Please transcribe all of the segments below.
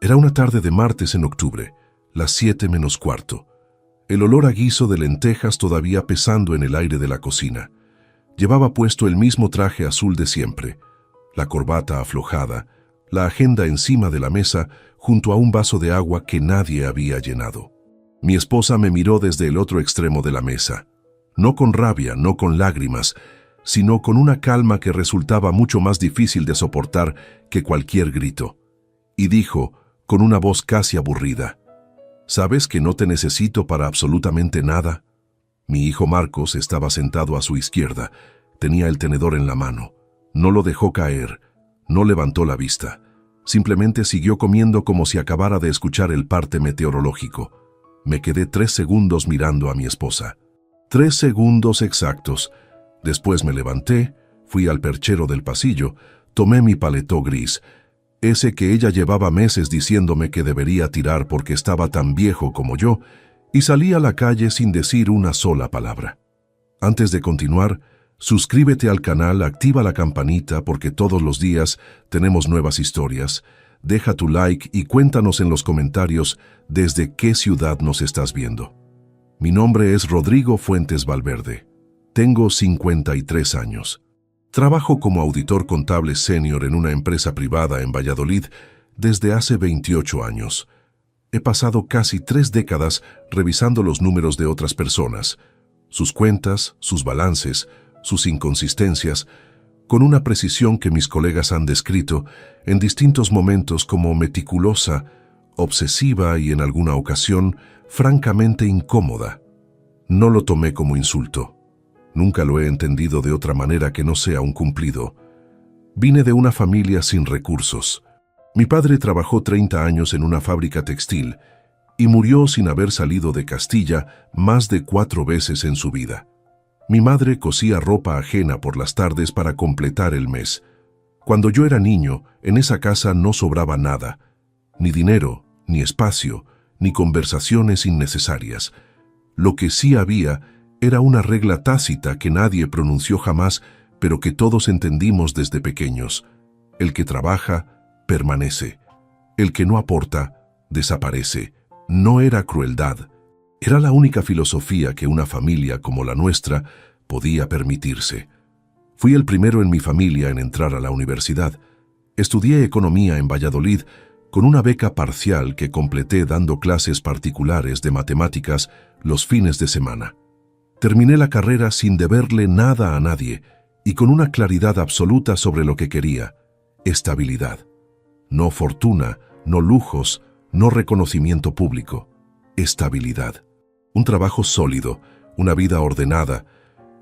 Era una tarde de martes en octubre, las 7:45. El olor a guiso de lentejas todavía pesando en el aire de la cocina. Llevaba puesto el mismo traje azul de siempre, la corbata aflojada, la agenda encima de la mesa junto a un vaso de agua que nadie había llenado. Mi esposa me miró desde el otro extremo de la mesa, no con rabia, no con lágrimas, sino con una calma que resultaba mucho más difícil de soportar que cualquier grito. Y dijo, con una voz casi aburrida, ¿sabes que no te necesito para absolutamente nada? Mi hijo Marcos estaba sentado a su izquierda, tenía el tenedor en la mano. No lo dejó caer, no levantó la vista. Simplemente siguió comiendo como si acabara de escuchar el parte meteorológico. Me quedé 3 segundos mirando a mi esposa. 3 segundos exactos. Después me levanté, fui al perchero del pasillo, tomé mi paletó gris, ese que ella llevaba meses diciéndome que debería tirar porque estaba tan viejo como yo, y salí a la calle sin decir una sola palabra. Antes de continuar, suscríbete al canal, activa la campanita porque todos los días tenemos nuevas historias. Deja tu like y cuéntanos en los comentarios desde qué ciudad nos estás viendo. Mi nombre es Rodrigo Fuentes Valverde. Tengo 53 años. Trabajo como auditor contable senior en una empresa privada en Valladolid desde hace 28 años. He pasado casi 3 décadas revisando los números de otras personas, sus cuentas, sus balances, sus inconsistencias, con una precisión que mis colegas han descrito en distintos momentos como meticulosa, obsesiva y en alguna ocasión francamente incómoda. No lo tomé como insulto. Nunca lo he entendido de otra manera que no sea un cumplido. Vine de una familia sin recursos. Mi padre trabajó 30 años en una fábrica textil y murió sin haber salido de Castilla más de 4 veces en su vida. Mi madre cosía ropa ajena por las tardes para completar el mes. Cuando yo era niño, en esa casa no sobraba nada, ni dinero, ni espacio, ni conversaciones innecesarias. Lo que sí había era una regla tácita que nadie pronunció jamás, pero que todos entendimos desde pequeños. El que trabaja, permanece. El que no aporta, desaparece. No era crueldad. Era la única filosofía que una familia como la nuestra podía permitirse. Fui el primero en mi familia en entrar a la universidad. Estudié economía en Valladolid con una beca parcial que completé dando clases particulares de matemáticas los fines de semana. Terminé la carrera sin deberle nada a nadie y con una claridad absoluta sobre lo que quería: estabilidad. No fortuna, no lujos, no reconocimiento público. Estabilidad. Un trabajo sólido, una vida ordenada,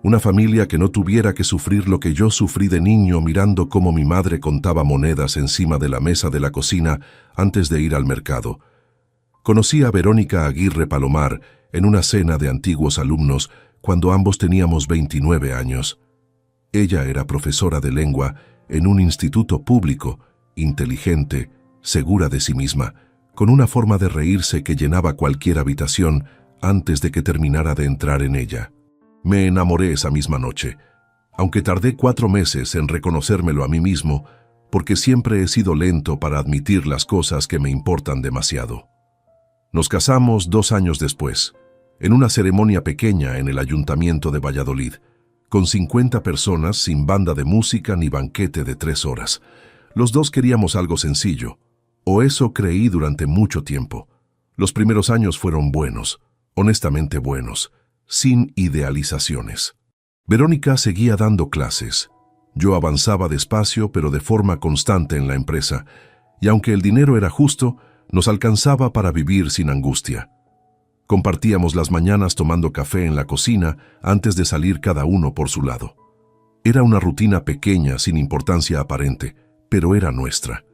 una familia que no tuviera que sufrir lo que yo sufrí de niño mirando cómo mi madre contaba monedas encima de la mesa de la cocina antes de ir al mercado. Conocí a Verónica Aguirre Palomar en una cena de antiguos alumnos cuando ambos teníamos 29 años. Ella era profesora de lengua en un instituto público, inteligente, segura de sí misma, con una forma de reírse que llenaba cualquier habitación antes de que terminara de entrar en ella. Me enamoré esa misma noche, aunque tardé 4 meses en reconocérmelo a mí mismo, porque siempre he sido lento para admitir las cosas que me importan demasiado. Nos casamos 2 años después, en una ceremonia pequeña en el Ayuntamiento de Valladolid, con 50 personas, sin banda de música ni banquete de 3 horas. Los dos queríamos algo sencillo, o eso creí durante mucho tiempo. Los primeros años fueron buenos, honestamente buenos, sin idealizaciones. Verónica seguía dando clases. Yo avanzaba despacio pero de forma constante en la empresa, y aunque el dinero era justo, nos alcanzaba para vivir sin angustia. Compartíamos las mañanas tomando café en la cocina antes de salir cada uno por su lado. Era una rutina pequeña sin importancia aparente, pero era nuestra.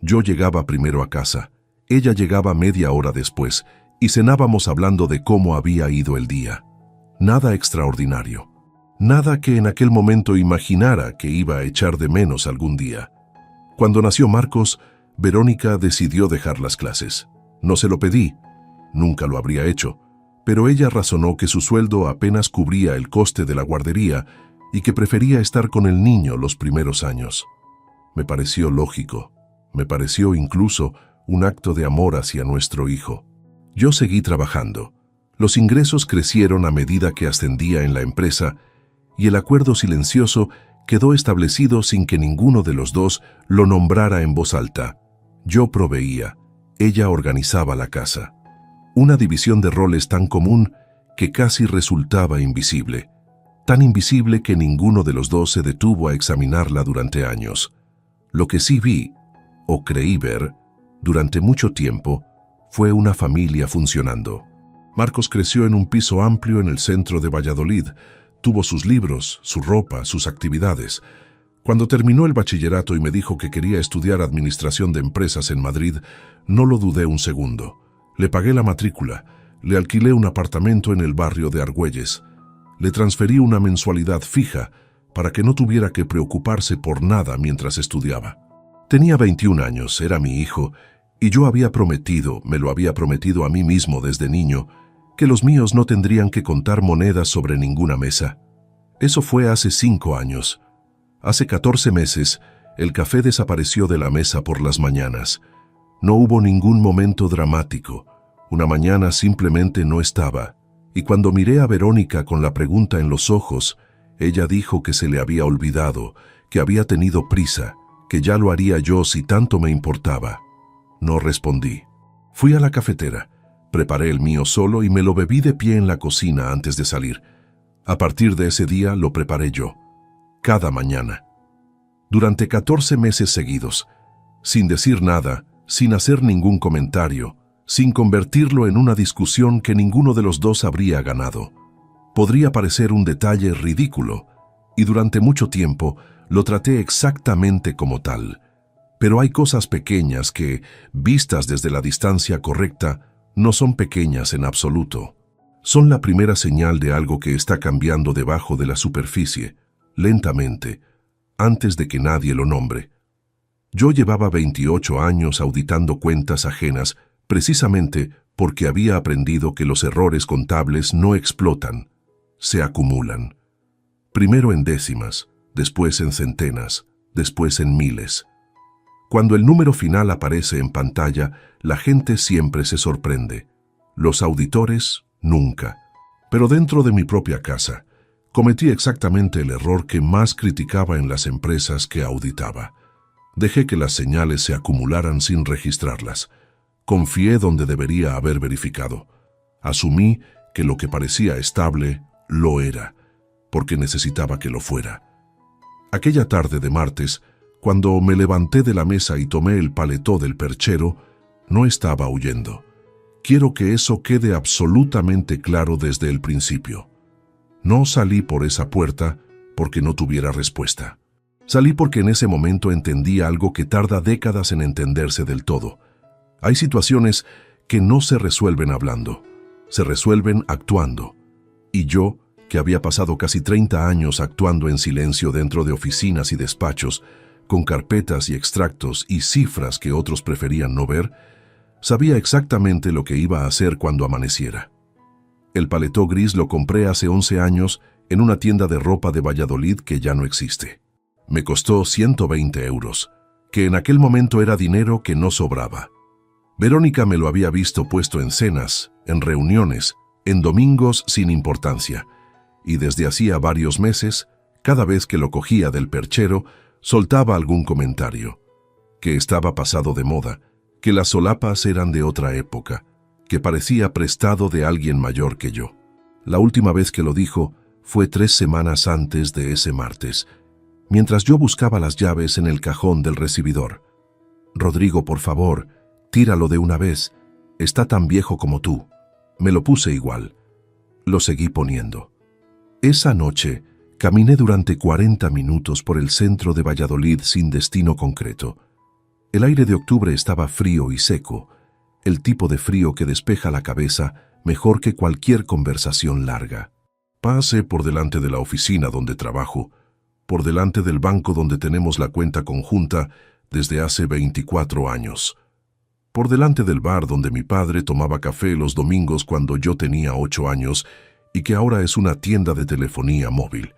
Yo llegaba primero a casa, ella llegaba media hora después, y cenábamos hablando de cómo había ido el día. Nada extraordinario. Nada que en aquel momento imaginara que iba a echar de menos algún día. Cuando nació Marcos, Verónica decidió dejar las clases. No se lo pedí, nunca lo habría hecho, pero ella razonó que su sueldo apenas cubría el coste de la guardería y que prefería estar con el niño los primeros años. Me pareció lógico, me pareció incluso un acto de amor hacia nuestro hijo. Yo seguí trabajando. Los ingresos crecieron a medida que ascendía en la empresa y el acuerdo silencioso quedó establecido sin que ninguno de los dos lo nombrara en voz alta. Yo proveía, ella organizaba la casa. Una división de roles tan común que casi resultaba invisible. Tan invisible que ninguno de los dos se detuvo a examinarla durante años. Lo que sí vi, o creí ver, durante mucho tiempo, fue una familia funcionando. Marcos creció en un piso amplio en el centro de Valladolid. Tuvo sus libros, su ropa, sus actividades. Cuando terminó el bachillerato y me dijo que quería estudiar administración de empresas en Madrid, no lo dudé un segundo. Le pagué la matrícula, le alquilé un apartamento en el barrio de Argüelles. Le transferí una mensualidad fija para que no tuviera que preocuparse por nada mientras estudiaba. Tenía 21 años, era mi hijo, y yo me lo había prometido a mí mismo desde niño, que los míos no tendrían que contar monedas sobre ninguna mesa. Eso fue hace 5 años. Hace 14 meses, el café desapareció de la mesa por las mañanas. No hubo ningún momento dramático. Una mañana simplemente no estaba. Y cuando miré a Verónica con la pregunta en los ojos, ella dijo que se le había olvidado, que había tenido prisa, que ya lo haría yo si tanto me importaba. No respondí. Fui a la cafetera, preparé el mío solo y me lo bebí de pie en la cocina antes de salir. A partir de ese día lo preparé yo, cada mañana. Durante 14 meses seguidos, sin decir nada, sin hacer ningún comentario, sin convertirlo en una discusión que ninguno de los dos habría ganado. Podría parecer un detalle ridículo, y durante mucho tiempo lo traté exactamente como tal. Pero hay cosas pequeñas que, vistas desde la distancia correcta, no son pequeñas en absoluto. Son la primera señal de algo que está cambiando debajo de la superficie, lentamente, antes de que nadie lo nombre. Yo llevaba 28 años auditando cuentas ajenas precisamente porque había aprendido que los errores contables no explotan, se acumulan. Primero en décimas, después en centenas, después en miles. Cuando el número final aparece en pantalla, la gente siempre se sorprende. Los auditores, nunca. Pero dentro de mi propia casa, cometí exactamente el error que más criticaba en las empresas que auditaba. Dejé que las señales se acumularan sin registrarlas. Confié donde debería haber verificado. Asumí que lo que parecía estable lo era, porque necesitaba que lo fuera. Aquella tarde de martes, cuando me levanté de la mesa y tomé el paletó del perchero, no estaba huyendo. Quiero que eso quede absolutamente claro desde el principio. No salí por esa puerta porque no tuviera respuesta. Salí porque en ese momento entendí algo que tarda décadas en entenderse del todo. Hay situaciones que no se resuelven hablando, se resuelven actuando. Y yo, que había pasado casi 30 años actuando en silencio dentro de oficinas y despachos, con carpetas y extractos y cifras que otros preferían no ver, sabía exactamente lo que iba a hacer cuando amaneciera. El paletó gris lo compré hace 11 años en una tienda de ropa de Valladolid que ya no existe. Me costó 120 euros, que en aquel momento era dinero que no sobraba. Verónica me lo había visto puesto en cenas, en reuniones, en domingos sin importancia, y desde hacía varios meses, cada vez que lo cogía del perchero, soltaba algún comentario, que estaba pasado de moda, que las solapas eran de otra época, que parecía prestado de alguien mayor que yo. La última vez que lo dijo fue 3 semanas antes de ese martes, mientras yo buscaba las llaves en el cajón del recibidor. «Rodrigo, por favor, tíralo de una vez, está tan viejo como tú». Me lo puse igual. Lo seguí poniendo. Esa noche caminé durante 40 minutos por el centro de Valladolid sin destino concreto. El aire de octubre estaba frío y seco, el tipo de frío que despeja la cabeza mejor que cualquier conversación larga. Pasé por delante de la oficina donde trabajo, por delante del banco donde tenemos la cuenta conjunta desde hace 24 años, por delante del bar donde mi padre tomaba café los domingos cuando yo tenía 8 años y que ahora es una tienda de telefonía móvil.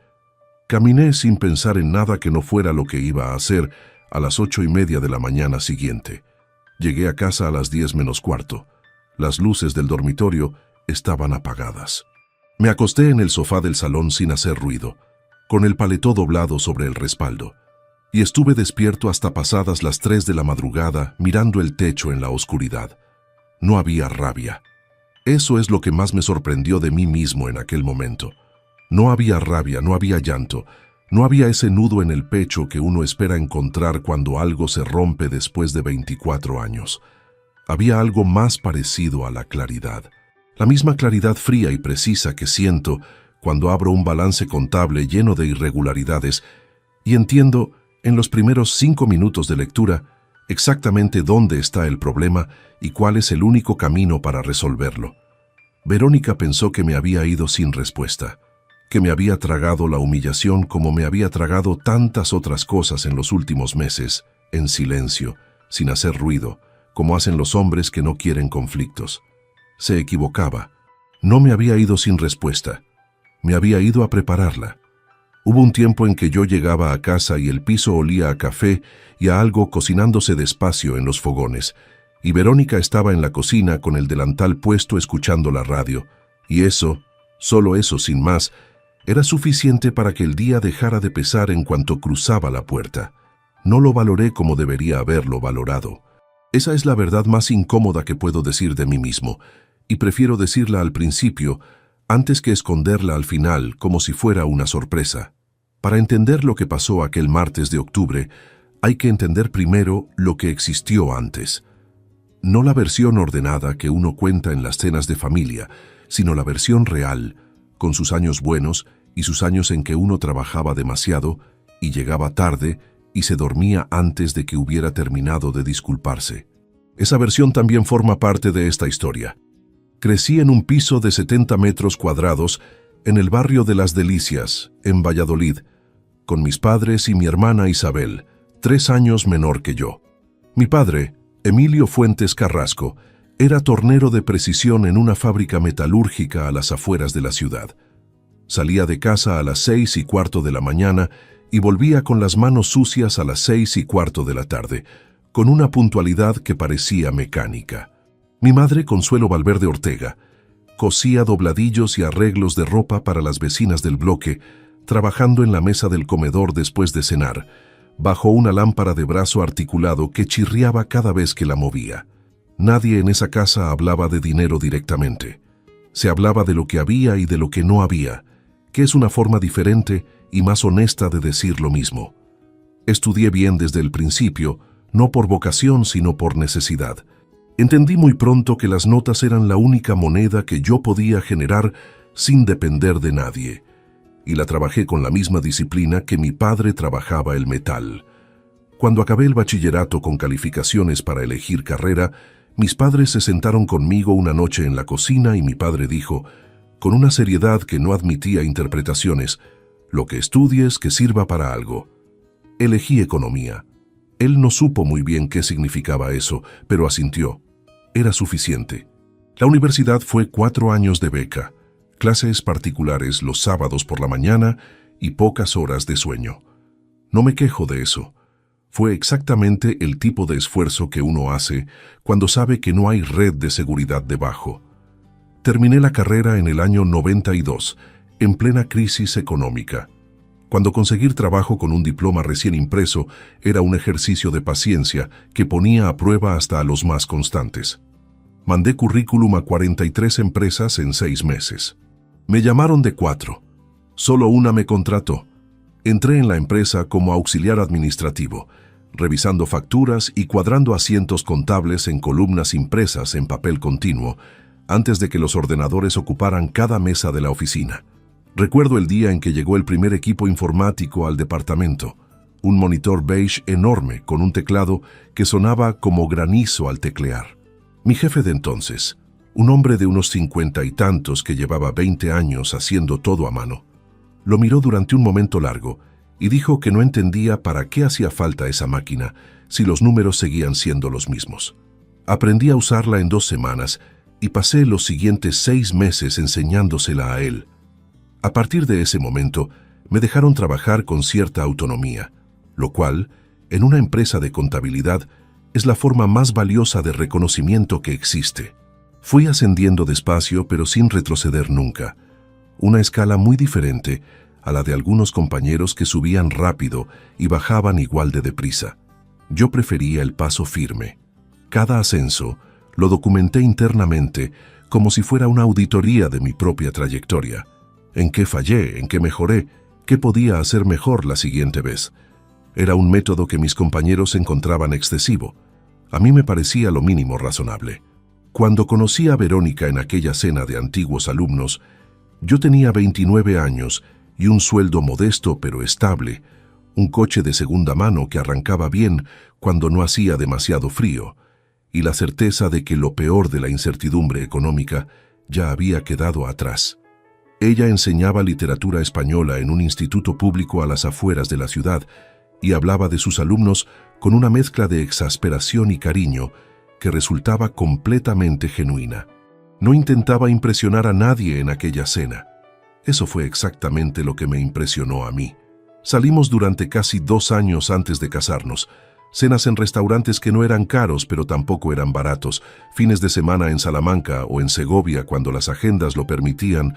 Caminé sin pensar en nada que no fuera lo que iba a hacer a las 8:30 de la mañana siguiente. Llegué a casa a las 10 menos cuarto. Las luces del dormitorio estaban apagadas. Me acosté en el sofá del salón sin hacer ruido, con el paletó doblado sobre el respaldo, y estuve despierto hasta pasadas las 3 de la madrugada mirando el techo en la oscuridad. No había rabia. Eso es lo que más me sorprendió de mí mismo en aquel momento. No había rabia, no había llanto, no había ese nudo en el pecho que uno espera encontrar cuando algo se rompe después de 24 años. Había algo más parecido a la claridad. La misma claridad fría y precisa que siento cuando abro un balance contable lleno de irregularidades y entiendo, en los primeros 5 minutos de lectura, exactamente dónde está el problema y cuál es el único camino para resolverlo. Verónica pensó que me había ido sin respuesta, que me había tragado la humillación como me había tragado tantas otras cosas en los últimos meses, en silencio, sin hacer ruido, como hacen los hombres que no quieren conflictos. Se equivocaba. No me había ido sin respuesta. Me había ido a prepararla. Hubo un tiempo en que yo llegaba a casa y el piso olía a café y a algo cocinándose despacio en los fogones, y Verónica estaba en la cocina con el delantal puesto escuchando la radio, y eso, solo eso sin más, era suficiente para que el día dejara de pesar en cuanto cruzaba la puerta. No lo valoré como debería haberlo valorado. Esa es la verdad más incómoda que puedo decir de mí mismo, y prefiero decirla al principio antes que esconderla al final como si fuera una sorpresa. Para entender lo que pasó aquel martes de octubre, hay que entender primero lo que existió antes. No la versión ordenada que uno cuenta en las cenas de familia, sino la versión real, con sus años buenos y sus años en que uno trabajaba demasiado y llegaba tarde y se dormía antes de que hubiera terminado de disculparse. Esa versión también forma parte de esta historia. Crecí en un piso de 70 metros cuadrados en el barrio de Las Delicias, en Valladolid, con mis padres y mi hermana Isabel, 3 años menor que yo. Mi padre, Emilio Fuentes Carrasco, era tornero de precisión en una fábrica metalúrgica a las afueras de la ciudad. Salía de casa a las 6:15 de la mañana y volvía con las manos sucias a las 6:15 de la tarde, con una puntualidad que parecía mecánica. Mi madre, Consuelo Valverde Ortega, cosía dobladillos y arreglos de ropa para las vecinas del bloque, trabajando en la mesa del comedor después de cenar, bajo una lámpara de brazo articulado que chirriaba cada vez que la movía. Nadie en esa casa hablaba de dinero directamente. Se hablaba de lo que había y de lo que no había, que es una forma diferente y más honesta de decir lo mismo. Estudié bien desde el principio, no por vocación sino por necesidad. Entendí muy pronto que las notas eran la única moneda que yo podía generar sin depender de nadie, y la trabajé con la misma disciplina que mi padre trabajaba el metal. Cuando acabé el bachillerato con calificaciones para elegir carrera, mis padres se sentaron conmigo una noche en la cocina y mi padre dijo, con una seriedad que no admitía interpretaciones, lo que estudies que sirva para algo. Elegí economía. Él no supo muy bien qué significaba eso, pero asintió. Era suficiente. La universidad fue 4 años de beca, clases particulares los sábados por la mañana y pocas horas de sueño. No me quejo de eso. Fue exactamente el tipo de esfuerzo que uno hace cuando sabe que no hay red de seguridad debajo. Terminé la carrera en el año 92, en plena crisis económica, cuando conseguir trabajo con un diploma recién impreso era un ejercicio de paciencia que ponía a prueba hasta a los más constantes. Mandé currículum a 43 empresas en 6 meses. Me llamaron de 4. Solo una me contrató. Entré en la empresa como auxiliar administrativo, revisando facturas y cuadrando asientos contables en columnas impresas en papel continuo, antes de que los ordenadores ocuparan cada mesa de la oficina. Recuerdo el día en que llegó el primer equipo informático al departamento, un monitor beige enorme con un teclado que sonaba como granizo al teclear. Mi jefe de entonces, un hombre de unos 50 y tantos que llevaba 20 años haciendo todo a mano, lo miró durante un momento largo y dijo que no entendía para qué hacía falta esa máquina si los números seguían siendo los mismos. Aprendí a usarla en 2 semanas y pasé los siguientes 6 meses enseñándosela a él. A partir de ese momento, me dejaron trabajar con cierta autonomía, lo cual, en una empresa de contabilidad, es la forma más valiosa de reconocimiento que existe. Fui ascendiendo despacio, pero sin retroceder nunca. Una escala muy diferente a la de algunos compañeros que subían rápido y bajaban igual de deprisa. Yo prefería el paso firme. Cada ascenso lo documenté internamente como si fuera una auditoría de mi propia trayectoria. ¿En qué fallé? ¿En qué mejoré? ¿Qué podía hacer mejor la siguiente vez? Era un método que mis compañeros encontraban excesivo. A mí me parecía lo mínimo razonable. Cuando conocí a Verónica en aquella cena de antiguos alumnos, yo tenía 29 años y un sueldo modesto pero estable, un coche de segunda mano que arrancaba bien cuando no hacía demasiado frío, y la certeza de que lo peor de la incertidumbre económica ya había quedado atrás. Ella enseñaba literatura española en un instituto público a las afueras de la ciudad y hablaba de sus alumnos con una mezcla de exasperación y cariño que resultaba completamente genuina. No intentaba impresionar a nadie en aquella cena. Eso fue exactamente lo que me impresionó a mí. Salimos durante casi 2 años antes de casarnos. Cenas en restaurantes que no eran caros pero tampoco eran baratos, fines de semana en Salamanca o en Segovia cuando las agendas lo permitían,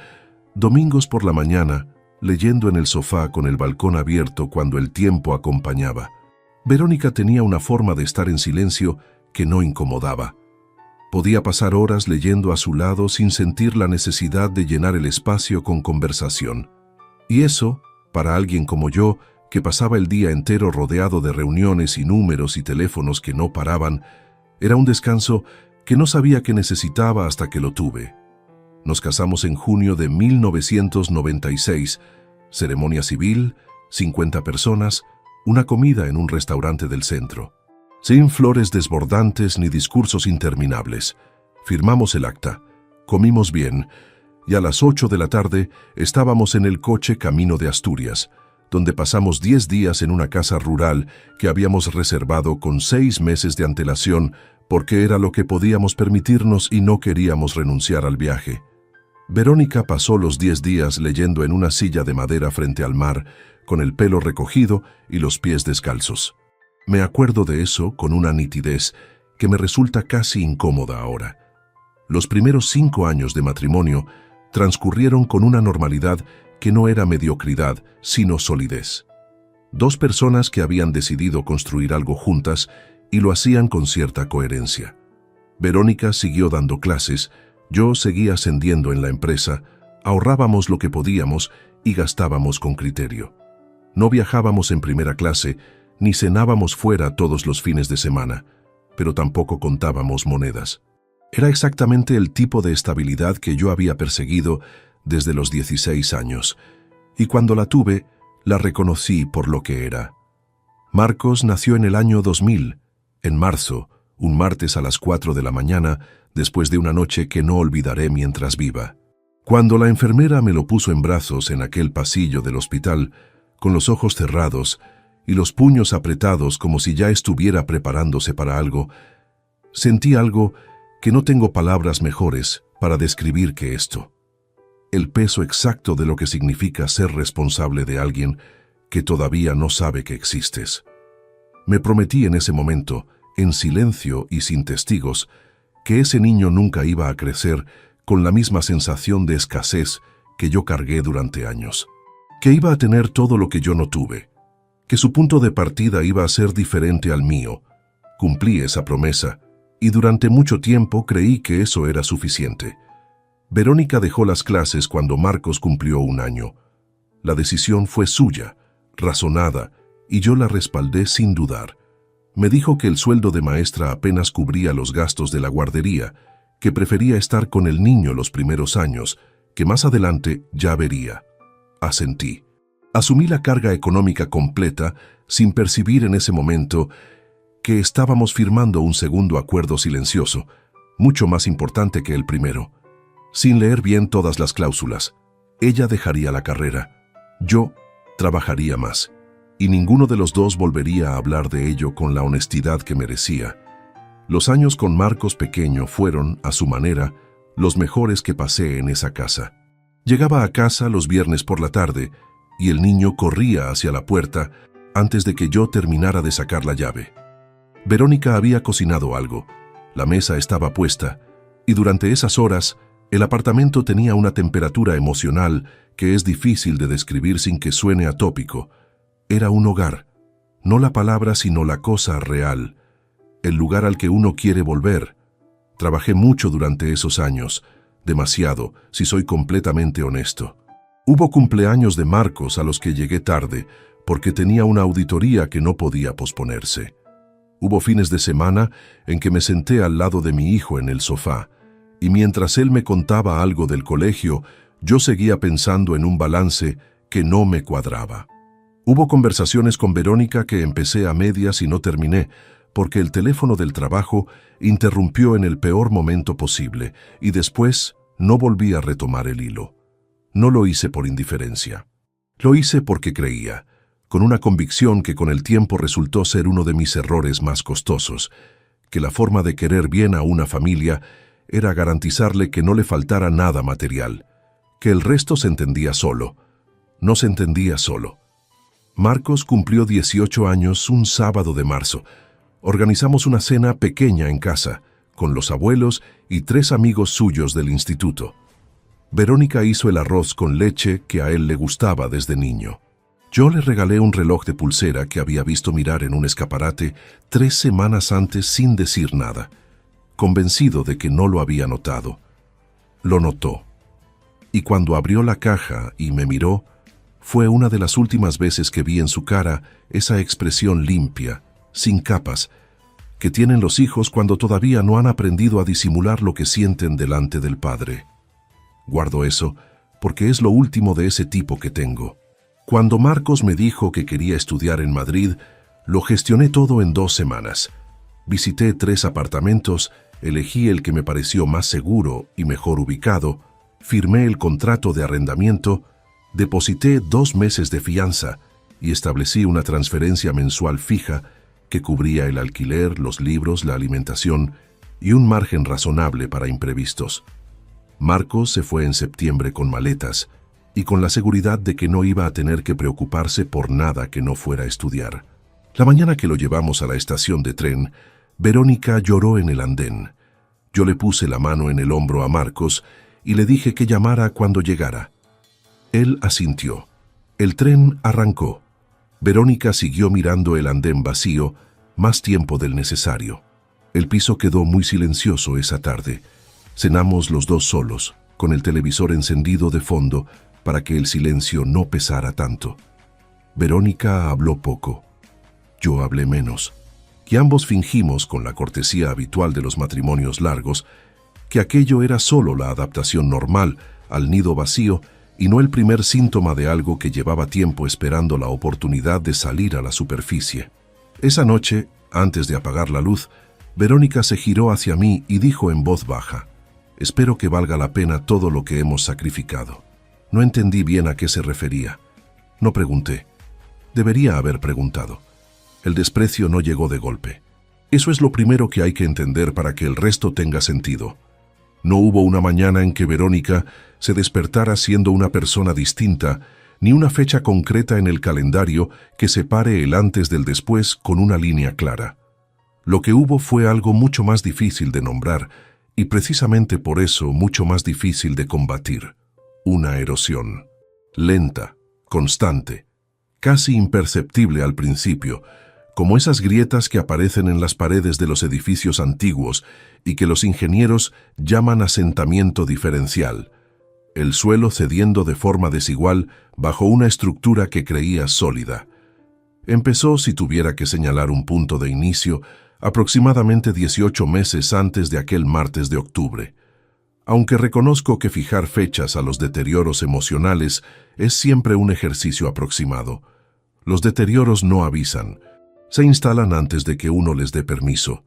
domingos por la mañana, leyendo en el sofá con el balcón abierto cuando el tiempo acompañaba. Verónica tenía una forma de estar en silencio que no incomodaba. Podía pasar horas leyendo a su lado sin sentir la necesidad de llenar el espacio con conversación. Y eso, para alguien como yo, que pasaba el día entero rodeado de reuniones y números y teléfonos que no paraban, era un descanso que no sabía que necesitaba hasta que lo tuve. Nos casamos en junio de 1996, ceremonia civil, 50 personas, una comida en un restaurante del centro. Sin flores desbordantes ni discursos interminables. Firmamos el acta, comimos bien, y a las 8 de la tarde estábamos en el coche camino de Asturias, donde pasamos 10 días en una casa rural que habíamos reservado con 6 meses de antelación porque era lo que podíamos permitirnos y no queríamos renunciar al viaje. Verónica pasó los 10 días leyendo en una silla de madera frente al mar, con el pelo recogido y los pies descalzos. Me acuerdo de eso con una nitidez que me resulta casi incómoda ahora. Los primeros 5 años de matrimonio transcurrieron con una normalidad que no era mediocridad, sino solidez. 2 personas que habían decidido construir algo juntas y lo hacían con cierta coherencia. Verónica siguió dando clases, yo seguía ascendiendo en la empresa, ahorrábamos lo que podíamos y gastábamos con criterio. No viajábamos en primera clase, ni cenábamos fuera todos los fines de semana, pero tampoco contábamos monedas. Era exactamente el tipo de estabilidad que yo había perseguido desde los 16 años, y cuando la tuve, la reconocí por lo que era. Marcos nació en el año 2000, en marzo, un martes a las 4 de la mañana, después de una noche que no olvidaré mientras viva. Cuando la enfermera me lo puso en brazos en aquel pasillo del hospital, con los ojos cerrados y los puños apretados como si ya estuviera preparándose para algo, sentí algo que no tengo palabras mejores para describir que esto. El peso exacto de lo que significa ser responsable de alguien que todavía no sabe que existes. Me prometí en ese momento, en silencio y sin testigos, que ese niño nunca iba a crecer con la misma sensación de escasez que yo cargué durante años. Que iba a tener todo lo que yo no tuve. Que su punto de partida iba a ser diferente al mío. Cumplí esa promesa, y durante mucho tiempo creí que eso era suficiente. Verónica dejó las clases cuando Marcos cumplió 1 año. La decisión fue suya, razonada, y yo la respaldé sin dudar. Me dijo que el sueldo de maestra apenas cubría los gastos de la guardería, que prefería estar con el niño los primeros años, que más adelante ya vería. Asentí. Asumí la carga económica completa sin percibir en ese momento que estábamos firmando un segundo acuerdo silencioso, mucho más importante que el primero. Sin leer bien todas las cláusulas, ella dejaría la carrera, yo trabajaría más, y ninguno de los dos volvería a hablar de ello con la honestidad que merecía. Los años con Marcos pequeño fueron, a su manera, los mejores que pasé en esa casa. Llegaba a casa los viernes por la tarde, y el niño corría hacia la puerta antes de que yo terminara de sacar la llave. Verónica había cocinado algo. La mesa estaba puesta, y durante esas horas, el apartamento tenía una temperatura emocional que es difícil de describir sin que suene atópico. Era un hogar, no la palabra sino la cosa real, el lugar al que uno quiere volver. Trabajé mucho durante esos años, demasiado, si soy completamente honesto. Hubo cumpleaños de Marcos a los que llegué tarde, porque tenía una auditoría que no podía posponerse. Hubo fines de semana en que me senté al lado de mi hijo en el sofá, y mientras él me contaba algo del colegio, yo seguía pensando en un balance que no me cuadraba. Hubo conversaciones con Verónica que empecé a medias y no terminé, porque el teléfono del trabajo interrumpió en el peor momento posible, y después no volví a retomar el hilo. No lo hice por indiferencia. Lo hice porque creía, con una convicción que con el tiempo resultó ser uno de mis errores más costosos, que la forma de querer bien a una familia era garantizarle que no le faltara nada material, que el resto se entendía solo. No se entendía solo. Marcos cumplió 18 años un sábado de marzo. Organizamos una cena pequeña en casa, con los abuelos y 3 amigos suyos del instituto. Verónica hizo el arroz con leche que a él le gustaba desde niño. Yo le regalé un reloj de pulsera que había visto mirar en un escaparate 3 semanas antes sin decir nada, convencido de que no lo había notado. Lo notó. Y cuando abrió la caja y me miró, fue una de las últimas veces que vi en su cara esa expresión limpia, sin capas, que tienen los hijos cuando todavía no han aprendido a disimular lo que sienten delante del padre. Guardo eso porque es lo último de ese tipo que tengo. Cuando Marcos me dijo que quería estudiar en Madrid, lo gestioné todo en 2 semanas. Visité 3 apartamentos, elegí el que me pareció más seguro y mejor ubicado, firmé el contrato de arrendamiento, deposité 2 meses de fianza y establecí una transferencia mensual fija que cubría el alquiler, los libros, la alimentación y un margen razonable para imprevistos. Marcos se fue en septiembre con maletas y con la seguridad de que no iba a tener que preocuparse por nada que no fuera a estudiar. La mañana que lo llevamos a la estación de tren, Verónica lloró en el andén. Yo le puse la mano en el hombro a Marcos y le dije que llamara cuando llegara. Él asintió. El tren arrancó. Verónica siguió mirando el andén vacío, más tiempo del necesario. El piso quedó muy silencioso esa tarde. Cenamos los 2 solos, con el televisor encendido de fondo para que el silencio no pesara tanto. Verónica habló poco. Yo hablé menos. Y ambos fingimos, con la cortesía habitual de los matrimonios largos, que aquello era solo la adaptación normal al nido vacío y no el primer síntoma de algo que llevaba tiempo esperando la oportunidad de salir a la superficie. Esa noche, antes de apagar la luz, Verónica se giró hacia mí y dijo en voz baja: «Espero que valga la pena todo lo que hemos sacrificado». No entendí bien a qué se refería. No pregunté. Debería haber preguntado. El desprecio no llegó de golpe. Eso es lo primero que hay que entender para que el resto tenga sentido. No hubo una mañana en que Verónica se despertara siendo una persona distinta, ni una fecha concreta en el calendario que separe el antes del después con una línea clara. Lo que hubo fue algo mucho más difícil de nombrar, y precisamente por eso mucho más difícil de combatir. Una erosión. Lenta, constante, casi imperceptible al principio, como esas grietas que aparecen en las paredes de los edificios antiguos y que los ingenieros llaman asentamiento diferencial, el suelo cediendo de forma desigual bajo una estructura que creía sólida. Empezó, si tuviera que señalar un punto de inicio, aproximadamente 18 meses antes de aquel martes de octubre. Aunque reconozco que fijar fechas a los deterioros emocionales es siempre un ejercicio aproximado. Los deterioros no avisan. Se instalan antes de que uno les dé permiso.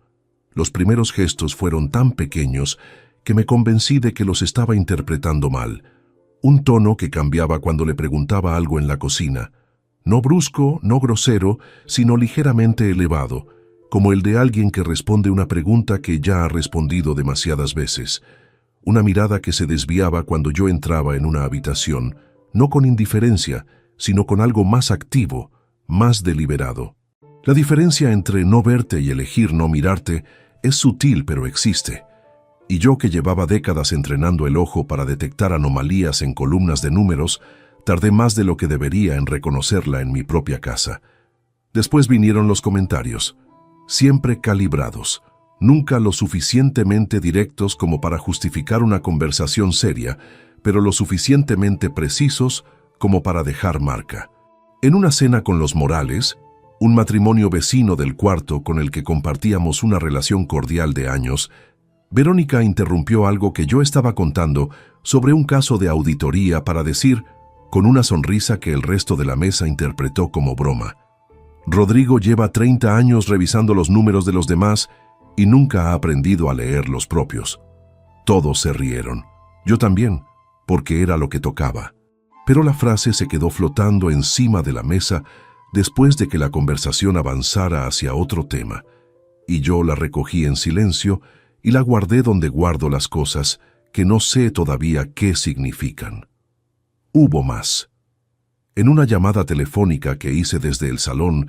Los primeros gestos fueron tan pequeños que me convencí de que los estaba interpretando mal. Un tono que cambiaba cuando le preguntaba algo en la cocina. No brusco, no grosero, sino ligeramente elevado, como el de alguien que responde una pregunta que ya ha respondido demasiadas veces. Una mirada que se desviaba cuando yo entraba en una habitación, no con indiferencia, sino con algo más activo, más deliberado. La diferencia entre no verte y elegir no mirarte es sutil pero existe. Y yo, que llevaba décadas entrenando el ojo para detectar anomalías en columnas de números, tardé más de lo que debería en reconocerla en mi propia casa. Después vinieron los comentarios, siempre calibrados, nunca lo suficientemente directos como para justificar una conversación seria, pero lo suficientemente precisos como para dejar marca. En una cena con los Morales, un matrimonio vecino del cuarto con el que compartíamos una relación cordial de años, Verónica interrumpió algo que yo estaba contando sobre un caso de auditoría para decir, con una sonrisa que el resto de la mesa interpretó como broma: Rodrigo lleva 30 años revisando los números de los demás y nunca ha aprendido a leer los propios. Todos se rieron. Yo también, porque era lo que tocaba. Pero la frase se quedó flotando encima de la mesa después de que la conversación avanzara hacia otro tema, y yo la recogí en silencio y la guardé donde guardo las cosas que no sé todavía qué significan. Hubo más. En una llamada telefónica que hice desde el salón,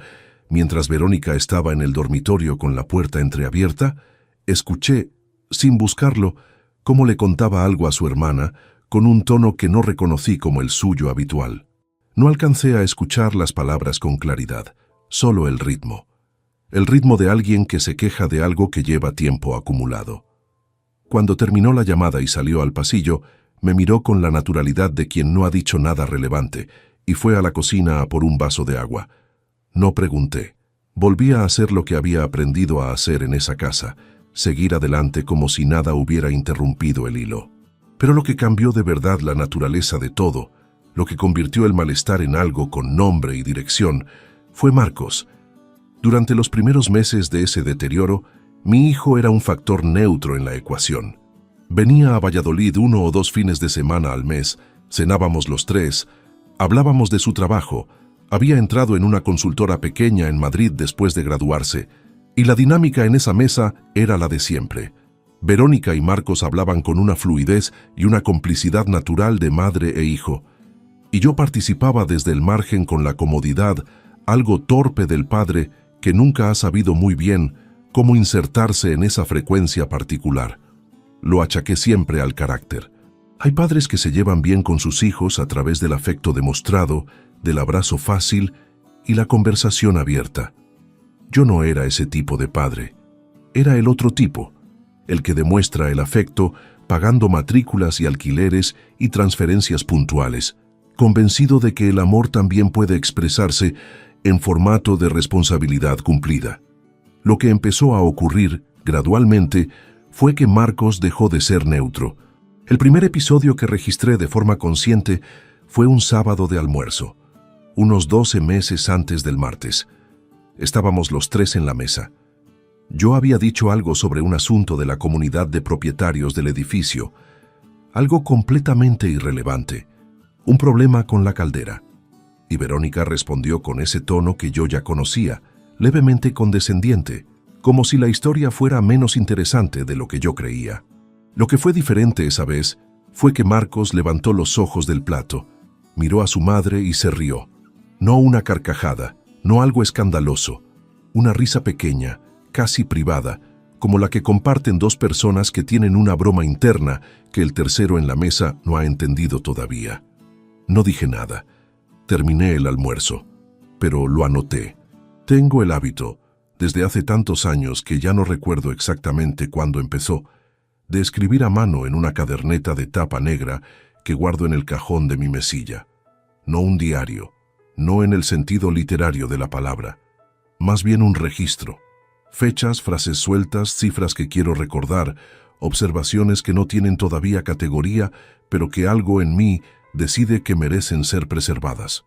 mientras Verónica estaba en el dormitorio con la puerta entreabierta, escuché, sin buscarlo, cómo le contaba algo a su hermana, con un tono que no reconocí como el suyo habitual. No alcancé a escuchar las palabras con claridad, solo el ritmo. El ritmo de alguien que se queja de algo que lleva tiempo acumulado. Cuando terminó la llamada y salió al pasillo, me miró con la naturalidad de quien no ha dicho nada relevante y fue a la cocina a por un vaso de agua. No pregunté. Volví a hacer lo que había aprendido a hacer en esa casa, seguir adelante como si nada hubiera interrumpido el hilo. Pero lo que cambió de verdad la naturaleza de todo, lo que convirtió el malestar en algo con nombre y dirección, fue Marcos. Durante los primeros meses de ese deterioro, mi hijo era un factor neutro en la ecuación. Venía a Valladolid 1 o 2 fines de semana al mes, cenábamos los tres, hablábamos de su trabajo, había entrado en una consultora pequeña en Madrid después de graduarse, y la dinámica en esa mesa era la de siempre. Verónica y Marcos hablaban con una fluidez y una complicidad natural de madre e hijo, y yo participaba desde el margen con la comodidad, algo torpe del padre que nunca ha sabido muy bien cómo insertarse en esa frecuencia particular. Lo achaqué siempre al carácter. Hay padres que se llevan bien con sus hijos a través del afecto demostrado, del abrazo fácil y la conversación abierta. Yo no era ese tipo de padre. Era el otro tipo, el que demuestra el afecto pagando matrículas y alquileres y transferencias puntuales, convencido de que el amor también puede expresarse en formato de responsabilidad cumplida. Lo que empezó a ocurrir, gradualmente, fue que Marcos dejó de ser neutro. El primer episodio que registré de forma consciente fue un sábado de almuerzo, unos 12 meses antes del martes. Estábamos los tres en la mesa. Yo había dicho algo sobre un asunto de la comunidad de propietarios del edificio, algo completamente irrelevante, un problema con la caldera. Y Verónica respondió con ese tono que yo ya conocía, levemente condescendiente, como si la historia fuera menos interesante de lo que yo creía. Lo que fue diferente esa vez fue que Marcos levantó los ojos del plato, miró a su madre y se rió. No una carcajada, no algo escandaloso, una risa pequeña, casi privada, como la que comparten dos personas que tienen una broma interna que el tercero en la mesa no ha entendido todavía. No dije nada. Terminé el almuerzo, pero lo anoté. Tengo el hábito, desde hace tantos años que ya no recuerdo exactamente cuándo empezó, de escribir a mano en una caderneta de tapa negra que guardo en el cajón de mi mesilla. No un diario, no en el sentido literario de la palabra, más bien un registro. Fechas, frases sueltas, cifras que quiero recordar, observaciones que no tienen todavía categoría, pero que algo en mí decide que merecen ser preservadas.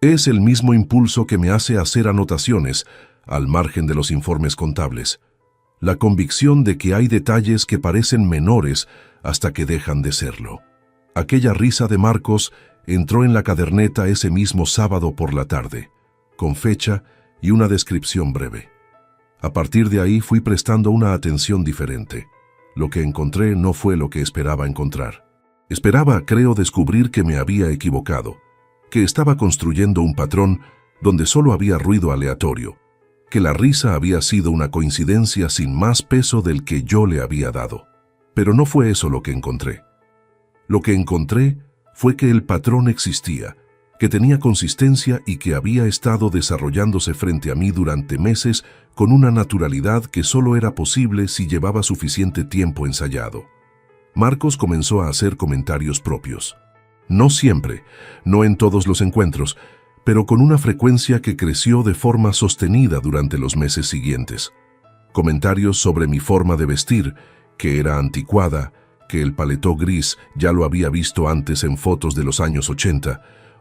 Es el mismo impulso que me hace hacer anotaciones, al margen de los informes contables. La convicción de que hay detalles que parecen menores hasta que dejan de serlo. Aquella risa de Marcos entró en la caderneta ese mismo sábado por la tarde, con fecha y una descripción breve. A partir de ahí fui prestando una atención diferente. Lo que encontré no fue lo que esperaba encontrar. Esperaba, creo, descubrir que me había equivocado, que estaba construyendo un patrón donde solo había ruido aleatorio, que la risa había sido una coincidencia sin más peso del que yo le había dado. Pero no fue eso lo que encontré. Lo que encontré fue que el patrón existía, que tenía consistencia y que había estado desarrollándose frente a mí durante meses con una naturalidad que solo era posible si llevaba suficiente tiempo ensayado. Marcos comenzó a hacer comentarios propios. No siempre, no en todos los encuentros, pero con una frecuencia que creció de forma sostenida durante los meses siguientes. Comentarios sobre mi forma de vestir, que era anticuada, que el paletó gris ya lo había visto antes en fotos de los años 80,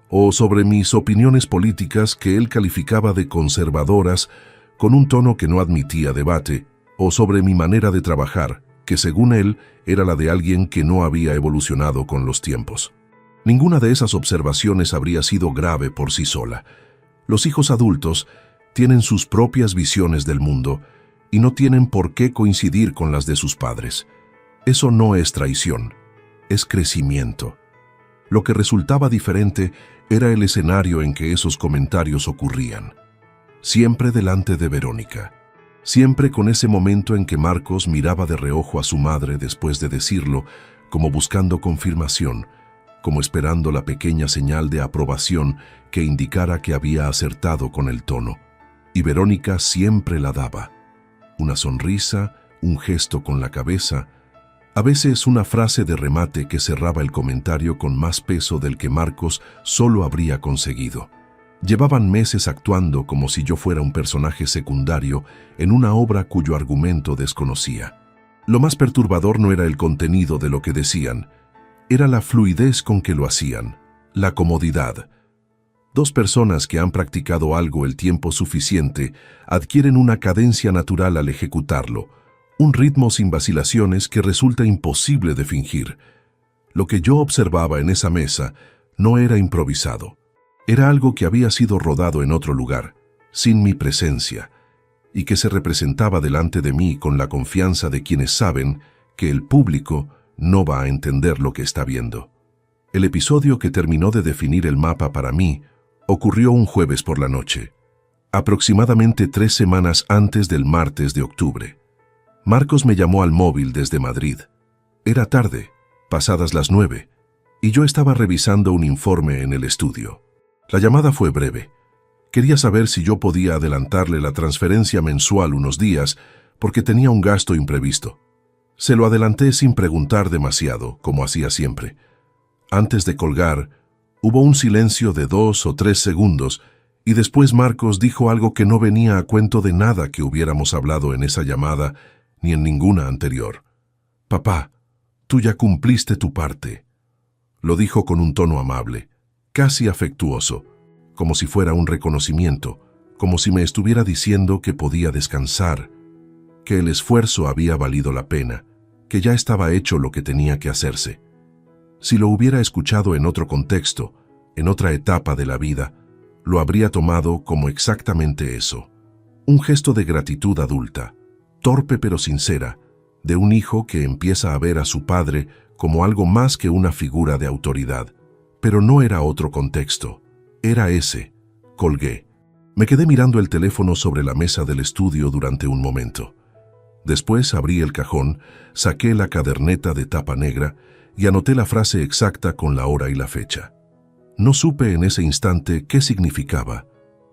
o sobre mis opiniones políticas que él calificaba de conservadoras con un tono que no admitía debate, o sobre mi manera de trabajar, que según él era la de alguien que no había evolucionado con los tiempos. Ninguna de esas observaciones habría sido grave por sí sola. Los hijos adultos tienen sus propias visiones del mundo y no tienen por qué coincidir con las de sus padres. Eso no es traición, es crecimiento. Lo que resultaba diferente era el escenario en que esos comentarios ocurrían. Siempre delante de Verónica. Siempre con ese momento en que Marcos miraba de reojo a su madre después de decirlo, como buscando confirmación, como esperando la pequeña señal de aprobación que indicara que había acertado con el tono. Y Verónica siempre la daba. Una sonrisa, un gesto con la cabeza, a veces una frase de remate que cerraba el comentario con más peso del que Marcos solo habría conseguido. Llevaban meses actuando como si yo fuera un personaje secundario en una obra cuyo argumento desconocía. Lo más perturbador no era el contenido de lo que decían, era la fluidez con que lo hacían, la comodidad. Dos personas que han practicado algo el tiempo suficiente adquieren una cadencia natural al ejecutarlo, un ritmo sin vacilaciones que resulta imposible de fingir. Lo que yo observaba en esa mesa no era improvisado. Era algo que había sido rodado en otro lugar, sin mi presencia, y que se representaba delante de mí con la confianza de quienes saben que el público no va a entender lo que está viendo. El episodio que terminó de definir el mapa para mí ocurrió un jueves por la noche, aproximadamente 3 semanas antes del martes de octubre. Marcos me llamó al móvil desde Madrid. Era tarde, pasadas las 9, y yo estaba revisando un informe en el estudio. La llamada fue breve. Quería saber si yo podía adelantarle la transferencia mensual unos días porque tenía un gasto imprevisto. Se lo adelanté sin preguntar demasiado, como hacía siempre. Antes de colgar, hubo un silencio de 2 o 3 segundos y después Marcos dijo algo que no venía a cuento de nada que hubiéramos hablado en esa llamada ni en ninguna anterior. «Papá, tú ya cumpliste tu parte», lo dijo con un tono amable, casi afectuoso, como si fuera un reconocimiento, como si me estuviera diciendo que podía descansar, que el esfuerzo había valido la pena, que ya estaba hecho lo que tenía que hacerse. Si lo hubiera escuchado en otro contexto, en otra etapa de la vida, lo habría tomado como exactamente eso. Un gesto de gratitud adulta, torpe pero sincera, de un hijo que empieza a ver a su padre como algo más que una figura de autoridad. Pero no era otro contexto, era ese. Colgué. Me quedé mirando el teléfono sobre la mesa del estudio durante un momento. Después abrí el cajón, saqué la caderneta de tapa negra y anoté la frase exacta con la hora y la fecha. No supe en ese instante qué significaba.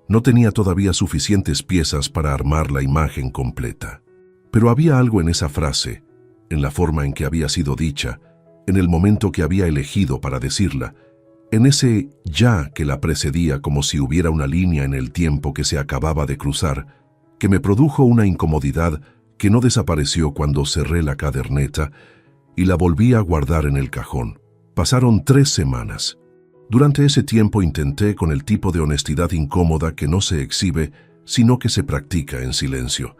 No tenía todavía suficientes piezas para armar la imagen completa. Pero había algo en esa frase, en la forma en que había sido dicha, en el momento que había elegido para decirla, en ese ya que la precedía como si hubiera una línea en el tiempo que se acababa de cruzar, que me produjo una incomodidad que no desapareció cuando cerré la caderneta y la volví a guardar en el cajón. Pasaron 3 semanas. Durante ese tiempo intenté, con el tipo de honestidad incómoda que no se exhibe, sino que se practica en silencio,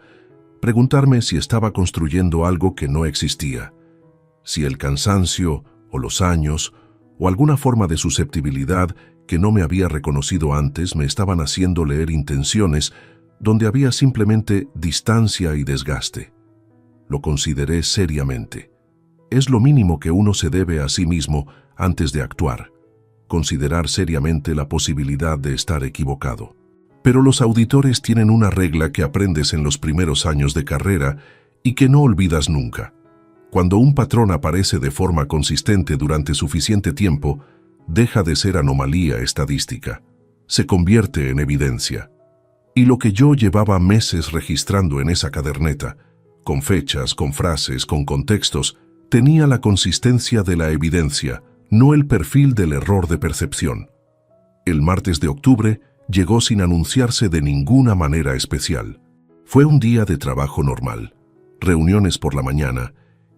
preguntarme si estaba construyendo algo que no existía, si el cansancio o los años o alguna forma de susceptibilidad que no me había reconocido antes me estaban haciendo leer intenciones donde había simplemente distancia y desgaste. Lo consideré seriamente. Es lo mínimo que uno se debe a sí mismo antes de actuar, considerar seriamente la posibilidad de estar equivocado. Pero los auditores tienen una regla que aprendes en los primeros años de carrera y que no olvidas nunca. Cuando un patrón aparece de forma consistente durante suficiente tiempo, deja de ser anomalía estadística. Se convierte en evidencia. Y lo que yo llevaba meses registrando en esa caderneta, con fechas, con frases, con contextos, tenía la consistencia de la evidencia, no el perfil del error de percepción. El martes de octubre llegó sin anunciarse de ninguna manera especial. Fue un día de trabajo normal, reuniones por la mañana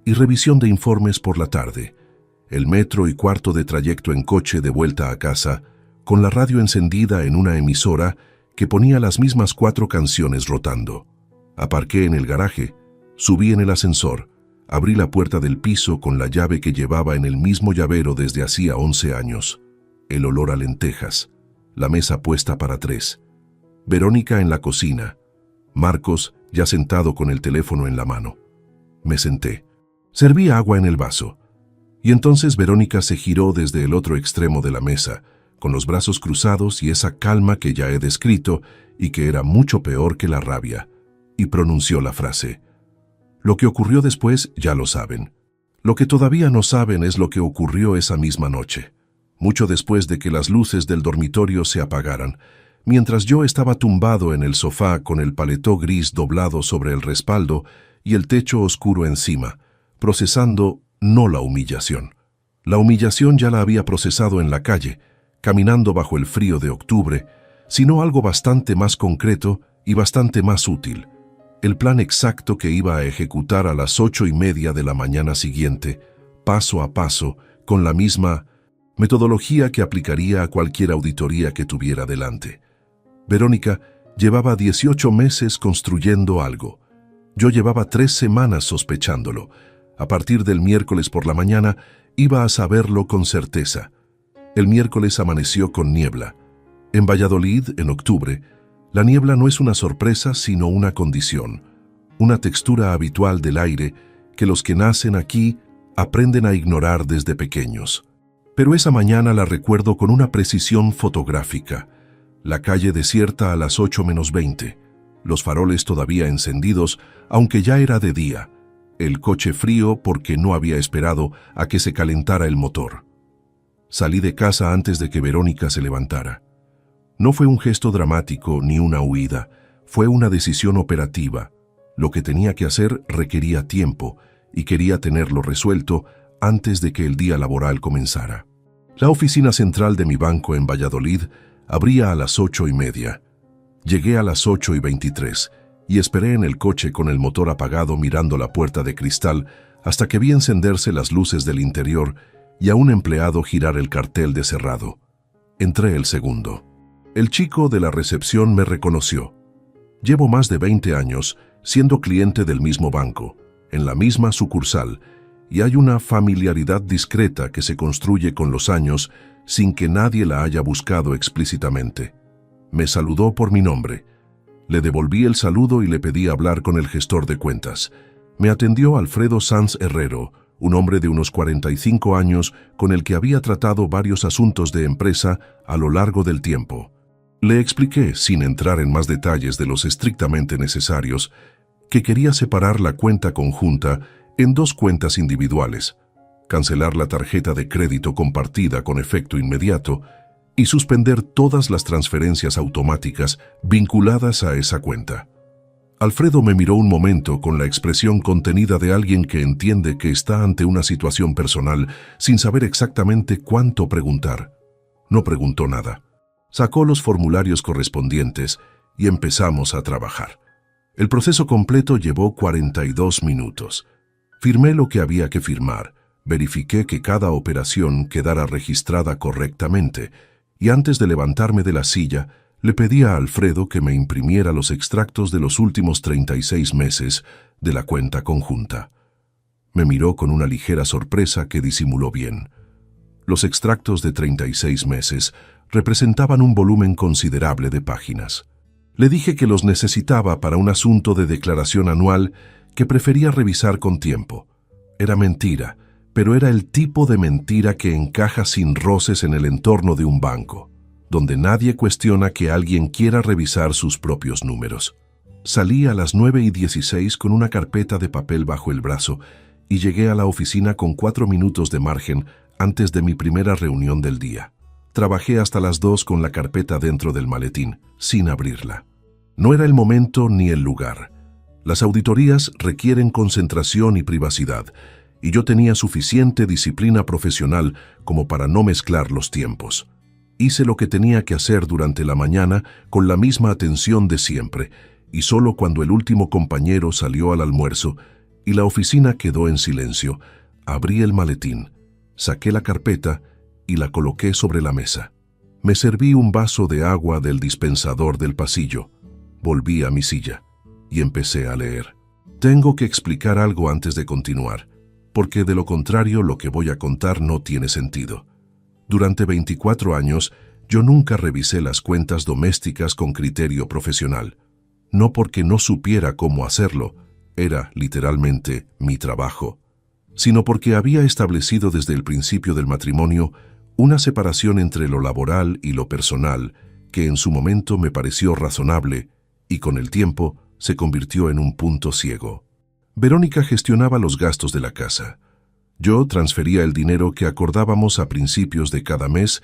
y revisión de informes por la tarde, el metro y cuarto de trayecto en coche de vuelta a casa, con la radio encendida en una emisora que ponía las mismas 4 canciones rotando. Aparqué en el garaje, subí en el ascensor, abrí la puerta del piso con la llave que llevaba en el mismo llavero desde hacía 11 años. El olor a lentejas, la mesa puesta para 3. Verónica en la cocina, Marcos ya sentado con el teléfono en la mano. Me senté. Serví agua en el vaso. Y entonces Verónica se giró desde el otro extremo de la mesa, con los brazos cruzados y esa calma que ya he descrito y que era mucho peor que la rabia, y pronunció la frase: «Lo que ocurrió después ya lo saben. Lo que todavía no saben es lo que ocurrió esa misma noche, mucho después de que las luces del dormitorio se apagaran, mientras yo estaba tumbado en el sofá con el paletó gris doblado sobre el respaldo y el techo oscuro encima, procesando no la humillación. La humillación ya la había procesado en la calle, caminando bajo el frío de octubre, sino algo bastante más concreto y bastante más útil. El plan exacto que iba a ejecutar a las 8:30 de la mañana siguiente, paso a paso, con la misma metodología que aplicaría a cualquier auditoría que tuviera delante. Verónica llevaba 18 meses construyendo algo. Yo llevaba 3 semanas sospechándolo. A partir del miércoles por la mañana iba a saberlo con certeza. El miércoles amaneció con niebla. En Valladolid, en octubre, la niebla no es una sorpresa sino una condición, una textura habitual del aire que los que nacen aquí aprenden a ignorar desde pequeños. Pero esa mañana la recuerdo con una precisión fotográfica. La calle desierta a las 8:20, los faroles todavía encendidos, aunque ya era de día. El coche frío porque no había esperado a que se calentara el motor. Salí de casa antes de que Verónica se levantara. No fue un gesto dramático ni una huida, fue una decisión operativa. Lo que tenía que hacer requería tiempo y quería tenerlo resuelto antes de que el día laboral comenzara. La oficina central de mi banco en Valladolid abría a las 8:30. Llegué a las 8:23 y esperé en el coche con el motor apagado mirando la puerta de cristal hasta que vi encenderse las luces del interior y a un empleado girar el cartel de cerrado. Entré el segundo. El chico de la recepción me reconoció. Llevo más de 20 años siendo cliente del mismo banco, en la misma sucursal, y hay una familiaridad discreta que se construye con los años sin que nadie la haya buscado explícitamente. Me saludó por mi nombre. Le devolví el saludo y le pedí hablar con el gestor de cuentas. Me atendió Alfredo Sanz Herrero, un hombre de unos 45 años con el que había tratado varios asuntos de empresa a lo largo del tiempo. Le expliqué, sin entrar en más detalles de los estrictamente necesarios, que quería separar la cuenta conjunta en 2 cuentas individuales, cancelar la tarjeta de crédito compartida con efecto inmediato y suspender todas las transferencias automáticas vinculadas a esa cuenta. Alfredo me miró un momento con la expresión contenida de alguien que entiende que está ante una situación personal sin saber exactamente cuánto preguntar. No preguntó nada. Sacó los formularios correspondientes y empezamos a trabajar. El proceso completo llevó 42 minutos. Firmé lo que había que firmar, verifiqué que cada operación quedara registrada correctamente y antes de levantarme de la silla, le pedí a Alfredo que me imprimiera los extractos de los últimos 36 meses de la cuenta conjunta. Me miró con una ligera sorpresa que disimuló bien. Los extractos de 36 meses representaban un volumen considerable de páginas. Le dije que los necesitaba para un asunto de declaración anual que prefería revisar con tiempo. Era mentira, pero era el tipo de mentira que encaja sin roces en el entorno de un banco. donde nadie cuestiona que alguien quiera revisar sus propios números. Salí a las 9:16 con una carpeta de papel bajo el brazo y llegué a la oficina con 4 minutos de margen antes de mi primera reunión del día. Trabajé hasta las 2 con la carpeta dentro del maletín, sin abrirla. No era el momento ni el lugar. Las auditorías requieren concentración y privacidad, y yo tenía suficiente disciplina profesional como para no mezclar los tiempos. Hice lo que tenía que hacer durante la mañana con la misma atención de siempre, y solo cuando el último compañero salió al almuerzo y la oficina quedó en silencio, abrí el maletín, saqué la carpeta y la coloqué sobre la mesa. Me serví un vaso de agua del dispensador del pasillo, volví a mi silla y empecé a leer. Tengo que explicar algo antes de continuar, porque de lo contrario lo que voy a contar no tiene sentido. Durante 24 años, yo nunca revisé las cuentas domésticas con criterio profesional. No porque no supiera cómo hacerlo, era literalmente mi trabajo, sino porque había establecido desde el principio del matrimonio una separación entre lo laboral y lo personal que en su momento me pareció razonable y con el tiempo se convirtió en un punto ciego. Verónica gestionaba los gastos de la casa. Yo transfería el dinero que acordábamos a principios de cada mes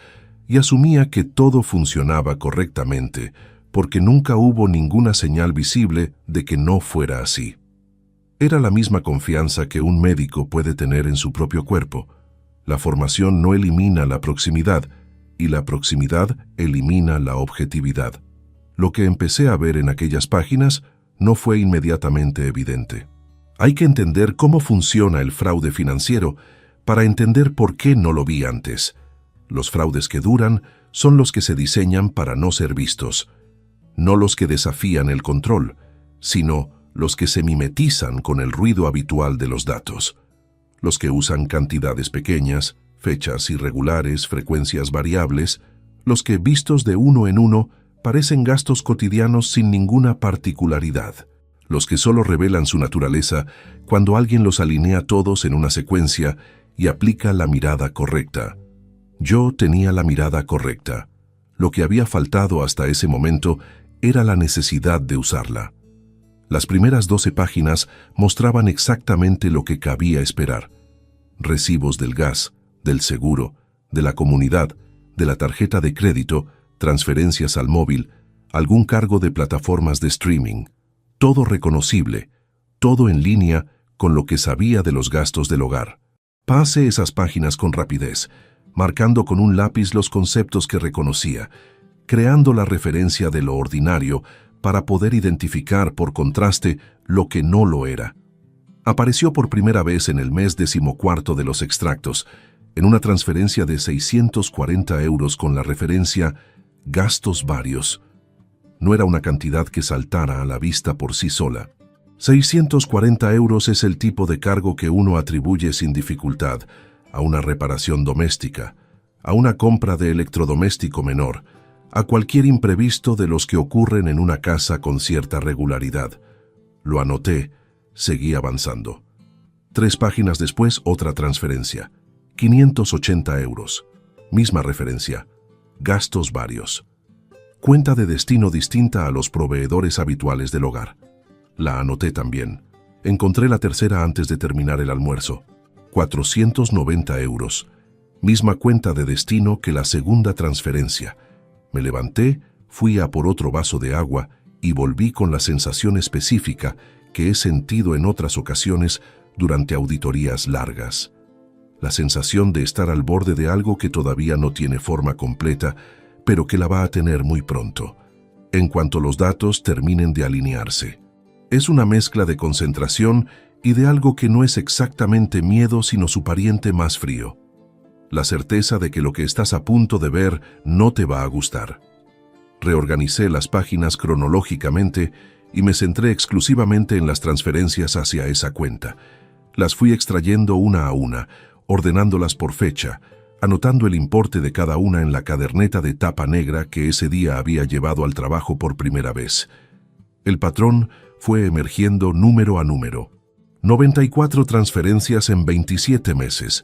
y asumía que todo funcionaba correctamente, porque nunca hubo ninguna señal visible de que no fuera así. Era la misma confianza que un médico puede tener en su propio cuerpo. La formación no elimina la proximidad, y la proximidad elimina la objetividad. Lo que empecé a ver en aquellas páginas no fue inmediatamente evidente. Hay que entender cómo funciona el fraude financiero para entender por qué no lo vi antes. Los fraudes que duran son los que se diseñan para no ser vistos, no los que desafían el control, sino los que se mimetizan con el ruido habitual de los datos, los que usan cantidades pequeñas, fechas irregulares, frecuencias variables, los que vistos de uno en uno parecen gastos cotidianos sin ninguna particularidad, los que solo revelan su naturaleza cuando alguien los alinea todos en una secuencia y aplica la mirada correcta. Yo tenía la mirada correcta. Lo que había faltado hasta ese momento era la necesidad de usarla. Las primeras 12 páginas mostraban exactamente lo que cabía esperar. Recibos del gas, del seguro, de la comunidad, de la tarjeta de crédito, transferencias al móvil, algún cargo de plataformas de streaming. Todo reconocible, todo en línea con lo que sabía de los gastos del hogar. Pasé esas páginas con rapidez, marcando con un lápiz los conceptos que reconocía, creando la referencia de lo ordinario para poder identificar por contraste lo que no lo era. Apareció por primera vez en el mes 14 de los extractos, en una transferencia de 640 euros con la referencia gastos varios. No era una cantidad que saltara a la vista por sí sola. 640 euros es el tipo de cargo que uno atribuye sin dificultad a una reparación doméstica, a una compra de electrodoméstico menor, a cualquier imprevisto de los que ocurren en una casa con cierta regularidad. Lo anoté, seguí avanzando. 3 páginas después, otra transferencia. 580 euros. Misma referencia. Gastos varios. Cuenta de destino distinta a los proveedores habituales del hogar. La anoté también. Encontré la tercera antes de terminar el almuerzo. 490 euros. Misma cuenta de destino que la segunda transferencia. Me levanté, fui a por otro vaso de agua y volví con la sensación específica que he sentido en otras ocasiones durante auditorías largas. La sensación de estar al borde de algo que todavía no tiene forma completa, pero que la va a tener muy pronto, en cuanto los datos terminen de alinearse. Es una mezcla de concentración y de algo que no es exactamente miedo, sino su pariente más frío. La certeza de que lo que estás a punto de ver no te va a gustar. Reorganicé las páginas cronológicamente y me centré exclusivamente en las transferencias hacia esa cuenta. Las fui extrayendo una a una, ordenándolas por fecha, anotando el importe de cada una en la caderneta de tapa negra que ese día había llevado al trabajo por primera vez. El patrón fue emergiendo número a número. 94 transferencias en 27 meses,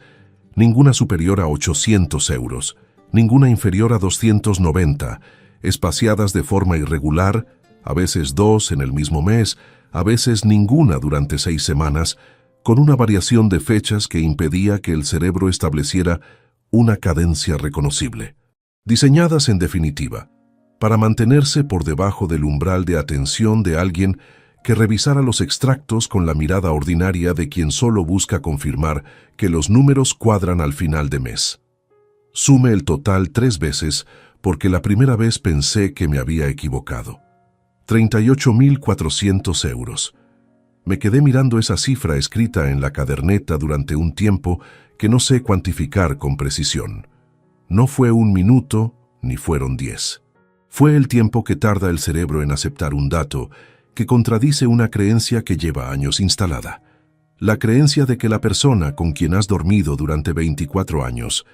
ninguna superior a 800 euros, ninguna inferior a 290, espaciadas de forma irregular, a veces 2 en el mismo mes, a veces ninguna durante 6 semanas, con una variación de fechas que impedía que el cerebro estableciera una cadencia reconocible. Diseñadas, en definitiva, para mantenerse por debajo del umbral de atención de alguien que revisara los extractos con la mirada ordinaria de quien solo busca confirmar que los números cuadran al final de mes. Sume el total 3 veces porque la primera vez pensé que me había equivocado. 38.400 euros. Me quedé mirando esa cifra escrita en la caderneta durante un tiempo que no sé cuantificar con precisión. No fue 1 minuto, ni fueron 10. Fue el tiempo que tarda el cerebro en aceptar un dato que contradice una creencia que lleva años instalada. La creencia de que la persona con quien has dormido durante 24 años,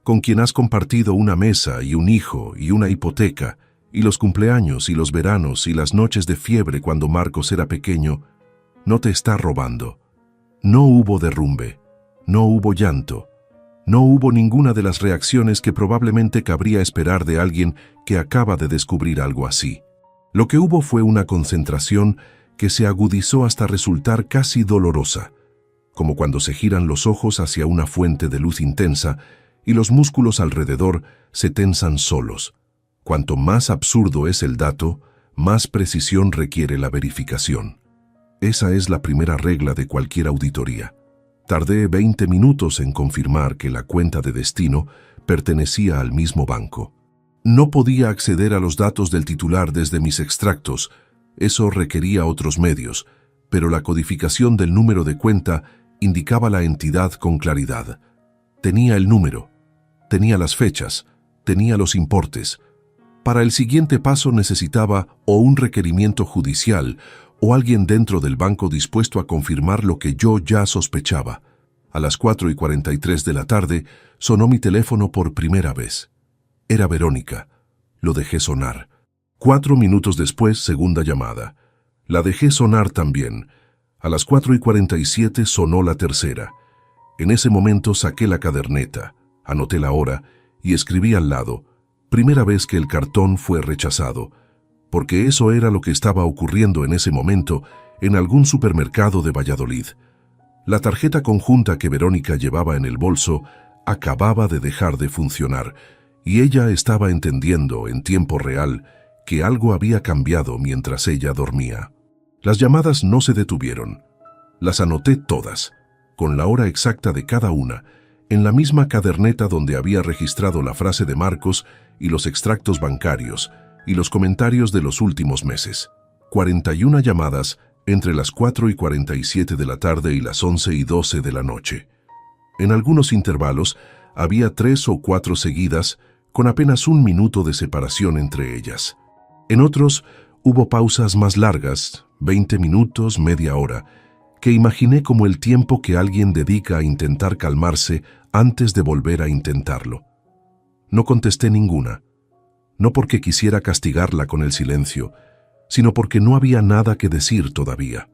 con quien has compartido una mesa y un hijo y una hipoteca, y los cumpleaños y los veranos y las noches de fiebre cuando Marcos era pequeño, no te está robando. No hubo derrumbe, no hubo llanto, no hubo ninguna de las reacciones que probablemente cabría esperar de alguien que acaba de descubrir algo así. Lo que hubo fue una concentración que se agudizó hasta resultar casi dolorosa, como cuando se giran los ojos hacia una fuente de luz intensa y los músculos alrededor se tensan solos. Cuanto más absurdo es el dato, más precisión requiere la verificación. Esa es la primera regla de cualquier auditoría. Tardé 20 minutos en confirmar que la cuenta de destino pertenecía al mismo banco. No podía acceder a los datos del titular desde mis extractos, eso requería otros medios, pero la codificación del número de cuenta indicaba la entidad con claridad. Tenía el número, tenía las fechas, tenía los importes. Para el siguiente paso necesitaba o un requerimiento judicial o alguien dentro del banco dispuesto a confirmar lo que yo ya sospechaba. A las 4:43 de la tarde sonó mi teléfono por primera vez. Era Verónica. Lo dejé sonar. 4 minutos después, segunda llamada. La dejé sonar también. A las 4:47 sonó la tercera. En ese momento saqué la caderneta, anoté la hora y escribí al lado: primera vez que el cartón fue rechazado, porque eso era lo que estaba ocurriendo en ese momento en algún supermercado de Valladolid. La tarjeta conjunta que Verónica llevaba en el bolso acababa de dejar de funcionar y ella estaba entendiendo en tiempo real que algo había cambiado mientras ella dormía. Las llamadas no se detuvieron. Las anoté todas, con la hora exacta de cada una, en la misma caderneta donde había registrado la frase de Marcos y los extractos bancarios y los comentarios de los últimos meses. 41 llamadas entre las 4:47 de la tarde y las 11:12 de la noche. En algunos intervalos había 3 o 4 seguidas, con apenas 1 minuto de separación entre ellas. En otros hubo pausas más largas, 20 minutos, media hora, que imaginé como el tiempo que alguien dedica a intentar calmarse antes de volver a intentarlo. No contesté ninguna, no porque quisiera castigarla con el silencio, sino porque no había nada que decir todavía.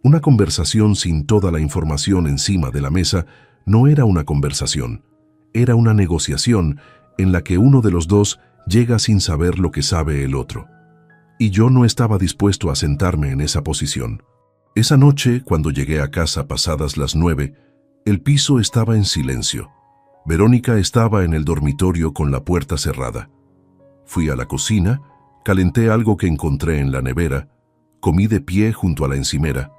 Una conversación sin toda la información encima de la mesa no era una conversación, era una negociación en la que uno de los dos llega sin saber lo que sabe el otro. Y yo no estaba dispuesto a sentarme en esa posición. Esa noche, cuando llegué a casa pasadas las 9, el piso estaba en silencio. Verónica estaba en el dormitorio con la puerta cerrada. Fui a la cocina, calenté algo que encontré en la nevera, comí de pie junto a la encimera.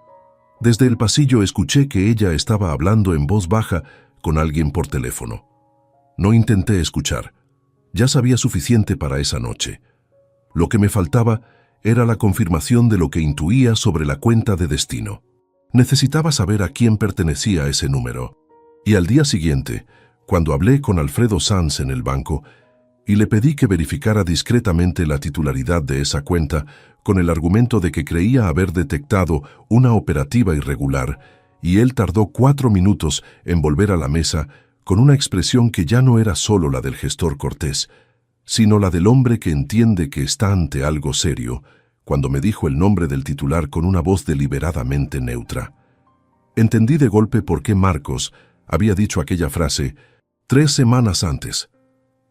Desde el pasillo escuché que ella estaba hablando en voz baja con alguien por teléfono. No intenté escuchar. Ya sabía suficiente para esa noche. Lo que me faltaba era la confirmación de lo que intuía sobre la cuenta de destino. Necesitaba saber a quién pertenecía ese número. Y al día siguiente, cuando hablé con Alfredo Sanz en el banco y le pedí que verificara discretamente la titularidad de esa cuenta con el argumento de que creía haber detectado una operativa irregular, y él tardó 4 minutos en volver a la mesa con una expresión que ya no era solo la del gestor cortés, sino la del hombre que entiende que está ante algo serio, cuando me dijo el nombre del titular con una voz deliberadamente neutra. Entendí de golpe por qué Marcos había dicho aquella frase 3 semanas antes.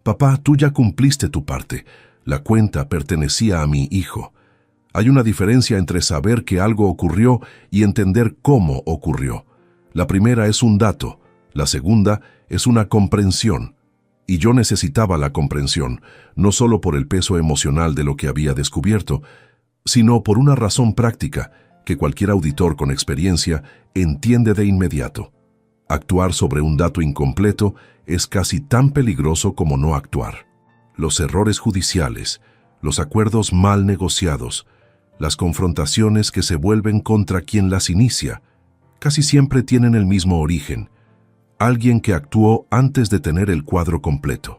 Papá, tú ya cumpliste tu parte. La cuenta pertenecía a mi hijo. Hay una diferencia entre saber que algo ocurrió y entender cómo ocurrió. La primera es un dato, la segunda es una comprensión. Y yo necesitaba la comprensión, no solo por el peso emocional de lo que había descubierto, sino por una razón práctica que cualquier auditor con experiencia entiende de inmediato. Actuar sobre un dato incompleto es casi tan peligroso como no actuar. Los errores judiciales, los acuerdos mal negociados, las confrontaciones que se vuelven contra quien las inicia, casi siempre tienen el mismo origen: alguien que actuó antes de tener el cuadro completo.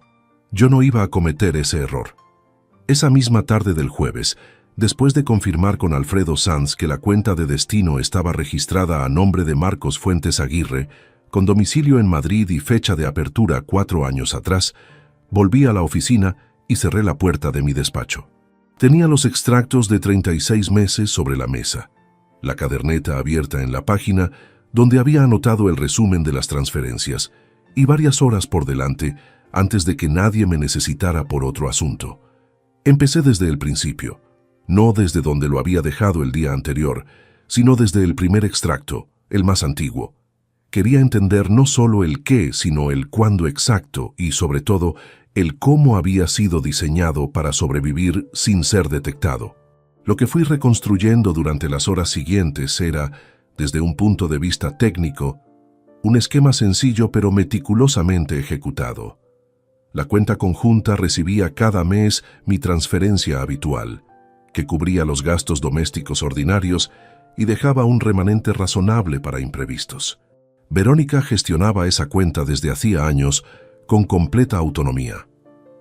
Yo no iba a cometer ese error. Esa misma tarde del jueves, después de confirmar con Alfredo Sanz que la cuenta de destino estaba registrada a nombre de Marcos Fuentes Aguirre, con domicilio en Madrid y fecha de apertura 4 años atrás, volví a la oficina y cerré la puerta de mi despacho. Tenía los extractos de 36 meses sobre la mesa, la caderneta abierta en la página donde había anotado el resumen de las transferencias, y varias horas por delante antes de que nadie me necesitara por otro asunto. Empecé desde el principio, no desde donde lo había dejado el día anterior, sino desde el primer extracto, el más antiguo. Quería entender no solo el qué, sino el cuándo exacto y, sobre todo, el cómo había sido diseñado para sobrevivir sin ser detectado. Lo que fui reconstruyendo durante las horas siguientes era, desde un punto de vista técnico, un esquema sencillo pero meticulosamente ejecutado. La cuenta conjunta recibía cada mes mi transferencia habitual, que cubría los gastos domésticos ordinarios y dejaba un remanente razonable para imprevistos. Verónica gestionaba esa cuenta desde hacía años con completa autonomía,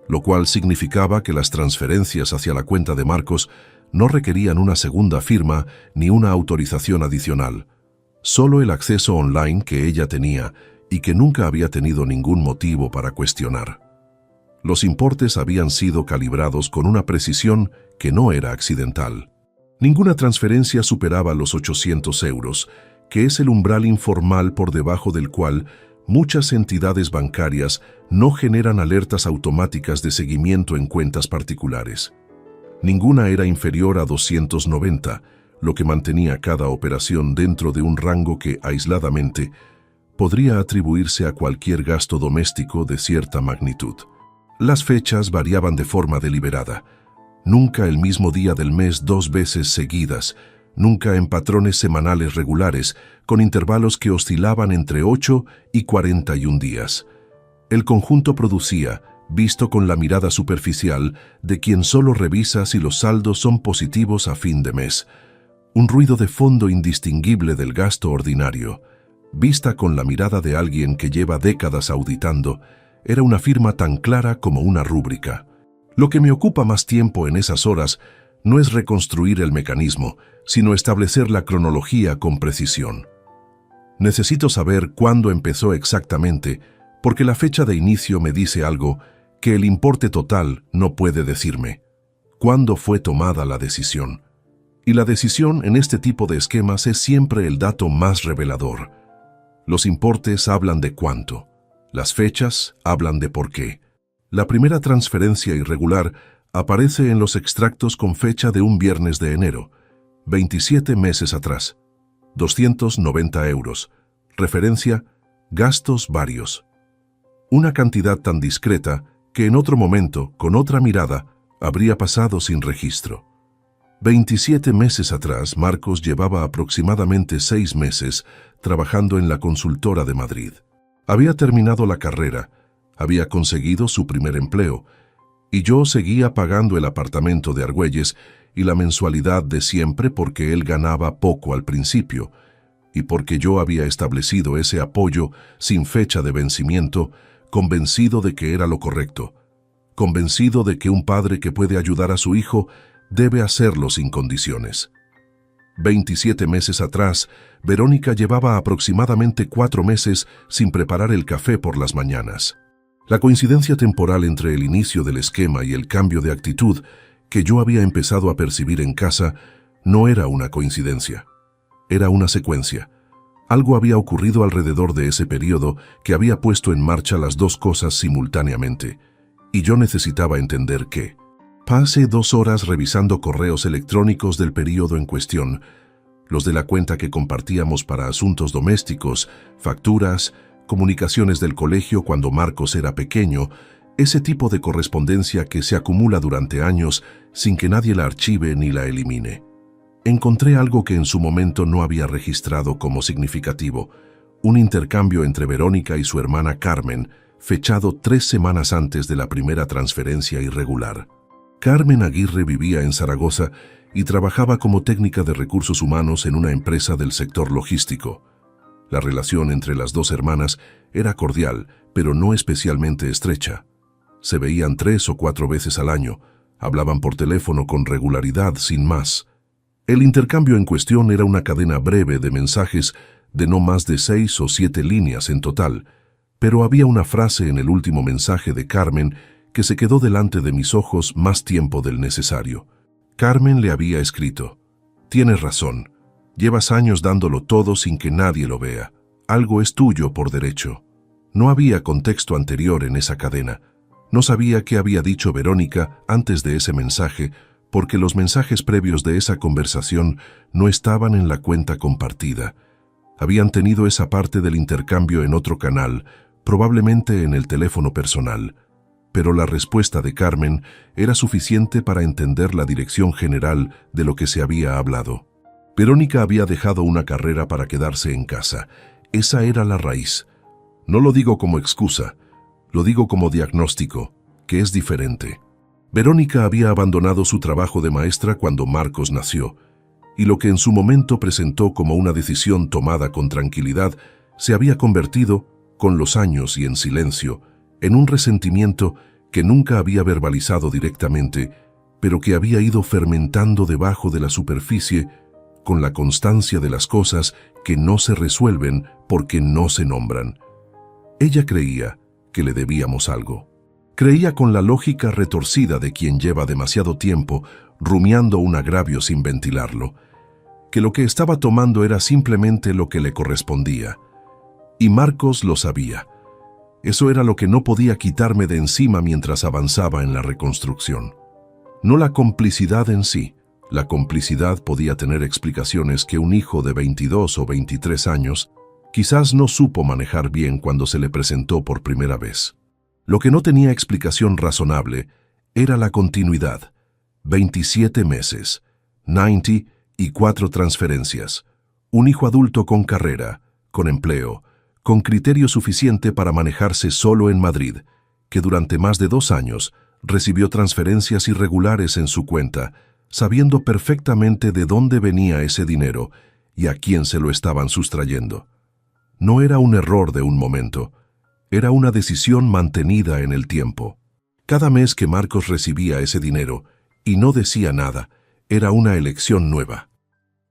lo cual significaba que las transferencias hacia la cuenta de Marcos no requerían una segunda firma ni una autorización adicional, solo el acceso online que ella tenía y que nunca había tenido ningún motivo para cuestionar. Los importes habían sido calibrados con una precisión que no era accidental. Ninguna transferencia superaba los 800 euros, que es el umbral informal por debajo del cual muchas entidades bancarias no generan alertas automáticas de seguimiento en cuentas particulares. Ninguna era inferior a 290, lo que mantenía cada operación dentro de un rango que, aisladamente, podría atribuirse a cualquier gasto doméstico de cierta magnitud. Las fechas variaban de forma deliberada, nunca el mismo día del mes 2 veces seguidas, nunca en patrones semanales regulares, con intervalos que oscilaban entre 8 y 41 días. El conjunto producía, visto con la mirada superficial de quien solo revisa si los saldos son positivos a fin de mes, un ruido de fondo indistinguible del gasto ordinario. Vista con la mirada de alguien que lleva décadas auditando, era una firma tan clara como una rúbrica. Lo que me ocupa más tiempo en esas horas no es reconstruir el mecanismo, sino establecer la cronología con precisión. Necesito saber cuándo empezó exactamente, porque la fecha de inicio me dice algo que el importe total no puede decirme. ¿Cuándo fue tomada la decisión? Y la decisión en este tipo de esquemas es siempre el dato más revelador. Los importes hablan de cuánto, las fechas hablan de por qué. La primera transferencia irregular aparece en los extractos con fecha de un viernes de enero, 27 meses atrás, 290 euros, referencia, gastos varios. Una cantidad tan discreta que en otro momento, con otra mirada, habría pasado sin registro. 27 meses atrás, Marcos llevaba aproximadamente 6 meses trabajando en la consultora de Madrid. Había terminado la carrera, había conseguido su primer empleo, y yo seguía pagando el apartamento de Argüelles y la mensualidad de siempre porque él ganaba poco al principio, y porque yo había establecido ese apoyo sin fecha de vencimiento, convencido de que era lo correcto, convencido de que un padre que puede ayudar a su hijo debe hacerlo sin condiciones. 27 meses atrás, Verónica llevaba aproximadamente 4 meses sin preparar el café por las mañanas. La coincidencia temporal entre el inicio del esquema y el cambio de actitud que yo había empezado a percibir en casa no era una coincidencia, era una secuencia. Algo había ocurrido alrededor de ese periodo que había puesto en marcha las dos cosas simultáneamente, Y yo necesitaba entender qué. Pasé 2 horas revisando correos electrónicos del período en cuestión, los de la cuenta que compartíamos para asuntos domésticos, facturas, comunicaciones del colegio cuando Marcos era pequeño, ese tipo de correspondencia que se acumula durante años sin que nadie la archive ni la elimine. Encontré algo que en su momento no había registrado como significativo, un intercambio entre Verónica y su hermana Carmen, fechado 3 semanas antes de la primera transferencia irregular. Carmen Aguirre vivía en Zaragoza y trabajaba como técnica de recursos humanos en una empresa del sector logístico. La relación entre las 2 hermanas era cordial, pero no especialmente estrecha. Se veían 3 o 4 veces al año, hablaban por teléfono con regularidad, sin más. El intercambio en cuestión era una cadena breve de mensajes de no más de 6 o 7 líneas en total, pero había una frase en el último mensaje de Carmen que se quedó delante de mis ojos más tiempo del necesario. Carmen le había escrito: «Tienes razón, llevas años dándolo todo sin que nadie lo vea. Algo es tuyo por derecho». No había contexto anterior en esa cadena. No sabía qué había dicho Verónica antes de ese mensaje, porque los mensajes previos de esa conversación no estaban en la cuenta compartida. Habían tenido esa parte del intercambio en otro canal, probablemente en el teléfono personal. Pero la respuesta de Carmen era suficiente para entender la dirección general de lo que se había hablado. Verónica había dejado una carrera para quedarse en casa. Esa era la raíz. No lo digo como excusa, lo digo como diagnóstico, que es diferente. Verónica había abandonado su trabajo de maestra cuando Marcos nació, y lo que en su momento presentó como una decisión tomada con tranquilidad se había convertido, con los años y en silencio, en un resentimiento que nunca había verbalizado directamente, pero que había ido fermentando debajo de la superficie con la constancia de las cosas que no se resuelven porque no se nombran. Ella creía que le debíamos algo. Creía con la lógica retorcida de quien lleva demasiado tiempo rumiando un agravio sin ventilarlo, que lo que estaba tomando era simplemente lo que le correspondía. Y Marcos lo sabía. Eso era lo que no podía quitarme de encima mientras avanzaba en la reconstrucción. No la complicidad en sí. La complicidad podía tener explicaciones que un hijo de 22 o 23 años quizás no supo manejar bien cuando se le presentó por primera vez. Lo que no tenía explicación razonable era la continuidad. 27 meses, 90 y 4 transferencias. Un hijo adulto con carrera, con empleo, con criterio suficiente para manejarse solo en Madrid, que durante más de 2 años recibió transferencias irregulares en su cuenta, sabiendo perfectamente de dónde venía ese dinero y a quién se lo estaban sustrayendo. No era un error de un momento, era una decisión mantenida en el tiempo. Cada mes que Marcos recibía ese dinero y no decía nada, era una elección nueva.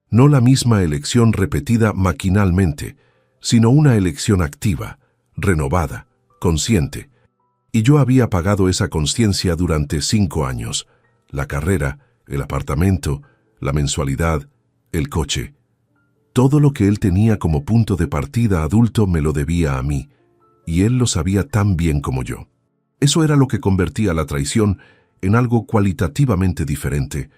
No la misma elección repetida maquinalmente, sino una elección activa, renovada, consciente. Y yo había pagado esa conciencia durante 5 años. La carrera, el apartamento, la mensualidad, el coche. Todo lo que él tenía como punto de partida adulto me lo debía a mí, y él lo sabía tan bien como yo. Eso era lo que convertía la traición en algo cualitativamente diferente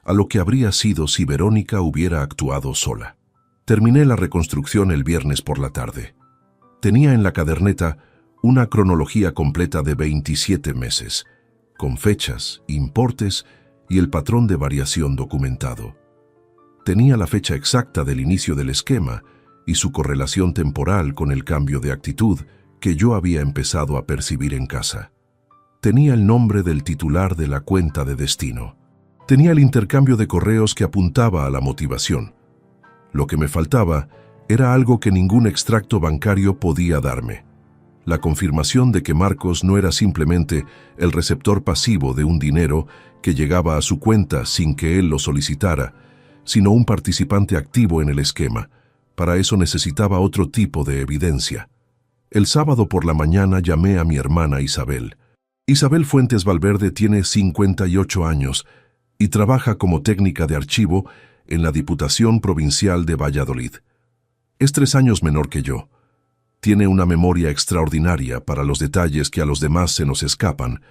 a lo que habría sido si Verónica hubiera actuado sola. Terminé la reconstrucción el viernes por la tarde. Tenía en la caderneta una cronología completa de 27 meses, con fechas, importes y el patrón de variación documentado. Tenía la fecha exacta del inicio del esquema y su correlación temporal con el cambio de actitud que yo había empezado a percibir en casa. Tenía el nombre del titular de la cuenta de destino. Tenía el intercambio de correos que apuntaba a la motivación. Lo que me faltaba era algo que ningún extracto bancario podía darme: la confirmación de que Marcos no era simplemente el receptor pasivo de un dinero que llegaba a su cuenta sin que él lo solicitara, sino un participante activo en el esquema. Para eso necesitaba otro tipo de evidencia. El sábado por la mañana llamé a mi hermana Isabel. Isabel Fuentes Valverde tiene 58 años y trabaja como técnica de archivo en la Diputación Provincial de Valladolid. Es 3 años menor que yo. Tiene una memoria extraordinaria para los detalles que a los demás se nos escapan,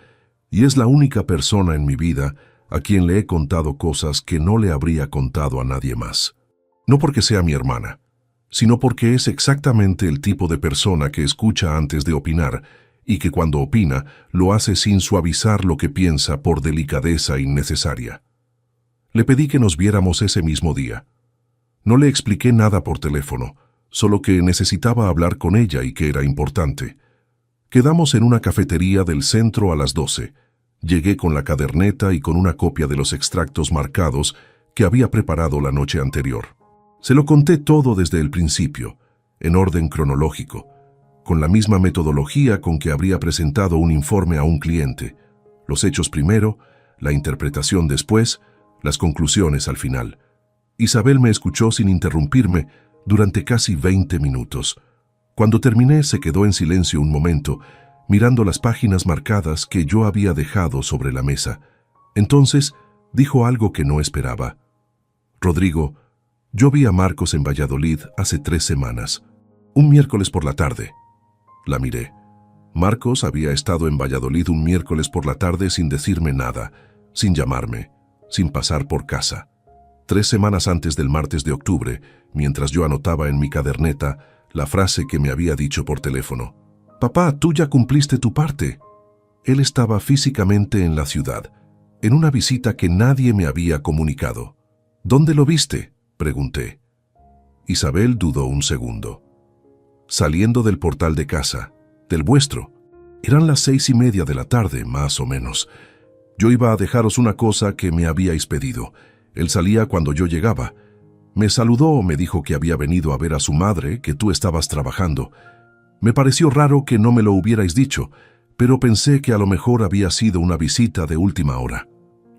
Y es la única persona en mi vida a quien le he contado cosas que no le habría contado a nadie más. No porque sea mi hermana, sino porque es exactamente el tipo de persona que escucha antes de opinar y que cuando opina lo hace sin suavizar lo que piensa por delicadeza innecesaria. Le pedí que nos viéramos ese mismo día. No le expliqué nada por teléfono, solo que necesitaba hablar con ella y que era importante. Quedamos en una cafetería del centro a las 12. Llegué con la caderneta y con una copia de los extractos marcados que había preparado la noche anterior. Se lo conté todo desde el principio, en orden cronológico, con la misma metodología con que habría presentado un informe a un cliente. Los hechos primero, la interpretación después, las conclusiones al final. Isabel me escuchó sin interrumpirme durante casi 20 minutos. Cuando terminé, se quedó en silencio un momento, mirando las páginas marcadas que yo había dejado sobre la mesa. Entonces, dijo algo que no esperaba. «Rodrigo, yo vi a Marcos en Valladolid hace 3 semanas, un miércoles por la tarde». La miré. Marcos había estado en Valladolid un miércoles por la tarde sin decirme nada, sin llamarme, sin pasar por casa. 3 semanas antes del martes de octubre, mientras yo anotaba en mi caderneta la frase que me había dicho por teléfono. «Papá, tú ya cumpliste tu parte». Él estaba físicamente en la ciudad, en una visita que nadie me había comunicado. «¿Dónde lo viste?», pregunté. Isabel dudó un segundo. «Saliendo del portal de casa, del vuestro. Eran las 6:30 de la tarde, más o menos. Yo iba a dejaros una cosa que me habíais pedido. Él salía cuando yo llegaba. Me saludó, me dijo que había venido a ver a su madre, que tú estabas trabajando. Me pareció raro que no me lo hubierais dicho, pero pensé que a lo mejor había sido una visita de última hora.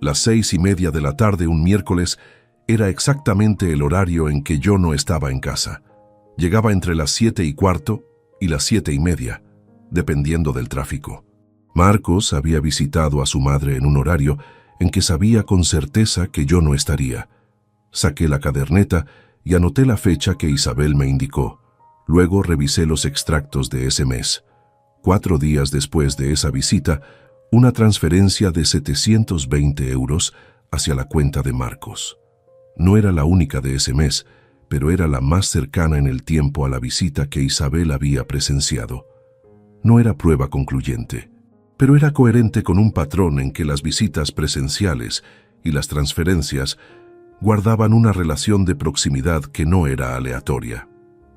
Las 6:30 de la tarde un miércoles era exactamente el horario en que yo no estaba en casa. Llegaba entre las 7:15 y las 7:30, dependiendo del tráfico. Marcos había visitado a su madre en un horario en que sabía con certeza que yo no estaría. Saqué la caderneta y anoté la fecha que Isabel me indicó. Luego revisé los extractos de ese mes. 4 días después de esa visita, una transferencia de 720 euros hacia la cuenta de Marcos. No era la única de ese mes, pero era la más cercana en el tiempo a la visita que Isabel había presenciado. No era prueba concluyente, pero era coherente con un patrón en que las visitas presenciales y las transferencias guardaban una relación de proximidad que no era aleatoria.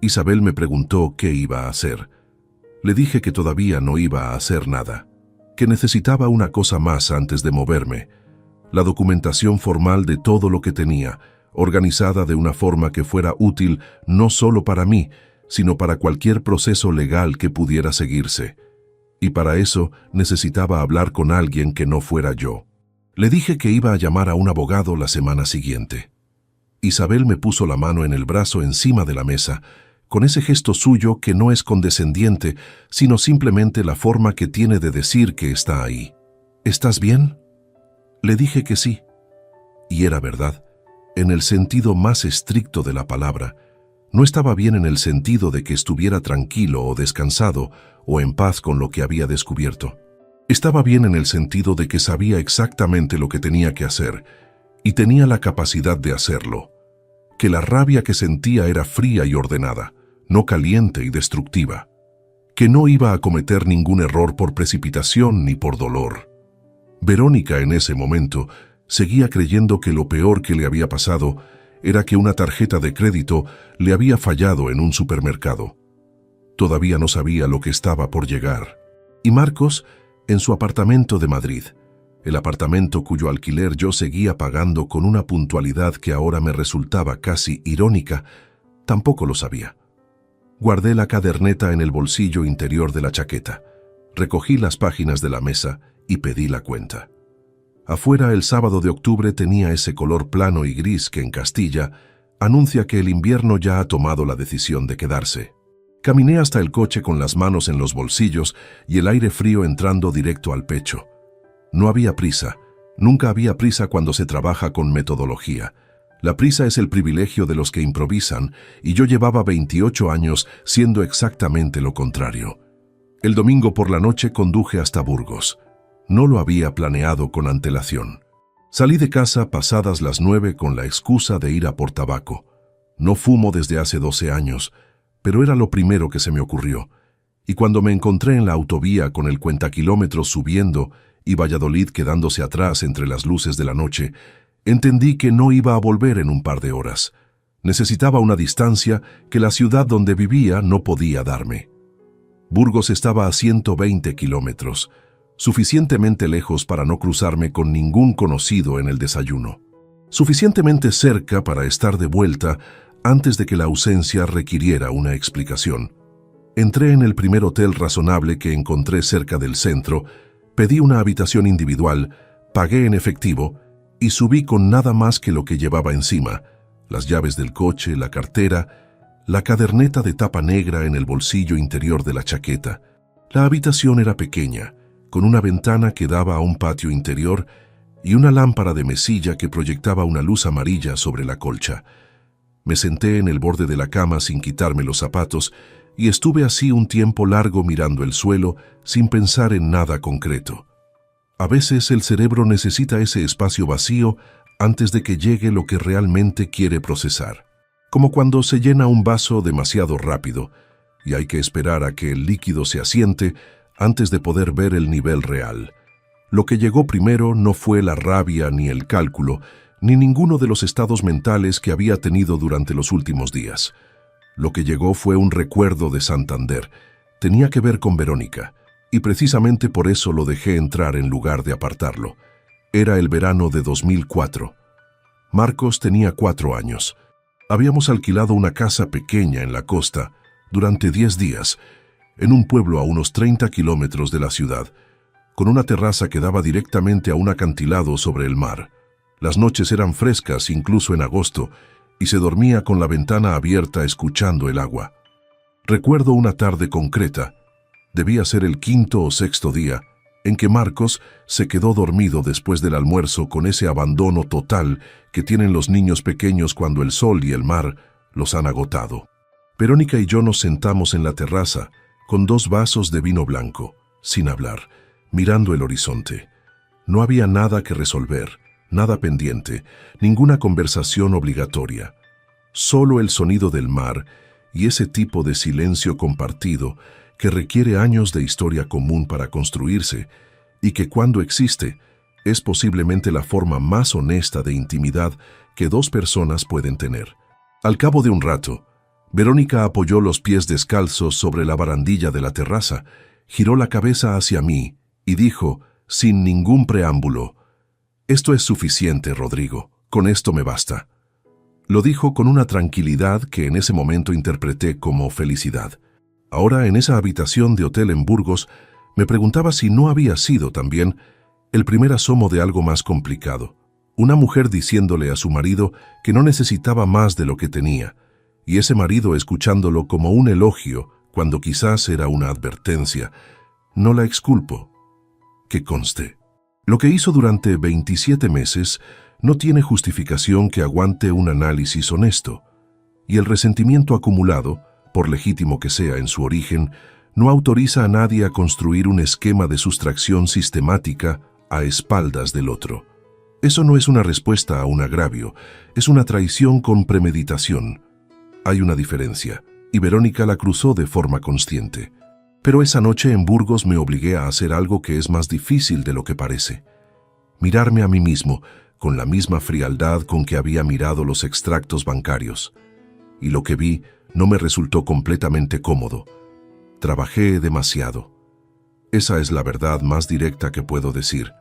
Isabel me preguntó qué iba a hacer. Le dije que todavía no iba a hacer nada, que necesitaba una cosa más antes de moverme: la documentación formal de todo lo que tenía, organizada de una forma que fuera útil no solo para mí, sino para cualquier proceso legal que pudiera seguirse. Y para eso necesitaba hablar con alguien que no fuera yo. Le dije que iba a llamar a un abogado la semana siguiente. Isabel me puso la mano en el brazo encima de la mesa, con ese gesto suyo que no es condescendiente, sino simplemente la forma que tiene de decir que está ahí. «¿Estás bien?». Le dije que sí. Y era verdad, en el sentido más estricto de la palabra. No estaba bien en el sentido de que estuviera tranquilo o descansado o en paz con lo que había descubierto. Estaba bien en el sentido de que sabía exactamente lo que tenía que hacer y tenía la capacidad de hacerlo. Que la rabia que sentía era fría y ordenada, no caliente y destructiva. Que no iba a cometer ningún error por precipitación ni por dolor. Verónica en ese momento seguía creyendo que lo peor que le había pasado era que una tarjeta de crédito le había fallado en un supermercado. Todavía no sabía lo que estaba por llegar. Y Marcos, en su apartamento de Madrid, el apartamento cuyo alquiler yo seguía pagando con una puntualidad que ahora me resultaba casi irónica, tampoco lo sabía. Guardé la caderneta en el bolsillo interior de la chaqueta, recogí las páginas de la mesa y pedí la cuenta. Afuera el sábado de octubre tenía ese color plano y gris que en Castilla anuncia que el invierno ya ha tomado la decisión de quedarse. Caminé hasta el coche con las manos en los bolsillos y el aire frío entrando directo al pecho. No había prisa, nunca había prisa cuando se trabaja con metodología. La prisa es el privilegio de los que improvisan y yo llevaba 28 años siendo exactamente lo contrario. El domingo por la noche conduje hasta Burgos. No lo había planeado con antelación. Salí de casa pasadas las 9 con la excusa de ir a por tabaco. No fumo desde hace 12 años, pero era lo primero que se me ocurrió. Y cuando me encontré en la autovía con el cuentakilómetros subiendo y Valladolid quedándose atrás entre las luces de la noche, entendí que no iba a volver en un par de horas. Necesitaba una distancia que la ciudad donde vivía no podía darme. Burgos estaba a 120 kilómetros, suficientemente lejos para no cruzarme con ningún conocido en el desayuno. Suficientemente cerca para estar de vuelta antes de que la ausencia requiriera una explicación. Entré en el primer hotel razonable que encontré cerca del centro, pedí una habitación individual, pagué en efectivo y subí con nada más que lo que llevaba encima: las llaves del coche, la cartera, la caderneta de tapa negra en el bolsillo interior de la chaqueta. La habitación era pequeña, con una ventana que daba a un patio interior y una lámpara de mesilla que proyectaba una luz amarilla sobre la colcha. Me senté en el borde de la cama sin quitarme los zapatos y estuve así un tiempo largo mirando el suelo sin pensar en nada concreto. A veces el cerebro necesita ese espacio vacío antes de que llegue lo que realmente quiere procesar. Como cuando se llena un vaso demasiado rápido y hay que esperar a que el líquido se asiente antes de poder ver el nivel real. Lo que llegó primero no fue la rabia ni el cálculo, ni ninguno de los estados mentales que había tenido durante los últimos días. Lo que llegó fue un recuerdo de Santander. Tenía que ver con Verónica, y precisamente por eso lo dejé entrar en lugar de apartarlo. Era el verano de 2004. Marcos tenía 4 años. Habíamos alquilado una casa pequeña en la costa durante 10 días, en un pueblo a unos 30 kilómetros de la ciudad, con una terraza que daba directamente a un acantilado sobre el mar. Las noches eran frescas incluso en agosto, y se dormía con la ventana abierta escuchando el agua. Recuerdo una tarde concreta, debía ser el 5º o 6º día, en que Marcos se quedó dormido después del almuerzo con ese abandono total que tienen los niños pequeños cuando el sol y el mar los han agotado. Verónica y yo nos sentamos en la terraza, con 2 vasos de vino blanco, sin hablar, mirando el horizonte. No había nada que resolver, nada pendiente, ninguna conversación obligatoria. Solo el sonido del mar y ese tipo de silencio compartido que requiere años de historia común para construirse y que cuando existe es posiblemente la forma más honesta de intimidad que 2 personas pueden tener. Al cabo de un rato, Verónica apoyó los pies descalzos sobre la barandilla de la terraza, giró la cabeza hacia mí y dijo, sin ningún preámbulo: «Esto es suficiente, Rodrigo, con esto me basta». Lo dijo con una tranquilidad que en ese momento interpreté como felicidad. Ahora, en esa habitación de hotel en Burgos, me preguntaba si no había sido también el primer asomo de algo más complicado. Una mujer diciéndole a su marido que no necesitaba más de lo que tenía, y ese marido escuchándolo como un elogio cuando quizás era una advertencia. No la exculpo, que conste. Lo que hizo durante 27 meses no tiene justificación que aguante un análisis honesto, y el resentimiento acumulado, por legítimo que sea en su origen, no autoriza a nadie a construir un esquema de sustracción sistemática a espaldas del otro. Eso no es una respuesta a un agravio, es una traición con premeditación. Hay una diferencia, y Verónica la cruzó de forma consciente. Pero esa noche en Burgos me obligué a hacer algo que es más difícil de lo que parece. Mirarme a mí mismo con la misma frialdad con que había mirado los extractos bancarios. Y lo que vi no me resultó completamente cómodo. Trabajé demasiado. Esa es la verdad más directa que puedo decir.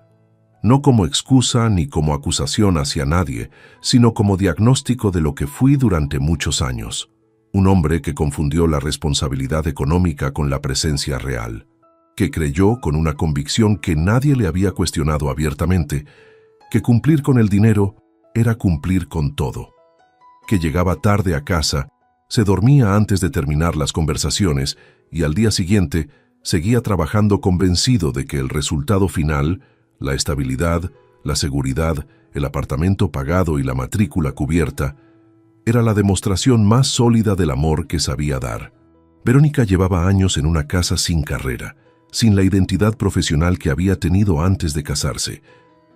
No como excusa ni como acusación hacia nadie, sino como diagnóstico de lo que fui durante muchos años. Un hombre que confundió la responsabilidad económica con la presencia real, que creyó con una convicción que nadie le había cuestionado abiertamente, que cumplir con el dinero era cumplir con todo, que llegaba tarde a casa, se dormía antes de terminar las conversaciones y al día siguiente seguía trabajando convencido de que el resultado final, la estabilidad, la seguridad, el apartamento pagado y la matrícula cubierta, era la demostración más sólida del amor que sabía dar. Verónica llevaba años en una casa sin carrera, sin la identidad profesional que había tenido antes de casarse,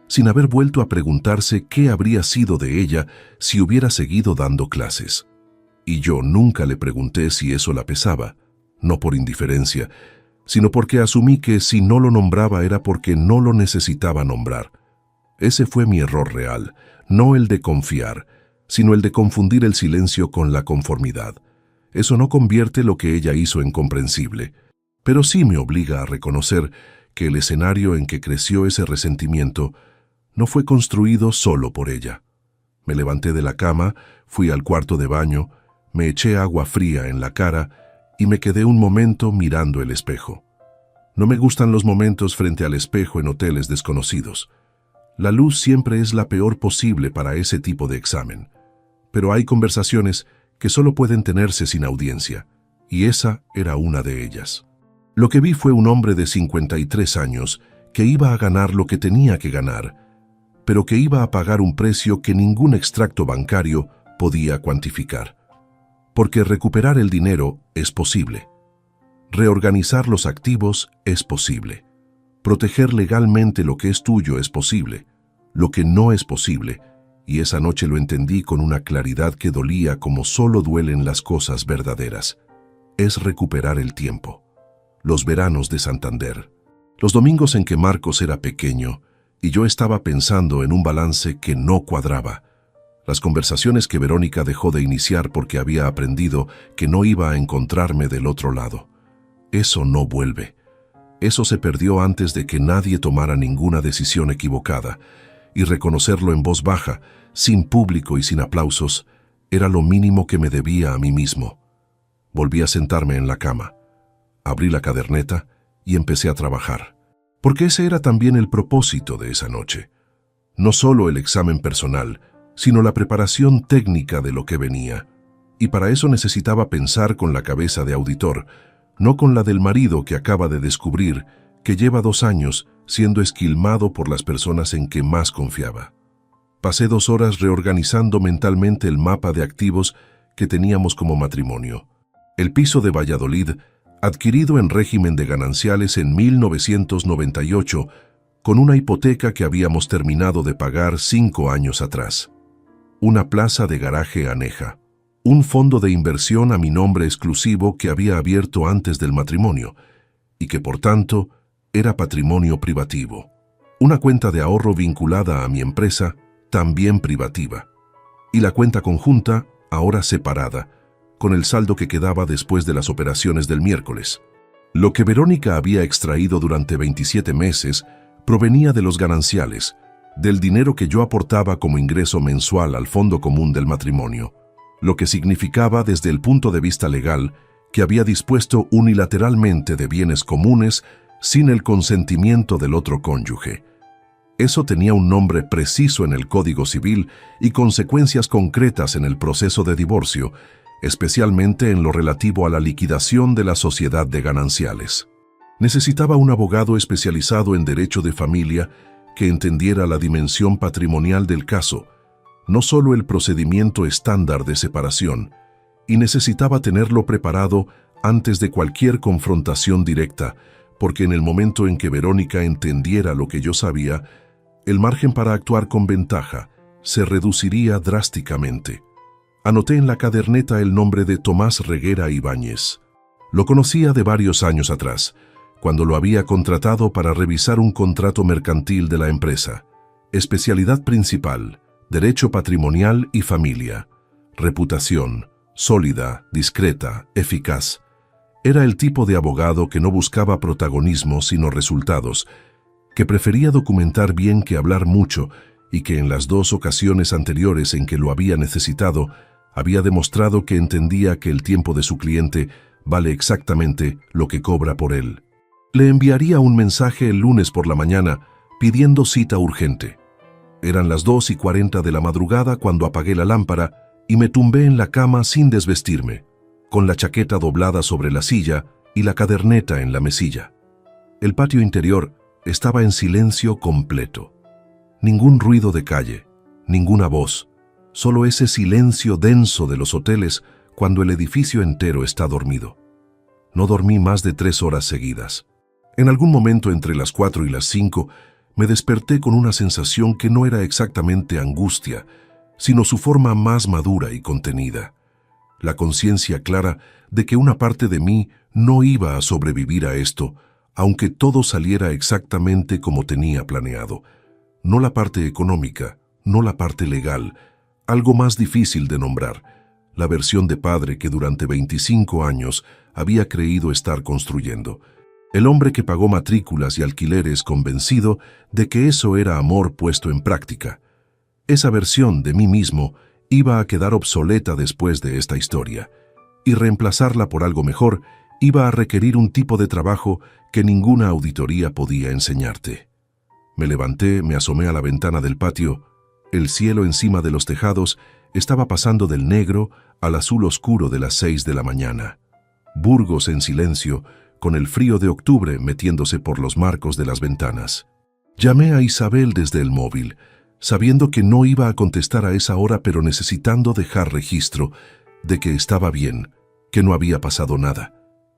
sin haber vuelto a preguntarse qué habría sido de ella si hubiera seguido dando clases. Y yo nunca le pregunté si eso la pesaba, no por indiferencia, sino porque asumí que si no lo nombraba era porque no lo necesitaba nombrar. Ese fue mi error real, no el de confiar, sino el de confundir el silencio con la conformidad. Eso no convierte lo que ella hizo en comprensible, pero sí me obliga a reconocer que el escenario en que creció ese resentimiento no fue construido solo por ella. Me levanté de la cama, fui al cuarto de baño, me eché agua fría en la cara y me quedé un momento mirando el espejo. No me gustan los momentos frente al espejo en hoteles desconocidos. La luz siempre es la peor posible para ese tipo de examen, pero hay conversaciones que solo pueden tenerse sin audiencia, y esa era una de ellas. Lo que vi fue un hombre de 53 años que iba a ganar lo que tenía que ganar, pero que iba a pagar un precio que ningún extracto bancario podía cuantificar. Porque recuperar el dinero es posible. Reorganizar los activos es posible. Proteger legalmente lo que es tuyo es posible. Lo que no es posible, y esa noche lo entendí con una claridad que dolía como solo duelen las cosas verdaderas, es recuperar el tiempo. Los veranos de Santander. Los domingos en que Marcos era pequeño y yo estaba pensando en un balance que no cuadraba. Las conversaciones que Verónica dejó de iniciar porque había aprendido que no iba a encontrarme del otro lado. Eso no vuelve. Eso se perdió antes de que nadie tomara ninguna decisión equivocada, y reconocerlo en voz baja, sin público y sin aplausos, era lo mínimo que me debía a mí mismo. Volví a sentarme en la cama. Abrí la caderneta y empecé a trabajar. Porque ese era también el propósito de esa noche. No solo el examen personal, sino la preparación técnica de lo que venía. Y para eso necesitaba pensar con la cabeza de auditor, no con la del marido que acaba de descubrir que lleva 2 años siendo esquilmado por las personas en que más confiaba. Pasé 2 horas reorganizando mentalmente el mapa de activos que teníamos como matrimonio. El piso de Valladolid, adquirido en régimen de gananciales en 1998, con una hipoteca que habíamos terminado de pagar 5 años atrás. Una plaza de garaje aneja. Un fondo de inversión a mi nombre exclusivo que había abierto antes del matrimonio, y que por tanto era patrimonio privativo. Una cuenta de ahorro vinculada a mi empresa, también privativa. Y la cuenta conjunta, ahora separada, con el saldo que quedaba después de las operaciones del miércoles. Lo que Verónica había extraído durante 27 meses provenía de los gananciales, del dinero que yo aportaba como ingreso mensual al fondo común del matrimonio, lo que significaba desde el punto de vista legal que había dispuesto unilateralmente de bienes comunes sin el consentimiento del otro cónyuge. Eso tenía un nombre preciso en el Código Civil y consecuencias concretas en el proceso de divorcio, especialmente en lo relativo a la liquidación de la sociedad de gananciales. Necesitaba un abogado especializado en derecho de familia que entendiera la dimensión patrimonial del caso, no solo el procedimiento estándar de separación, y necesitaba tenerlo preparado antes de cualquier confrontación directa, porque en el momento en que Verónica entendiera lo que yo sabía, el margen para actuar con ventaja se reduciría drásticamente. Anoté en la caderneta el nombre de Tomás Reguera Ibáñez. Lo conocía de varios años atrás, cuando lo había contratado para revisar un contrato mercantil de la empresa. Especialidad principal: derecho patrimonial y familia. Reputación: sólida, discreta, eficaz. Era el tipo de abogado que no buscaba protagonismo sino resultados, que prefería documentar bien que hablar mucho y que en las 2 ocasiones anteriores en que lo había necesitado, había demostrado que entendía que el tiempo de su cliente vale exactamente lo que cobra por él. Le enviaría un mensaje el lunes por la mañana pidiendo cita urgente. Eran las 2:40 de la madrugada cuando apagué la lámpara y me tumbé en la cama sin desvestirme, con la chaqueta doblada sobre la silla y la caderneta en la mesilla. El patio interior estaba en silencio completo. Ningún ruido de calle, ninguna voz, solo ese silencio denso de los hoteles cuando el edificio entero está dormido. No dormí más de 3 horas seguidas. En algún momento entre las 4 y las 5, me desperté con una sensación que no era exactamente angustia, sino su forma más madura y contenida. La conciencia clara de que una parte de mí no iba a sobrevivir a esto, aunque todo saliera exactamente como tenía planeado. No la parte económica, no la parte legal, algo más difícil de nombrar, la versión de padre que durante 25 años había creído estar construyendo. El hombre que pagó matrículas y alquileres convencido de que eso era amor puesto en práctica. Esa versión de mí mismo iba a quedar obsoleta después de esta historia, y reemplazarla por algo mejor iba a requerir un tipo de trabajo que ninguna auditoría podía enseñarte. Me levanté, me asomé a la ventana del patio. El cielo encima de los tejados estaba pasando del negro al azul oscuro de las 6 de la mañana. Burgos en silencio, con el frío de octubre metiéndose por los marcos de las ventanas. Llamé a Isabel desde el móvil, sabiendo que no iba a contestar a esa hora, pero necesitando dejar registro de que estaba bien, que no había pasado nada,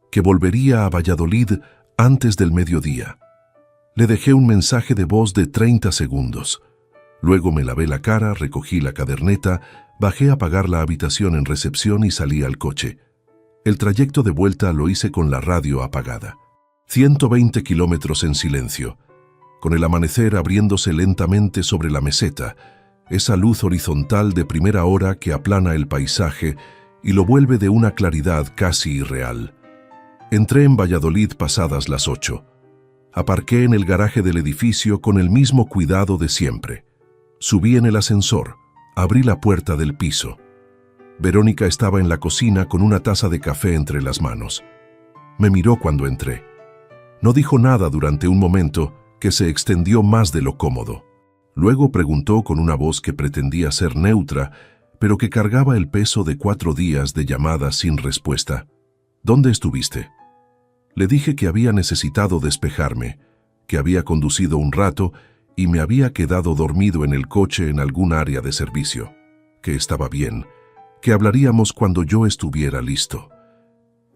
que volvería a Valladolid antes del mediodía. Le dejé un mensaje de voz de 30 segundos. Luego me lavé la cara, recogí la caderneta, bajé a pagar la habitación en recepción y salí al coche. El trayecto de vuelta lo hice con la radio apagada. 120 kilómetros en silencio, con el amanecer abriéndose lentamente sobre la meseta, esa luz horizontal de primera hora que aplana el paisaje y lo vuelve de una claridad casi irreal. Entré en Valladolid pasadas las 8. Aparqué en el garaje del edificio con el mismo cuidado de siempre. Subí en el ascensor, abrí la puerta del piso. Verónica estaba en la cocina con una taza de café entre las manos. Me miró cuando entré. No dijo nada durante un momento que se extendió más de lo cómodo. Luego preguntó con una voz que pretendía ser neutra, pero que cargaba el peso de 4 días de llamadas sin respuesta. ¿Dónde estuviste? Le dije que había necesitado despejarme, que había conducido un rato y me había quedado dormido en el coche en algún área de servicio, que estaba bien, que hablaríamos cuando yo estuviera listo.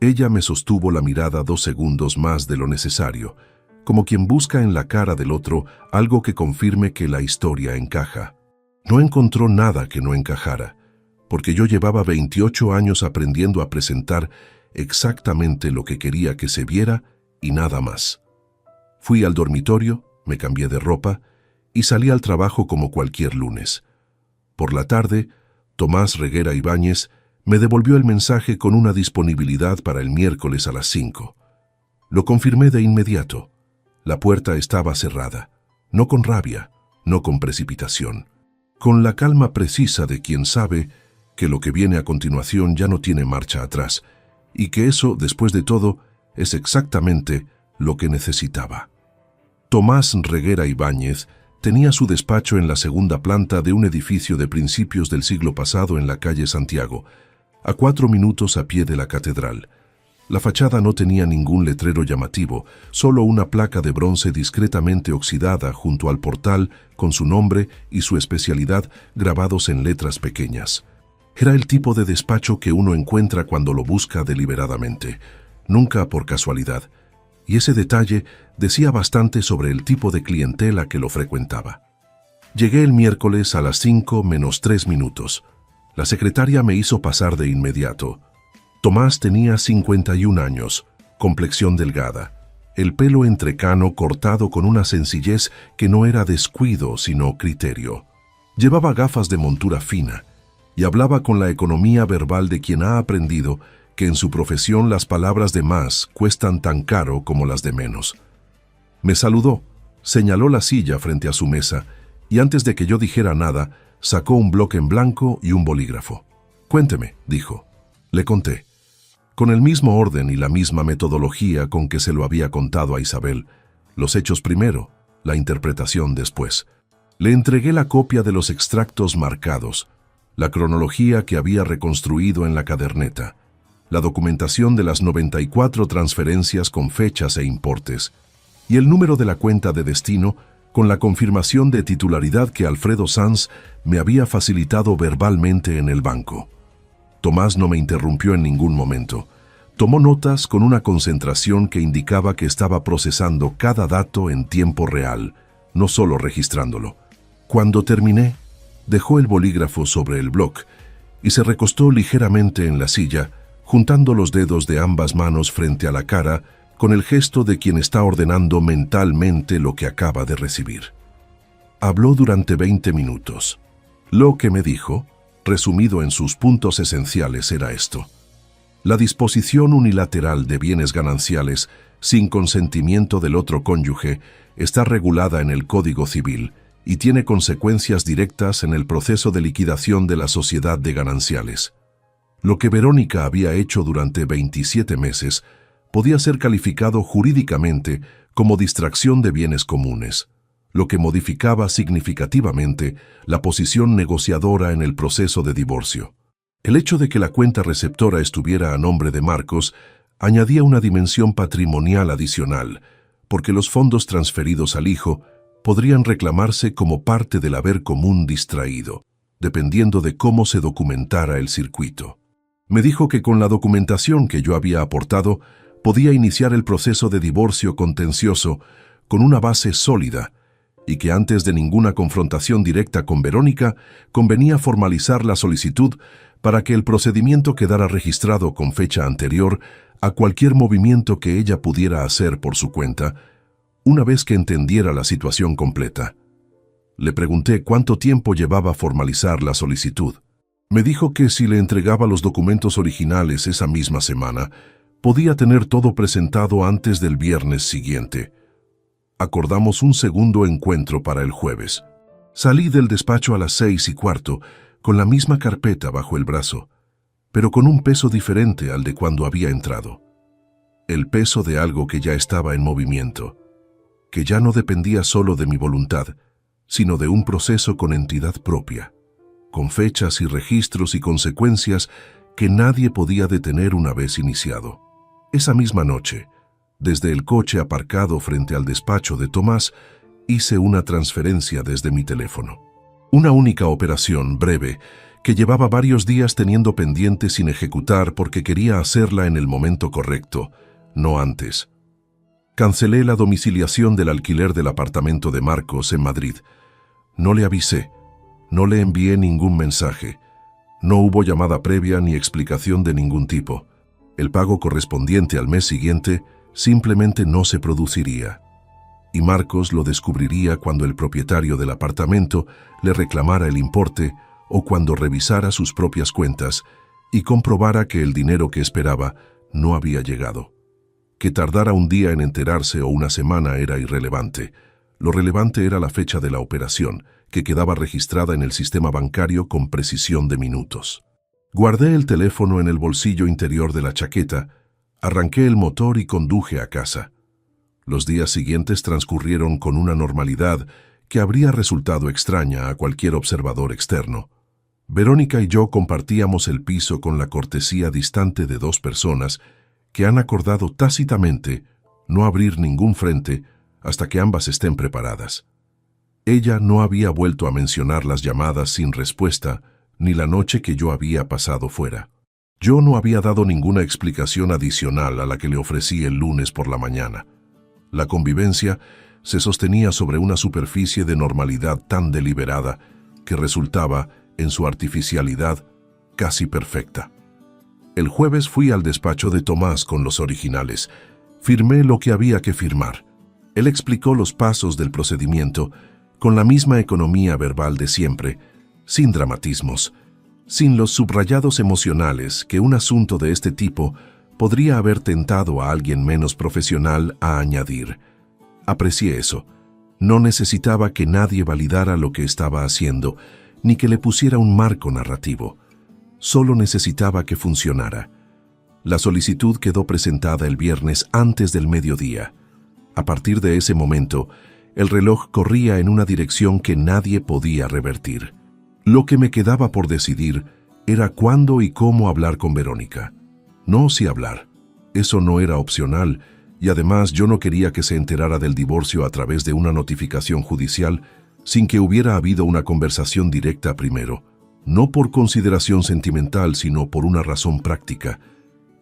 Ella me sostuvo la mirada 2 segundos más de lo necesario, como quien busca en la cara del otro algo que confirme que la historia encaja. No encontró nada que no encajara, porque yo llevaba 28 años aprendiendo a presentar exactamente lo que quería que se viera y nada más. Fui al dormitorio, me cambié de ropa y salí al trabajo como cualquier lunes. Por la tarde, Tomás Reguera Ibáñez me devolvió el mensaje con una disponibilidad para el miércoles a las 5. Lo confirmé de inmediato. La puerta estaba cerrada, no con rabia, no con precipitación, con la calma precisa de quien sabe que lo que viene a continuación ya no tiene marcha atrás, y que eso, después de todo, es exactamente lo que necesitaba. Tomás Reguera Ibáñez tenía su despacho en la segunda planta de un edificio de principios del siglo pasado en la calle Santiago, a 4 minutos a pie de la catedral. La fachada no tenía ningún letrero llamativo, solo una placa de bronce discretamente oxidada junto al portal con su nombre y su especialidad grabados en letras pequeñas. Era el tipo de despacho que uno encuentra cuando lo busca deliberadamente, nunca por casualidad, y ese detalle decía bastante sobre el tipo de clientela que lo frecuentaba. Llegué el miércoles a las 5 menos 3 minutos. La secretaria me hizo pasar de inmediato. Tomás tenía 51 años, complexión delgada, el pelo entrecano cortado con una sencillez que no era descuido sino criterio. Llevaba gafas de montura fina y hablaba con la economía verbal de quien ha aprendido que en su profesión las palabras de más cuestan tan caro como las de menos. Me saludó, señaló la silla frente a su mesa y antes de que yo dijera nada, sacó un bloque en blanco y un bolígrafo. «Cuénteme», dijo. Le conté, con el mismo orden y la misma metodología con que se lo había contado a Isabel, los hechos primero, la interpretación después. Le entregué la copia de los extractos marcados, la cronología que había reconstruido en la caderneta, la documentación de las 94 transferencias con fechas e importes, y el número de la cuenta de destino con la confirmación de titularidad que Alfredo Sanz me había facilitado verbalmente en el banco. Tomás no me interrumpió en ningún momento. Tomó notas con una concentración que indicaba que estaba procesando cada dato en tiempo real, no solo registrándolo. Cuando terminé, dejó el bolígrafo sobre el bloc y se recostó ligeramente en la silla, juntando los dedos de ambas manos frente a la cara con el gesto de quien está ordenando mentalmente lo que acaba de recibir. Habló durante 20 minutos. Lo que me dijo, resumido en sus puntos esenciales, era esto: la disposición unilateral de bienes gananciales sin consentimiento del otro cónyuge está regulada en el Código Civil y tiene consecuencias directas en el proceso de liquidación de la sociedad de gananciales. Lo que Verónica había hecho durante 27 meses podía ser calificado jurídicamente como distracción de bienes comunes, lo que modificaba significativamente la posición negociadora en el proceso de divorcio. El hecho de que la cuenta receptora estuviera a nombre de Marcos añadía una dimensión patrimonial adicional, porque los fondos transferidos al hijo podrían reclamarse como parte del haber común distraído, dependiendo de cómo se documentara el circuito. Me dijo que con la documentación que yo había aportado, podía iniciar el proceso de divorcio contencioso con una base sólida, y que antes de ninguna confrontación directa con Verónica, convenía formalizar la solicitud para que el procedimiento quedara registrado con fecha anterior a cualquier movimiento que ella pudiera hacer por su cuenta, una vez que entendiera la situación completa. Le pregunté cuánto tiempo llevaba formalizar la solicitud. Me dijo que si le entregaba los documentos originales esa misma semana, podía tener todo presentado antes del viernes siguiente. Acordamos un segundo encuentro para el jueves. Salí del despacho a las 6:15, con la misma carpeta bajo el brazo, pero con un peso diferente al de cuando había entrado. El peso de algo que ya estaba en movimiento, que ya no dependía solo de mi voluntad, sino de un proceso con entidad propia, con fechas y registros y consecuencias que nadie podía detener una vez iniciado. Esa misma noche, desde el coche aparcado frente al despacho de Tomás, hice una transferencia desde mi teléfono. Una única operación breve que llevaba varios días teniendo pendiente sin ejecutar porque quería hacerla en el momento correcto, no antes. Cancelé la domiciliación del alquiler del apartamento de Marcos en Madrid. No le avisé, no le envié ningún mensaje. No hubo llamada previa ni explicación de ningún tipo. El pago correspondiente al mes siguiente simplemente no se produciría. Y Marcos lo descubriría cuando el propietario del apartamento le reclamara el importe o cuando revisara sus propias cuentas y comprobara que el dinero que esperaba no había llegado. Que tardara un día en enterarse o una semana era irrelevante. Lo relevante era la fecha de la operación, que quedaba registrada en el sistema bancario con precisión de minutos. Guardé el teléfono en el bolsillo interior de la chaqueta, arranqué el motor y conduje a casa. Los días siguientes transcurrieron con una normalidad que habría resultado extraña a cualquier observador externo. Verónica y yo compartíamos el piso con la cortesía distante de dos personas que han acordado tácitamente no abrir ningún frente hasta que ambas estén preparadas. Ella no había vuelto a mencionar las llamadas sin respuesta ni la noche que yo había pasado fuera. Yo no había dado ninguna explicación adicional a la que le ofrecí el lunes por la mañana. La convivencia se sostenía sobre una superficie de normalidad tan deliberada que resultaba, en su artificialidad, casi perfecta. El jueves fui al despacho de Tomás con los originales. Firmé lo que había que firmar. Él explicó los pasos del procedimiento con la misma economía verbal de siempre, sin dramatismos, sin los subrayados emocionales que un asunto de este tipo podría haber tentado a alguien menos profesional a añadir. Aprecié eso. No necesitaba que nadie validara lo que estaba haciendo, ni que le pusiera un marco narrativo. Solo necesitaba que funcionara. La solicitud quedó presentada el viernes antes del mediodía. A partir de ese momento, el reloj corría en una dirección que nadie podía revertir. Lo que me quedaba por decidir era cuándo y cómo hablar con Verónica. No si hablar. Eso no era opcional, y además yo no quería que se enterara del divorcio a través de una notificación judicial sin que hubiera habido una conversación directa primero, no por consideración sentimental, sino por una razón práctica.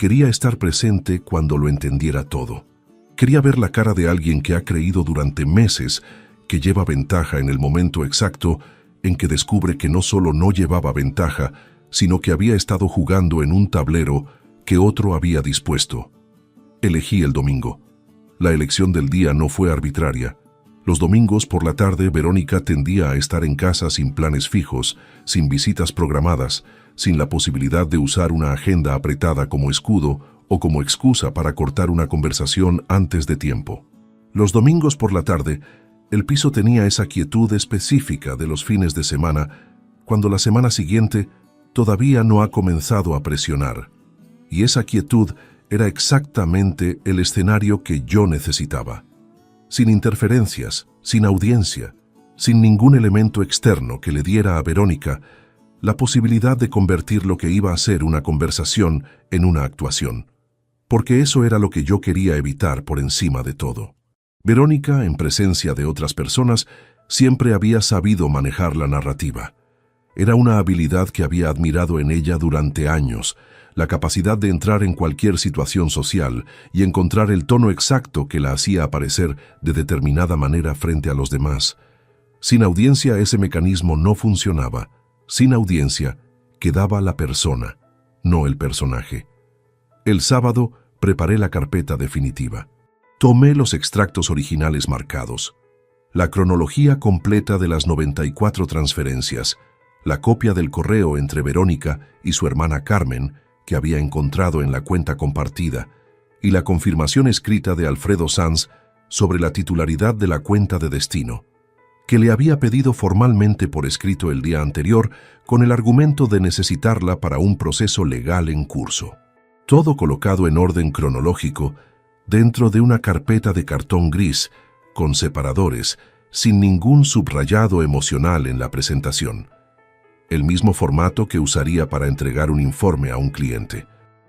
Quería estar presente cuando lo entendiera todo. Quería ver la cara de alguien que ha creído durante meses que lleva ventaja en el momento exacto en que descubre que no solo no llevaba ventaja, sino que había estado jugando en un tablero que otro había dispuesto. Elegí el domingo. La elección del día no fue arbitraria. Los domingos por la tarde Verónica tendía a estar en casa sin planes fijos, sin visitas programadas, sin la posibilidad de usar una agenda apretada como escudo o como excusa para cortar una conversación antes de tiempo. Los domingos por la tarde, el piso tenía esa quietud específica de los fines de semana, cuando la semana siguiente todavía no ha comenzado a presionar. Y esa quietud era exactamente el escenario que yo necesitaba. Sin interferencias, sin audiencia, sin ningún elemento externo que le diera a Verónica la posibilidad de convertir lo que iba a ser una conversación en una actuación. Porque eso era lo que yo quería evitar por encima de todo. Verónica, en presencia de otras personas, siempre había sabido manejar la narrativa. Era una habilidad que había admirado en ella durante años, la capacidad de entrar en cualquier situación social y encontrar el tono exacto que la hacía aparecer de determinada manera frente a los demás. Sin audiencia ese mecanismo no funcionaba. Sin audiencia quedaba la persona, no el personaje. El sábado preparé la carpeta definitiva. Tomé los extractos originales marcados, la cronología completa de las 94 transferencias, la copia del correo entre Verónica y su hermana Carmen, que había encontrado en la cuenta compartida, y la confirmación escrita de Alfredo Sanz sobre la titularidad de la cuenta de destino, que le había pedido formalmente por escrito el día anterior con el argumento de necesitarla para un proceso legal en curso. Todo colocado en orden cronológico dentro de una carpeta de cartón gris, con separadores, sin ningún subrayado emocional en la presentación. El mismo formato que usaría para entregar un informe a un cliente.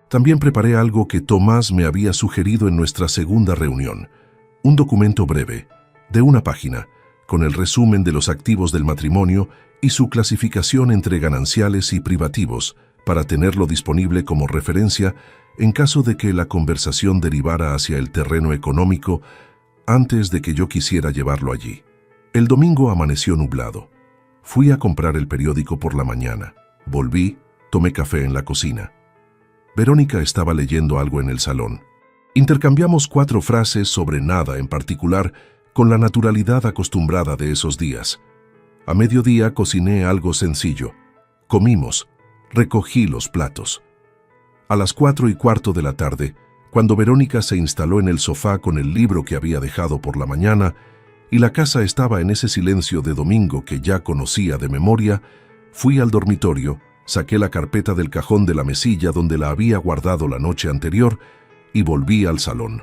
También preparé algo que Tomás me había sugerido en nuestra segunda reunión, un documento breve, de una página, con el resumen de los activos del matrimonio y su clasificación entre gananciales y privativos, para tenerlo disponible como referencia en caso de que la conversación derivara hacia el terreno económico antes de que yo quisiera llevarlo allí. El domingo amaneció nublado. Fui a comprar el periódico por la mañana. Volví, tomé café en la cocina. Verónica estaba leyendo algo en el salón. Intercambiamos 4 frases sobre nada en particular con la naturalidad acostumbrada de esos días. A mediodía cociné algo sencillo. Comimos. Recogí los platos. A las 4:15 de la tarde, cuando Verónica se instaló en el sofá con el libro que había dejado por la mañana, y la casa estaba en ese silencio de domingo que ya conocía de memoria, fui al dormitorio, saqué la carpeta del cajón de la mesilla donde la había guardado la noche anterior y volví al salón.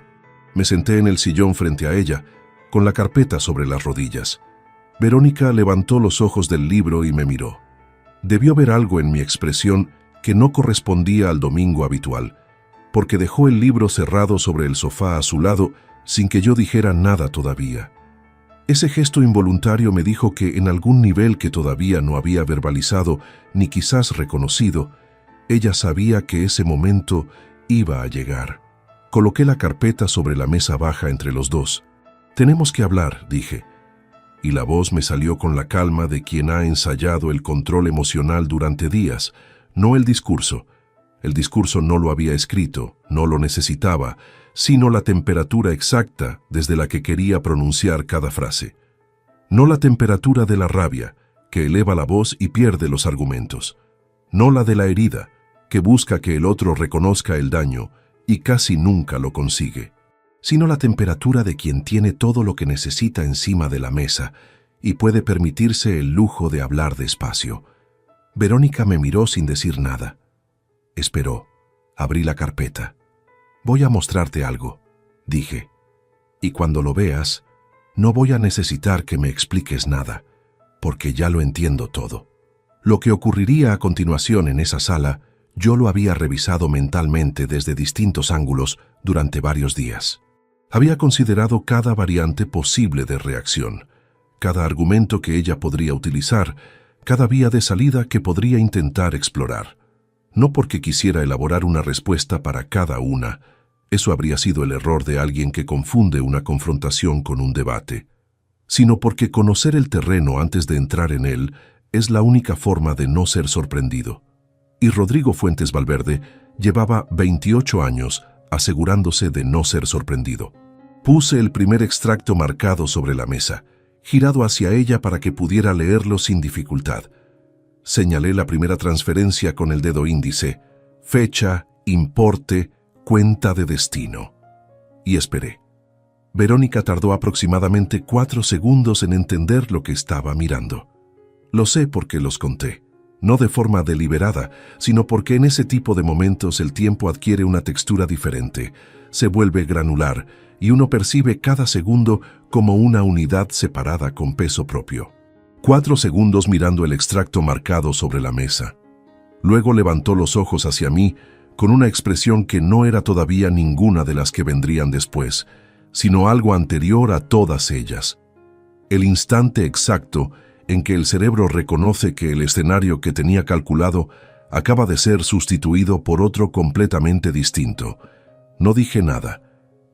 Me senté en el sillón frente a ella, con la carpeta sobre las rodillas. Verónica levantó los ojos del libro y me miró. Debió ver algo en mi expresión que no correspondía al domingo habitual, porque dejó el libro cerrado sobre el sofá a su lado sin que yo dijera nada todavía. Ese gesto involuntario me dijo que en algún nivel que todavía no había verbalizado ni quizás reconocido, ella sabía que ese momento iba a llegar. Coloqué la carpeta sobre la mesa baja entre los dos. «Tenemos que hablar», dije. Y la voz me salió con la calma de quien ha ensayado el control emocional durante días, no el discurso. El discurso no lo había escrito, no lo necesitaba, sino la temperatura exacta desde la que quería pronunciar cada frase. No la temperatura de la rabia, que eleva la voz y pierde los argumentos. No la de la herida, que busca que el otro reconozca el daño y casi nunca lo consigue. Sino la temperatura de quien tiene todo lo que necesita encima de la mesa y puede permitirse el lujo de hablar despacio. Verónica me miró sin decir nada. Esperó. Abrí la carpeta. «Voy a mostrarte algo», dije. «Y cuando lo veas, no voy a necesitar que me expliques nada, porque ya lo entiendo todo». Lo que ocurriría a continuación en esa sala, yo lo había revisado mentalmente desde distintos ángulos durante varios días. Había considerado cada variante posible de reacción, cada argumento que ella podría utilizar, cada vía de salida que podría intentar explorar. no porque quisiera elaborar una respuesta para cada una. Eso habría sido el error de alguien que confunde una confrontación con un debate, sino porque conocer el terreno antes de entrar en él es la única forma de no ser sorprendido. Y Rodrigo Fuentes Valverde llevaba 28 años asegurándose de no ser sorprendido. Puse el primer extracto marcado sobre la mesa, girado hacia ella para que pudiera leerlo sin dificultad. Señalé la primera transferencia con el dedo índice, fecha, importe, cuenta de destino. Y esperé. Verónica tardó aproximadamente 4 segundos en entender lo que estaba mirando. Lo sé porque los conté, no de forma deliberada, sino porque en ese tipo de momentos el tiempo adquiere una textura diferente, se vuelve granular y uno percibe cada segundo como una unidad separada con peso propio. 4 segundos mirando el extracto marcado sobre la mesa. Luego levantó los ojos hacia mí con una expresión que no era todavía ninguna de las que vendrían después, sino algo anterior a todas ellas. El instante exacto en que el cerebro reconoce que el escenario que tenía calculado acaba de ser sustituido por otro completamente distinto. No dije nada.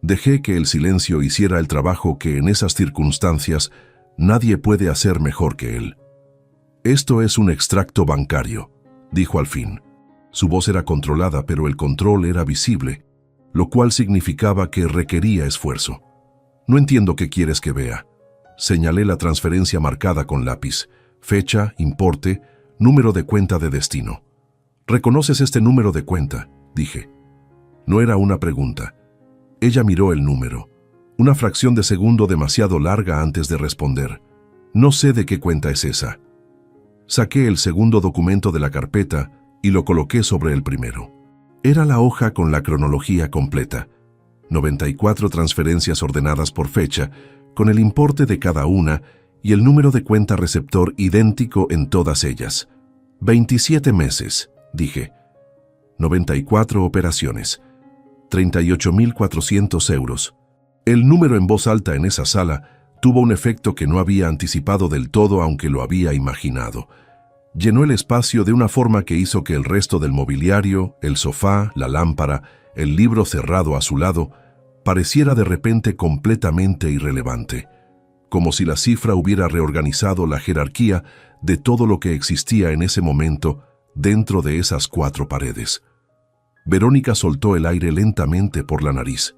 Dejé que el silencio hiciera el trabajo que en esas circunstancias nadie puede hacer mejor que él. «Esto es un extracto bancario», dijo al fin. Su voz era controlada, pero el control era visible, lo cual significaba que requería esfuerzo. «No entiendo qué quieres que vea». Señalé la transferencia marcada con lápiz, fecha, importe, número de cuenta de destino. «¿Reconoces este número de cuenta?», dije. No era una pregunta. Ella miró el número. Una fracción de segundo demasiado larga antes de responder. «No sé de qué cuenta es esa». Saqué el segundo documento de la carpeta y lo coloqué sobre el primero. Era la hoja con la cronología completa. 94 transferencias ordenadas por fecha, con el importe de cada una y el número de cuenta receptor idéntico en todas ellas. 27 meses, dije. 94 operaciones. 38.400 euros. El número en voz alta en esa sala tuvo un efecto que no había anticipado del todo, aunque lo había imaginado. Llenó el espacio de una forma que hizo que el resto del mobiliario, el sofá, la lámpara, el libro cerrado a su lado, pareciera de repente completamente irrelevante, como si la cifra hubiera reorganizado la jerarquía de todo lo que existía en ese momento dentro de esas 4 paredes. Verónica soltó el aire lentamente por la nariz.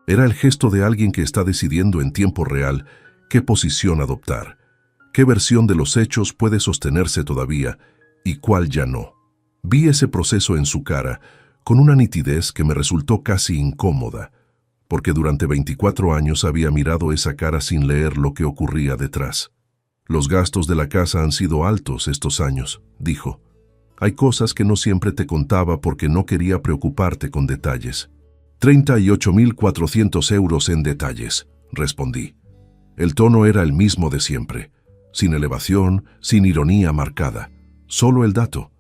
Era el gesto de alguien que está decidiendo en tiempo real qué posición adoptar, qué versión de los hechos puede sostenerse todavía y cuál ya no. Vi ese proceso en su cara con una nitidez que me resultó casi incómoda, porque durante 24 años había mirado esa cara sin leer lo que ocurría detrás. «Los gastos de la casa han sido altos estos años», dijo. «Hay cosas que no siempre te contaba porque no quería preocuparte con detalles». 38.400 euros en detalles, respondí. El tono era el mismo de siempre, sin elevación, sin ironía marcada, solo el dato.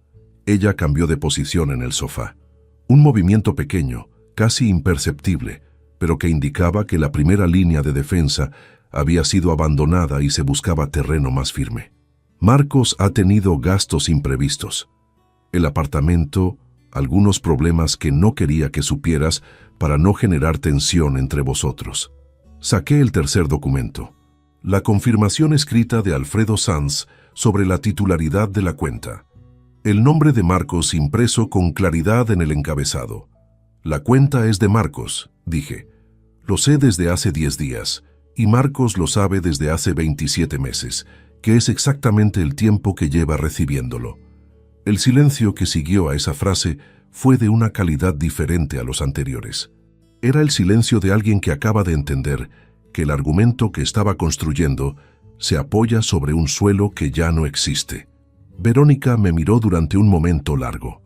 Ella cambió de posición en el sofá. Un movimiento pequeño, casi imperceptible, pero que indicaba que la primera línea de defensa había sido abandonada y se buscaba terreno más firme. «Marcos ha tenido gastos imprevistos. El apartamento, algunos problemas que no quería que supieras para no generar tensión entre vosotros». Saqué el tercer documento. La confirmación escrita de Alfredo Sanz sobre la titularidad de la cuenta. El nombre de Marcos impreso con claridad en el encabezado. «La cuenta es de Marcos», dije. «Lo sé desde hace 10 días, y Marcos lo sabe desde hace 27 meses, que es exactamente el tiempo que lleva recibiéndolo». El silencio que siguió a esa frase fue de una calidad diferente a los anteriores. Era el silencio de alguien que acaba de entender que el argumento que estaba construyendo se apoya sobre un suelo que ya no existe. Verónica me miró durante un momento largo.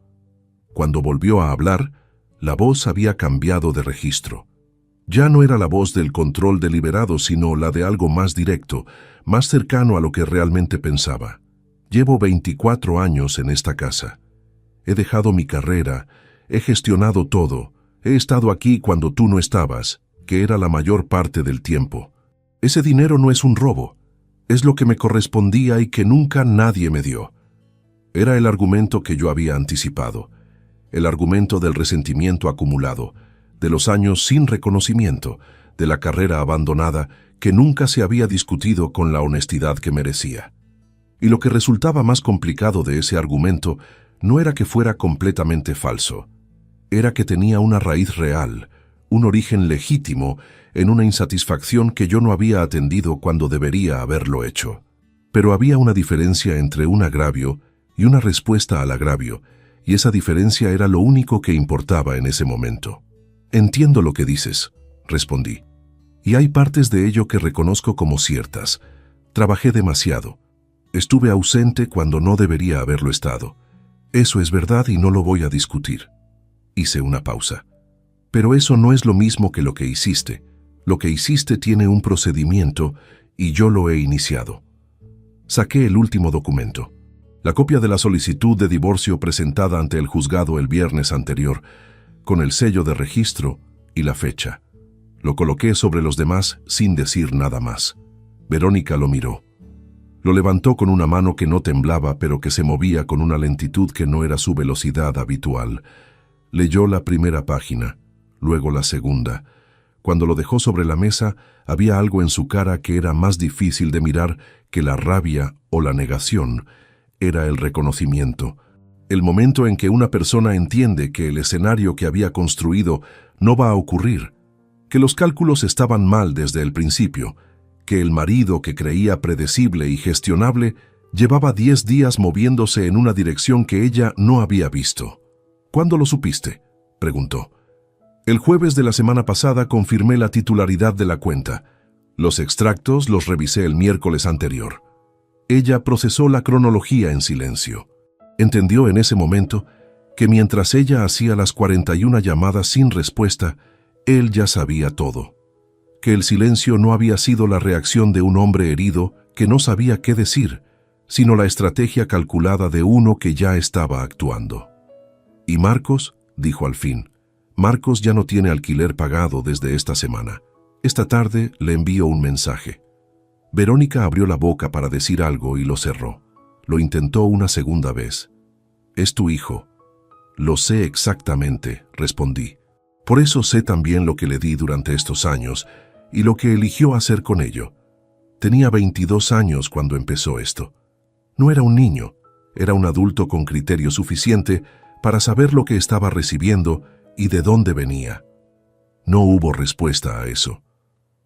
Cuando volvió a hablar, la voz había cambiado de registro. Ya no era la voz del control deliberado, sino la de algo más directo, más cercano a lo que realmente pensaba. «Llevo 24 años en esta casa. He dejado mi carrera, he gestionado todo, he estado aquí cuando tú no estabas, que era la mayor parte del tiempo. Ese dinero no es un robo, es lo que me correspondía y que nunca nadie me dio». Era el argumento que yo había anticipado. El argumento del resentimiento acumulado, de los años sin reconocimiento, de la carrera abandonada que nunca se había discutido con la honestidad que merecía. Y lo que resultaba más complicado de ese argumento no era que fuera completamente falso, era que tenía una raíz real, un origen legítimo en una insatisfacción que yo no había atendido cuando debería haberlo hecho. Pero había una diferencia entre un agravio y una respuesta al agravio, y esa diferencia era lo único que importaba en ese momento. «Entiendo lo que dices», respondí. «Y hay partes de ello que reconozco como ciertas. Trabajé demasiado. Estuve ausente cuando no debería haberlo estado. Eso es verdad y no lo voy a discutir». Hice una pausa. «Pero eso no es lo mismo que lo que hiciste. Lo que hiciste tiene un procedimiento y yo lo he iniciado». Saqué el último documento. La copia de la solicitud de divorcio presentada ante el juzgado el viernes anterior, con el sello de registro y la fecha. Lo coloqué sobre los demás sin decir nada más. Verónica lo miró. Lo levantó con una mano que no temblaba, pero que se movía con una lentitud que no era su velocidad habitual. Leyó la primera página, luego la segunda. Cuando lo dejó sobre la mesa, había algo en su cara que era más difícil de mirar que la rabia o la negación. Era el reconocimiento. El momento en que una persona entiende que el escenario que había construido no va a ocurrir, que los cálculos estaban mal desde el principio, que el marido que creía predecible y gestionable llevaba 10 días moviéndose en una dirección que ella no había visto. «¿Cuándo lo supiste?», preguntó. «El jueves de la semana pasada confirmé la titularidad de la cuenta. Los extractos los revisé el miércoles anterior». Ella procesó la cronología en silencio. Entendió en ese momento que mientras ella hacía las 41 llamadas sin respuesta, él ya sabía todo. Que el silencio no había sido la reacción de un hombre herido que no sabía qué decir, sino la estrategia calculada de uno que ya estaba actuando. «¿Y Marcos?», dijo al fin. «Marcos ya no tiene alquiler pagado desde esta semana. Esta tarde le envío un mensaje». Verónica abrió la boca para decir algo y lo cerró. Lo intentó una segunda vez. «Es tu hijo». «Lo sé exactamente», respondí. «Por eso sé también lo que le di durante estos años y lo que eligió hacer con ello. Tenía 22 años cuando empezó esto. No era un niño, era un adulto con criterio suficiente para saber lo que estaba recibiendo y de dónde venía». No hubo respuesta a eso,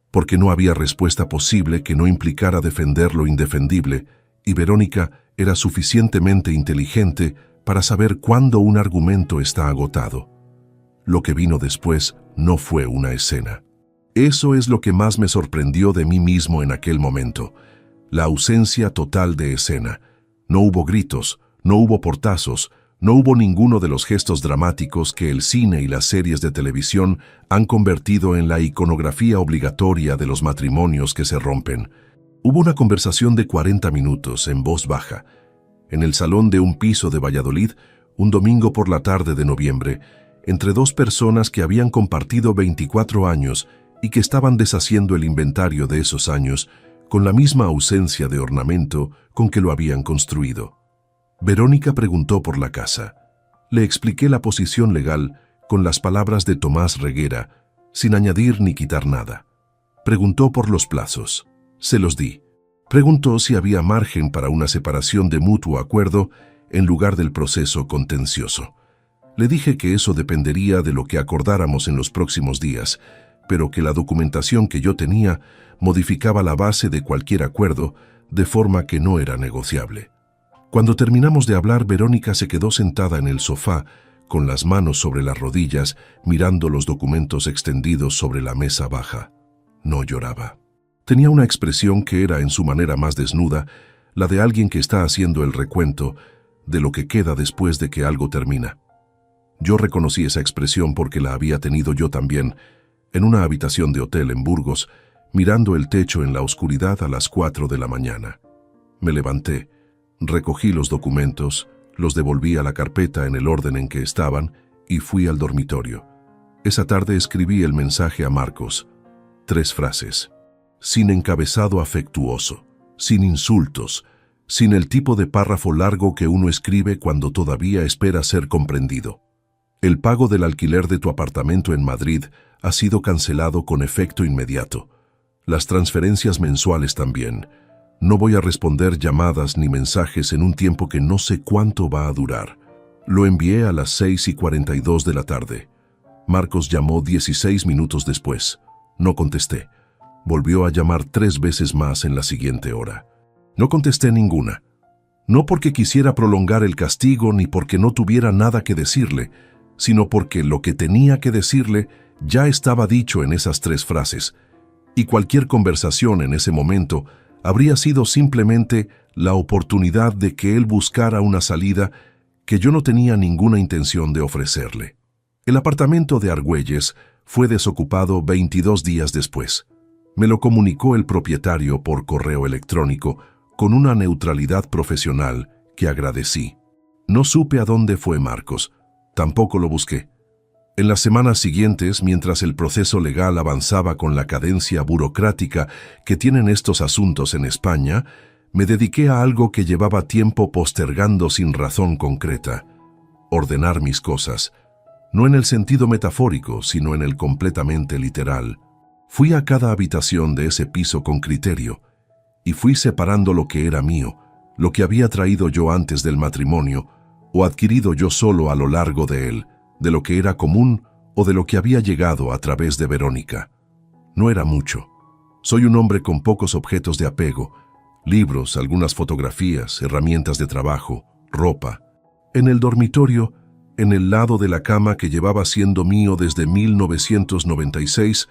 porque no había respuesta posible que no implicara defender lo indefendible, y Verónica era suficientemente inteligente para saber cuándo un argumento está agotado. Lo que vino después no fue una escena. Eso es lo que más me sorprendió de mí mismo en aquel momento, la ausencia total de escena. No hubo gritos, no hubo portazos, no hubo ninguno de los gestos dramáticos que el cine y las series de televisión han convertido en la iconografía obligatoria de los matrimonios que se rompen. Hubo una conversación de 40 minutos en voz baja, en el salón de un piso de Valladolid, un domingo por la tarde de noviembre, entre dos personas que habían compartido 24 años y que estaban deshaciendo el inventario de esos años con la misma ausencia de ornamento con que lo habían construido. Verónica preguntó por la casa. Le expliqué la posición legal con las palabras de Tomás Reguera, sin añadir ni quitar nada. Preguntó por los plazos. Se los di. Preguntó si había margen para una separación de mutuo acuerdo en lugar del proceso contencioso. Le dije que eso dependería de lo que acordáramos en los próximos días, pero que la documentación que yo tenía modificaba la base de cualquier acuerdo de forma que no era negociable. Cuando terminamos de hablar, Verónica se quedó sentada en el sofá, con las manos sobre las rodillas, mirando los documentos extendidos sobre la mesa baja. No lloraba. Tenía una expresión que era, en su manera más desnuda, la de alguien que está haciendo el recuento de lo que queda después de que algo termina. Yo reconocí esa expresión porque la había tenido yo también, en una habitación de hotel en Burgos, mirando el techo en la oscuridad a las 4 de la mañana. Me levanté. Recogí los documentos, los devolví a la carpeta en el orden en que estaban y fui al dormitorio. Esa tarde escribí el mensaje a Marcos. 3 frases. Sin encabezado afectuoso, sin insultos, sin el tipo de párrafo largo que uno escribe cuando todavía espera ser comprendido. El pago del alquiler de tu apartamento en Madrid ha sido cancelado con efecto inmediato. Las transferencias mensuales también. No voy a responder llamadas ni mensajes en un tiempo que no sé cuánto va a durar. Lo envié a las 6:42 de la tarde. Marcos llamó 16 minutos después. No contesté. Volvió a llamar 3 veces más en la siguiente hora. No contesté ninguna. No porque quisiera prolongar el castigo ni porque no tuviera nada que decirle, sino porque lo que tenía que decirle ya estaba dicho en esas 3 frases, y cualquier conversación en ese momento habría sido simplemente la oportunidad de que él buscara una salida que yo no tenía ninguna intención de ofrecerle. El apartamento de Argüelles fue desocupado 22 días después. Me lo comunicó el propietario por correo electrónico con una neutralidad profesional que agradecí. No supe a dónde fue Marcos, tampoco lo busqué. En las semanas siguientes, mientras el proceso legal avanzaba con la cadencia burocrática que tienen estos asuntos en España, me dediqué a algo que llevaba tiempo postergando sin razón concreta: ordenar mis cosas, no en el sentido metafórico, sino en el completamente literal. Fui a cada habitación de ese piso con criterio, y fui separando lo que era mío, lo que había traído yo antes del matrimonio, o adquirido yo solo a lo largo de él, de lo que era común o de lo que había llegado a través de Verónica. No era mucho. Soy un hombre con pocos objetos de apego: libros, algunas fotografías, herramientas de trabajo, ropa. En el dormitorio, en el lado de la cama que llevaba siendo mío desde 1996,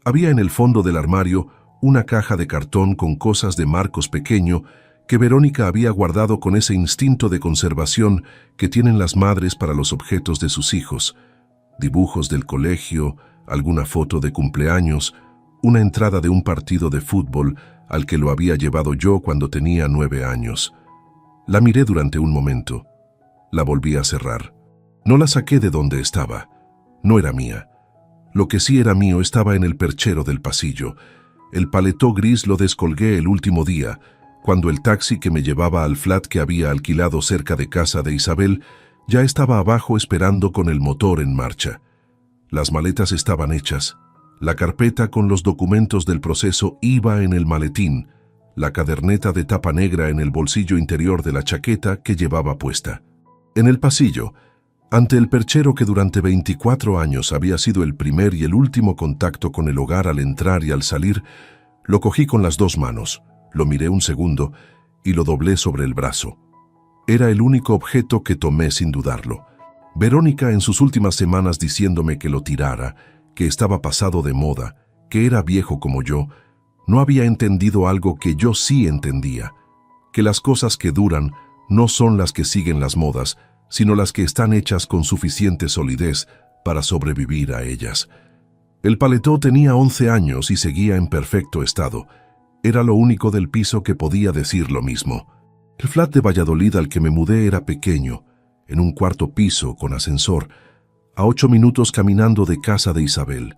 había en el fondo del armario una caja de cartón con cosas de Marcos pequeño que Verónica había guardado con ese instinto de conservación que tienen las madres para los objetos de sus hijos: dibujos del colegio, alguna foto de cumpleaños, una entrada de un partido de fútbol al que lo había llevado yo cuando tenía 9 años. La miré durante un momento. La volví a cerrar. No la saqué de donde estaba. No era mía. Lo que sí era mío estaba en el perchero del pasillo. El paletó gris lo descolgué el último día, cuando el taxi que me llevaba al flat que había alquilado cerca de casa de Isabel ya estaba abajo esperando con el motor en marcha. Las maletas estaban hechas. La carpeta con los documentos del proceso iba en el maletín, la caderneta de tapa negra en el bolsillo interior de la chaqueta que llevaba puesta. En el pasillo, ante el perchero que durante 24 años había sido el primer y el último contacto con el hogar al entrar y al salir, lo cogí con las 2 manos. Lo miré un segundo y lo doblé sobre el brazo. Era el único objeto que tomé sin dudarlo. Verónica en sus últimas semanas diciéndome que lo tirara, que estaba pasado de moda, que era viejo como yo, no había entendido algo que yo sí entendía: que las cosas que duran no son las que siguen las modas, sino las que están hechas con suficiente solidez para sobrevivir a ellas. El paletó tenía 11 años y seguía en perfecto estado. Era lo único del piso que podía decir lo mismo. El flat de Valladolid al que me mudé era pequeño, en un 4º piso con ascensor, a 8 minutos caminando de casa de Isabel.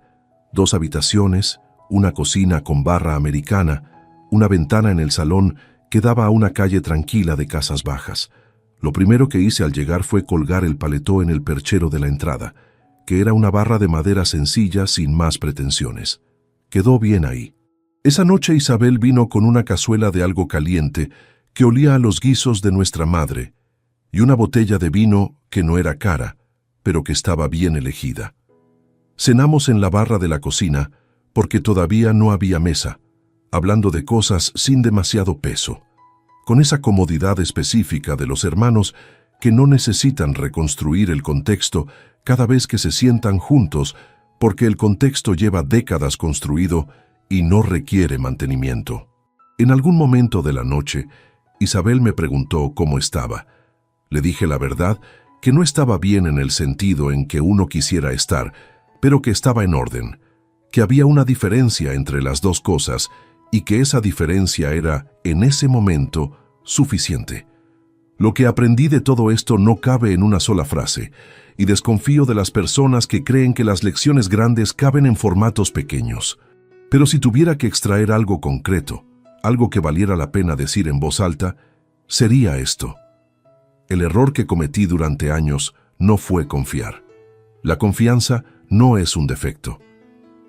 2 habitaciones, una cocina con barra americana, una ventana en el salón que daba a una calle tranquila de casas bajas. Lo primero que hice al llegar fue colgar el paletó en el perchero de la entrada, que era una barra de madera sencilla sin más pretensiones. Quedó bien ahí. Esa noche Isabel vino con una cazuela de algo caliente que olía a los guisos de nuestra madre y una botella de vino que no era cara, pero que estaba bien elegida. Cenamos en la barra de la cocina porque todavía no había mesa, hablando de cosas sin demasiado peso, con esa comodidad específica de los hermanos que no necesitan reconstruir el contexto cada vez que se sientan juntos porque el contexto lleva décadas construido y no requiere mantenimiento. En algún momento de la noche, Isabel me preguntó cómo estaba. Le dije la verdad, que no estaba bien en el sentido en que uno quisiera estar, pero que estaba en orden, que había una diferencia entre las 2 cosas y que esa diferencia era, en ese momento, suficiente. Lo que aprendí de todo esto no cabe en una sola frase, y desconfío de las personas que creen que las lecciones grandes caben en formatos pequeños. Pero si tuviera que extraer algo concreto, algo que valiera la pena decir en voz alta, sería esto: el error que cometí durante años no fue confiar. La confianza no es un defecto.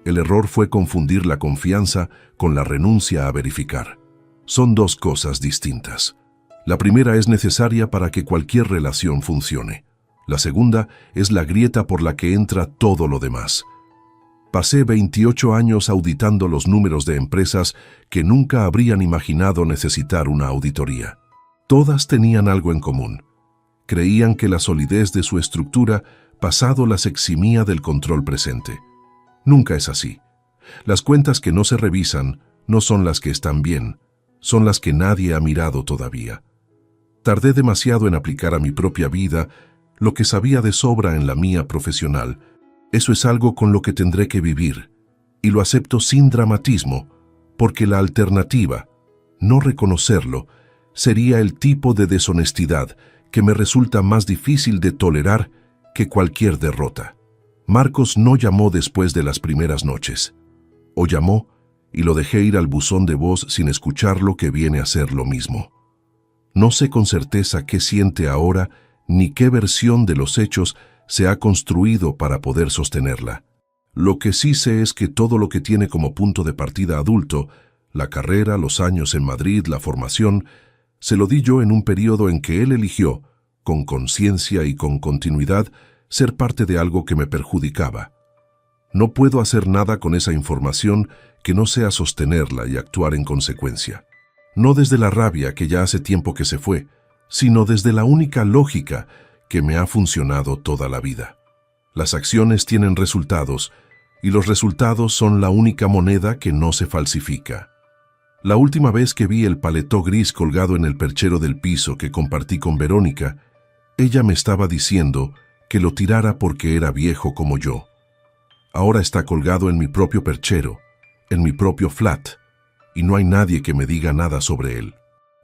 El error fue confundir la confianza con la renuncia a verificar. Son dos cosas distintas. La primera es necesaria para que cualquier relación funcione. La segunda es la grieta por la que entra todo lo demás. Pasé 28 años auditando los números de empresas que nunca habrían imaginado necesitar una auditoría. Todas tenían algo en común. Creían que la solidez de su estructura pasado las eximía del control presente. Nunca es así. Las cuentas que no se revisan no son las que están bien, son las que nadie ha mirado todavía. Tardé demasiado en aplicar a mi propia vida lo que sabía de sobra en la mía profesional. Eso es algo con lo que tendré que vivir, y lo acepto sin dramatismo, porque la alternativa, no reconocerlo, sería el tipo de deshonestidad que me resulta más difícil de tolerar que cualquier derrota. Marcos no llamó después de las primeras noches. O llamó y lo dejé ir al buzón de voz sin escucharlo, que viene a ser lo mismo. No sé con certeza qué siente ahora ni qué versión de los hechos se ha construido para poder sostenerla. Lo que sí sé es que todo lo que tiene como punto de partida adulto, la carrera, los años en Madrid, la formación, se lo di yo en un periodo en que él eligió, con conciencia y con continuidad, ser parte de algo que me perjudicaba. No puedo hacer nada con esa información que no sea sostenerla y actuar en consecuencia. No desde la rabia, que ya hace tiempo que se fue, sino desde la única lógica que me ha funcionado toda la vida. Las acciones tienen resultados, y los resultados son la única moneda que no se falsifica. La última vez que vi el paletó gris colgado en el perchero del piso que compartí con Verónica, ella me estaba diciendo que lo tirara porque era viejo como yo. Ahora está colgado en mi propio perchero, en mi propio flat, y no hay nadie que me diga nada sobre él.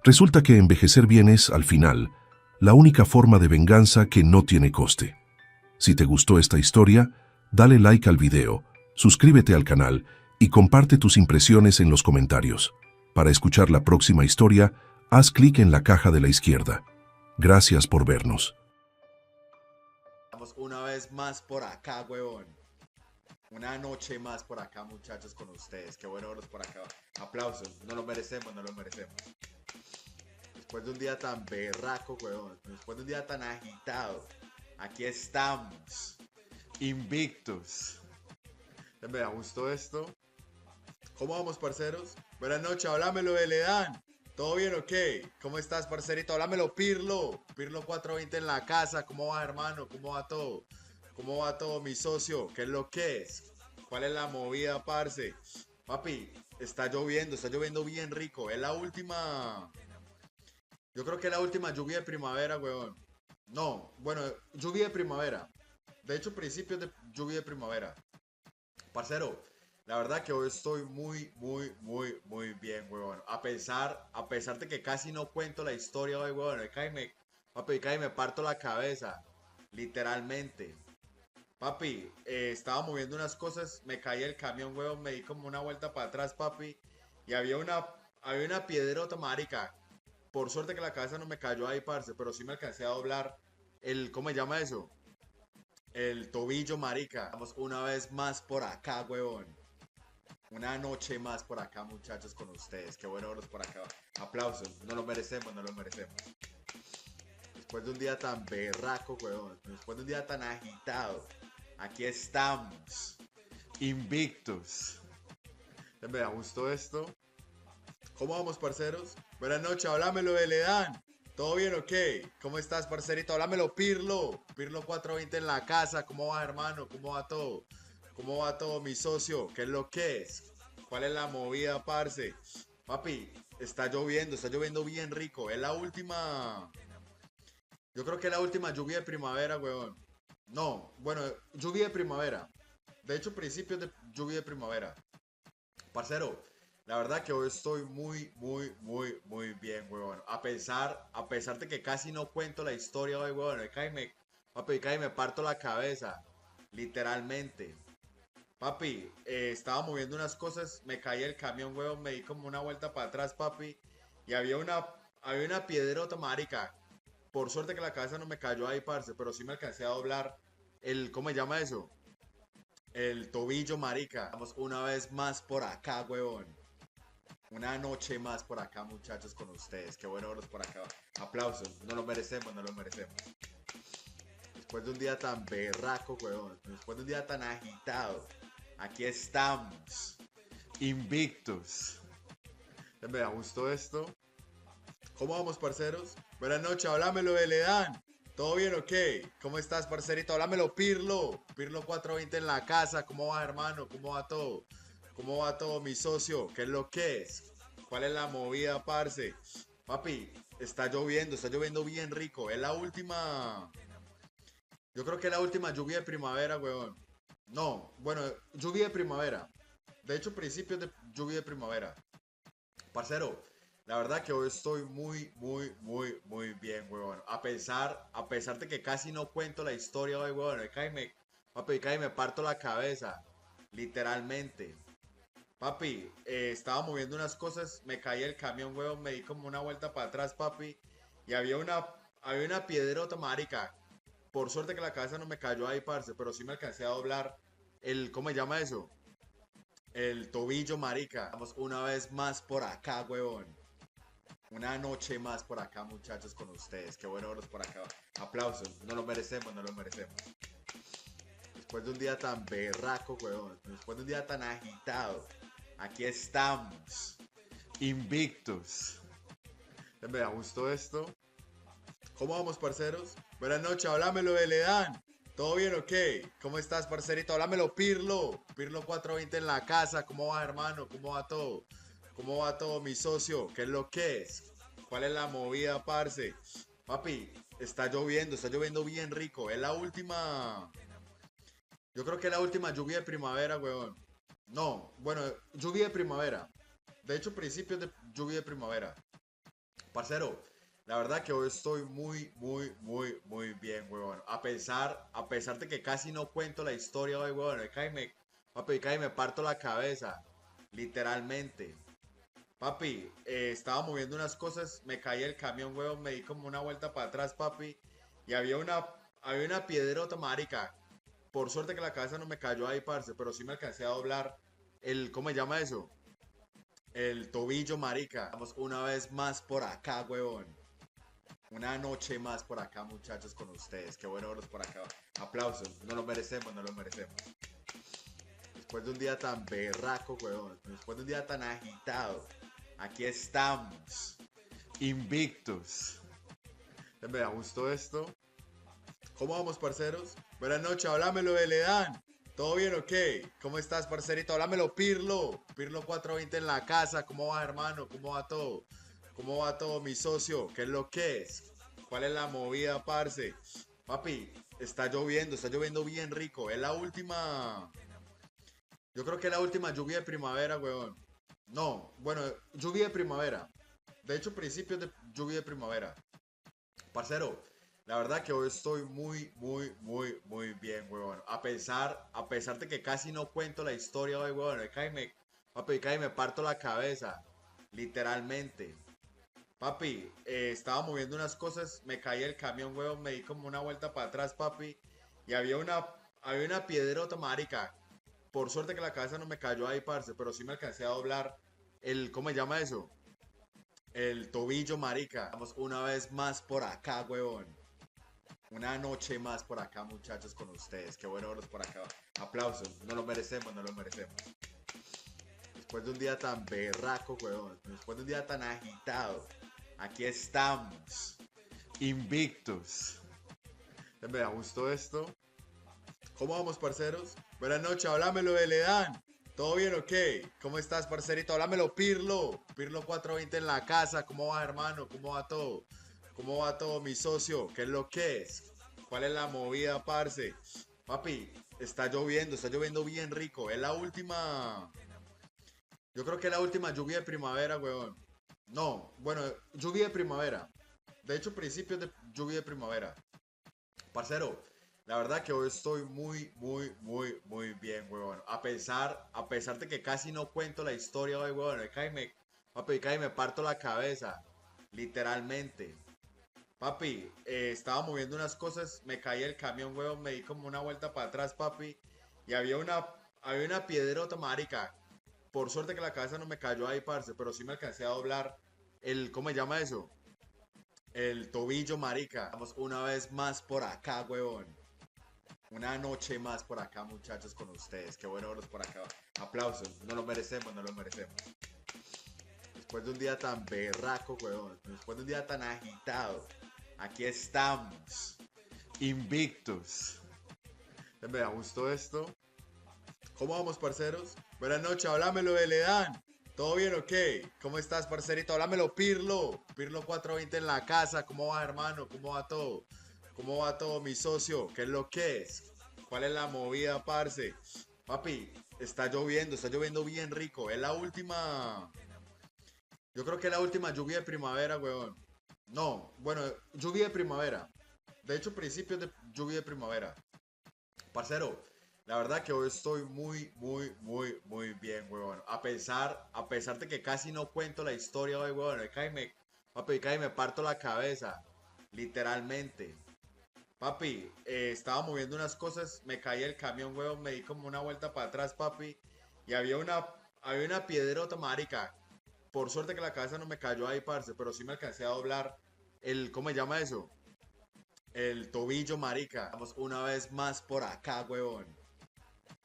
Resulta que envejecer bien es, al final, la única forma de venganza que no tiene coste. Si te gustó esta historia, dale like al video, suscríbete al canal y comparte tus impresiones en los comentarios. Para escuchar la próxima historia, haz clic en la caja de la izquierda. Gracias por vernos. Estamos una vez más por acá, huevón. Una noche más por acá, muchachos, con ustedes. Qué bueno verlos por acá. Aplausos. No lo merecemos, no lo merecemos. Después de un día tan berraco, huevón. Después de un día tan agitado. Aquí estamos. Invictos. Me gustó esto. ¿Cómo vamos, parceros? Buenas noches, háblamelo de Ledán. ¿Todo bien o qué? ¿Cómo estás, parcerito? Háblamelo, Pirlo. Pirlo 420 en la casa. ¿Cómo va, hermano? ¿Cómo va todo? ¿Cómo va todo, mi socio? ¿Qué es lo que es? ¿Cuál es la movida, parce? Papi, está lloviendo bien rico. Es la última... Yo creo que es la última lluvia de primavera, weón. No, bueno, lluvia de primavera. De hecho, principios de lluvia de primavera. Parcero, la verdad que hoy estoy muy bien, weón. A pesar de que casi no cuento la historia hoy, weón. Papi, me parto la cabeza. Literalmente. Papi, estaba moviendo unas cosas, me caí el camión, weón, me di como una vuelta para atrás, papi, y había una piedrota, marica. Por suerte que la cabeza no me cayó ahí, parce, pero sí me alcancé a doblar ¿cómo se llama eso? El tobillo, marica. Estamos una vez más por acá, weón. Una noche más por acá, muchachos, con ustedes. Qué bueno verlos por acá. Aplausos. No lo merecemos, no lo merecemos. Después de un día tan berraco, weón. Después de un día tan agitado. Aquí estamos. Invictos. Me gustó esto. ¿Cómo vamos, parceros? Buenas noches, háblamelo de Ledán. ¿Todo bien o qué? ¿Cómo estás, parcerito? Háblamelo, Pirlo. Pirlo 420 en la casa. ¿Cómo va, hermano? ¿Cómo va todo? ¿Cómo va todo, mi socio? ¿Qué es lo que es? ¿Cuál es la movida, parce? Papi, está lloviendo bien rico. Es la última... Yo creo que es la última lluvia de primavera, weón. No, bueno, lluvia de primavera. De hecho, principios de lluvia de primavera. Parcero, la verdad que hoy estoy muy bien, weón. A pesar de que casi no cuento la historia hoy, weón. Papi, me parto la cabeza. Literalmente. Papi, estaba moviendo unas cosas, me caí el camión, weón, me di como una vuelta para atrás, papi. Y había una piedrota, marica. Por suerte que la cabeza no me cayó ahí, parce, pero sí me alcancé a doblar ¿cómo se llama eso? El tobillo, marica. Estamos una vez más por acá, huevón. Una noche más por acá, muchachos, con ustedes. Qué bueno verlos por acá. Aplausos. No lo merecemos, no lo merecemos. Después de un día tan berraco, huevón. Después de un día tan agitado. Aquí estamos. Invictos. Me gustó esto. ¿Cómo vamos, parceros? Buenas noches, háblamelo de Ledán. ¿Todo bien o qué? ¿Cómo estás, parcerito? Háblamelo, Pirlo. Pirlo 420 en la casa. ¿Cómo va, hermano? ¿Cómo va todo? ¿Cómo va todo, mi socio? ¿Qué es lo que es? ¿Cuál es la movida, parce? Papi, está lloviendo bien rico. Es la última... Yo creo que es la última lluvia de primavera, weón. No, bueno, lluvia de primavera. De hecho, principios de lluvia de primavera. Parcero, la verdad que hoy estoy muy bien, huevón. A pesar de que casi no cuento la historia hoy, huevón. Papi, casi me parto la cabeza. Literalmente. Papi, estaba moviendo unas cosas, me caí el camión, huevón, me di como una vuelta para atrás, papi. Y había una piedrota, marica. Por suerte que la cabeza no me cayó ahí, parce, pero sí me alcancé a doblar ¿cómo se llama eso? El tobillo, marica. Estamos una vez más por acá, huevón. Una noche más por acá, muchachos, con ustedes. Qué bueno verlos por acá. Aplausos. No lo merecemos, no lo merecemos. Después de un día tan berraco, huevón. Después de un día tan agitado. Aquí estamos. Invictos. Me gustó esto. ¿Cómo vamos, parceros? Buenas noches, háblamelo de Ledán. ¿Todo bien o qué? ¿Cómo estás, parcerito? Háblamelo, Pirlo. Pirlo 420 en la casa. ¿Cómo va, hermano? ¿Cómo va todo? ¿Cómo va todo, mi socio? ¿Qué es lo que es? ¿Cuál es la movida, parce? Papi, está lloviendo bien rico. Es la última... Yo creo que es la última lluvia de primavera, weón. No, bueno, lluvia de primavera. De hecho, principios de lluvia de primavera. Parcero, la verdad que hoy estoy muy bien, weón. A pesar de que casi no cuento la historia hoy, weón. Papi, casi me parto la cabeza. Literalmente. Papi, estaba moviendo unas cosas, me caí el camión, weón, me di como una vuelta para atrás, papi. Y había una piedrota, marica. Por suerte que la cabeza no me cayó ahí, parce, pero sí me alcancé a doblar ¿cómo se llama eso? El tobillo, marica. Estamos una vez más por acá, huevón. Una noche más por acá, muchachos, con ustedes. Qué bueno verlos por acá. Aplausos. No lo merecemos, no lo merecemos. Después de un día tan berraco, huevón. Después de un día tan agitado. Aquí estamos. Invictos. Me gustó esto. ¿Cómo vamos, parceros? Buenas noches, háblamelo de Ledán. ¿Todo bien o qué? ¿Cómo estás, parcerito? Háblamelo, Pirlo. Pirlo 420 en la casa. ¿Cómo va, hermano? ¿Cómo va todo? ¿Cómo va todo, mi socio? ¿Qué es lo que es? ¿Cuál es la movida, parce? Papi, está lloviendo bien rico. Es la última... Yo creo que es la última lluvia de primavera, weón. No, bueno, lluvia de primavera. De hecho, principios de lluvia de primavera. Parcero, la verdad que hoy estoy muy bien, huevón. A pesar de que casi no cuento la historia hoy, huevón. Papi, casi me parto la cabeza. Literalmente. Papi, estaba moviendo unas cosas, me caí el camión, huevón, me di como una vuelta para atrás, papi. Y había una piedrota, marica. Por suerte que la cabeza no me cayó ahí, parce, pero sí me alcancé a doblar ¿cómo se llama eso? El tobillo, marica. Estamos una vez más por acá, huevón. Una noche más por acá, muchachos, con ustedes. Qué bueno verlos por acá. Aplausos. No lo merecemos, no lo merecemos. Después de un día tan berraco, huevón. Después de un día tan agitado. Aquí estamos. Invictos. Me gustó esto. ¿Cómo vamos, parceros? Buenas noches, háblamelo de Ledán. ¿Todo bien o qué? ¿Cómo estás, parcerito? Háblamelo, Pirlo. Pirlo 420 en la casa. ¿Cómo va, hermano? ¿Cómo va todo? ¿Cómo va todo, mi socio? ¿Qué es lo que es? ¿Cuál es la movida, parce? Papi, está lloviendo bien rico. Es la última... Yo creo que es la última lluvia de primavera, weón. No, bueno, lluvia de primavera. De hecho, principios de lluvia de primavera. Parcero, la verdad que hoy estoy muy bien, weón. A pesar de que casi no cuento la historia hoy, weón. Papi, casi me parto la cabeza. Literalmente. Papi, estaba moviendo unas cosas, me caí el camión, weón, me di como una vuelta para atrás, papi, y había una piedrota, marica. Por suerte que la cabeza no me cayó ahí, parce, pero sí me alcancé a doblar ¿cómo se llama eso? El tobillo, marica. Estamos una vez más por acá, weón. Una noche más por acá, muchachos, con ustedes. Qué bueno verlos por acá. Aplausos, no lo merecemos, no lo merecemos. Después de un día tan berraco, weón. Después de un día tan agitado. Aquí estamos. Invictos. Me gustó esto. ¿Cómo vamos, parceros? Buenas noches, háblamelo de Ledán. ¿Todo bien o qué? ¿Cómo estás, parcerito? Háblamelo, Pirlo. Pirlo 420 en la casa. ¿Cómo va, hermano? ¿Cómo va todo? ¿Cómo va todo, mi socio? ¿Qué es lo que es? ¿Cuál es la movida, parce? Papi, está lloviendo bien rico. Es la última. Yo creo que es la última lluvia de primavera, weón. No, bueno, lluvia de primavera. De hecho, principios de lluvia de primavera. Parcero, la verdad que hoy estoy muy, muy, muy, muy bien, weón. A pesar de que casi no cuento la historia hoy, weón. Papi, cae me parto la cabeza. Literalmente. Papi, estaba moviendo unas cosas, me caí el camión, weón, me di como una vuelta para atrás, papi. Y había una piedrota, marica. Por suerte que la cabeza no me cayó ahí, parce, pero sí me alcancé a doblar ¿cómo se llama eso? El tobillo, marica. Estamos una vez más por acá, weón.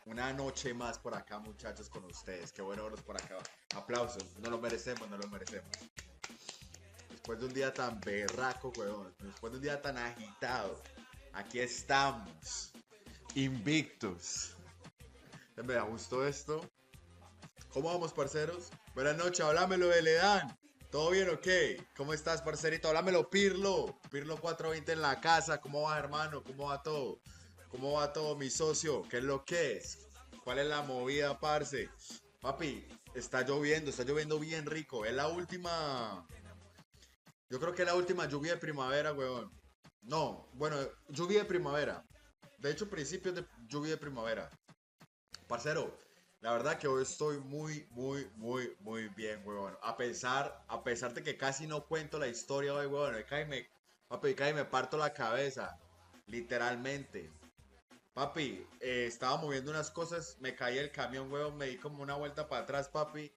Una noche más por acá, muchachos, con ustedes. Qué bueno verlos por acá. Aplausos, no lo merecemos, no lo merecemos. Después de un día tan berraco, weón. Después de un día tan agitado. Aquí estamos. Invictos. Me gustó esto. ¿Cómo vamos, parceros? Buenas noches, háblamelo de Ledán. ¿Todo bien o qué? ¿Cómo estás, parcerito? Háblamelo, Pirlo. Pirlo 420 en la casa. ¿Cómo va, hermano? ¿Cómo va todo? ¿Cómo va todo, mi socio? ¿Qué es lo que es? ¿Cuál es la movida, parce? Papi, está lloviendo bien rico. Es la última. Yo creo que es la última lluvia de primavera, weón. No, bueno, lluvia de primavera. De hecho, principios de lluvia de primavera. Parcero, la verdad que hoy estoy muy, muy, muy, muy bien, weón. A pesar de que casi no cuento la historia hoy, weón. Papi, cae me parto la cabeza. Literalmente. Papi, estaba moviendo unas cosas, me caí el camión, weón, me di como una vuelta para atrás, papi.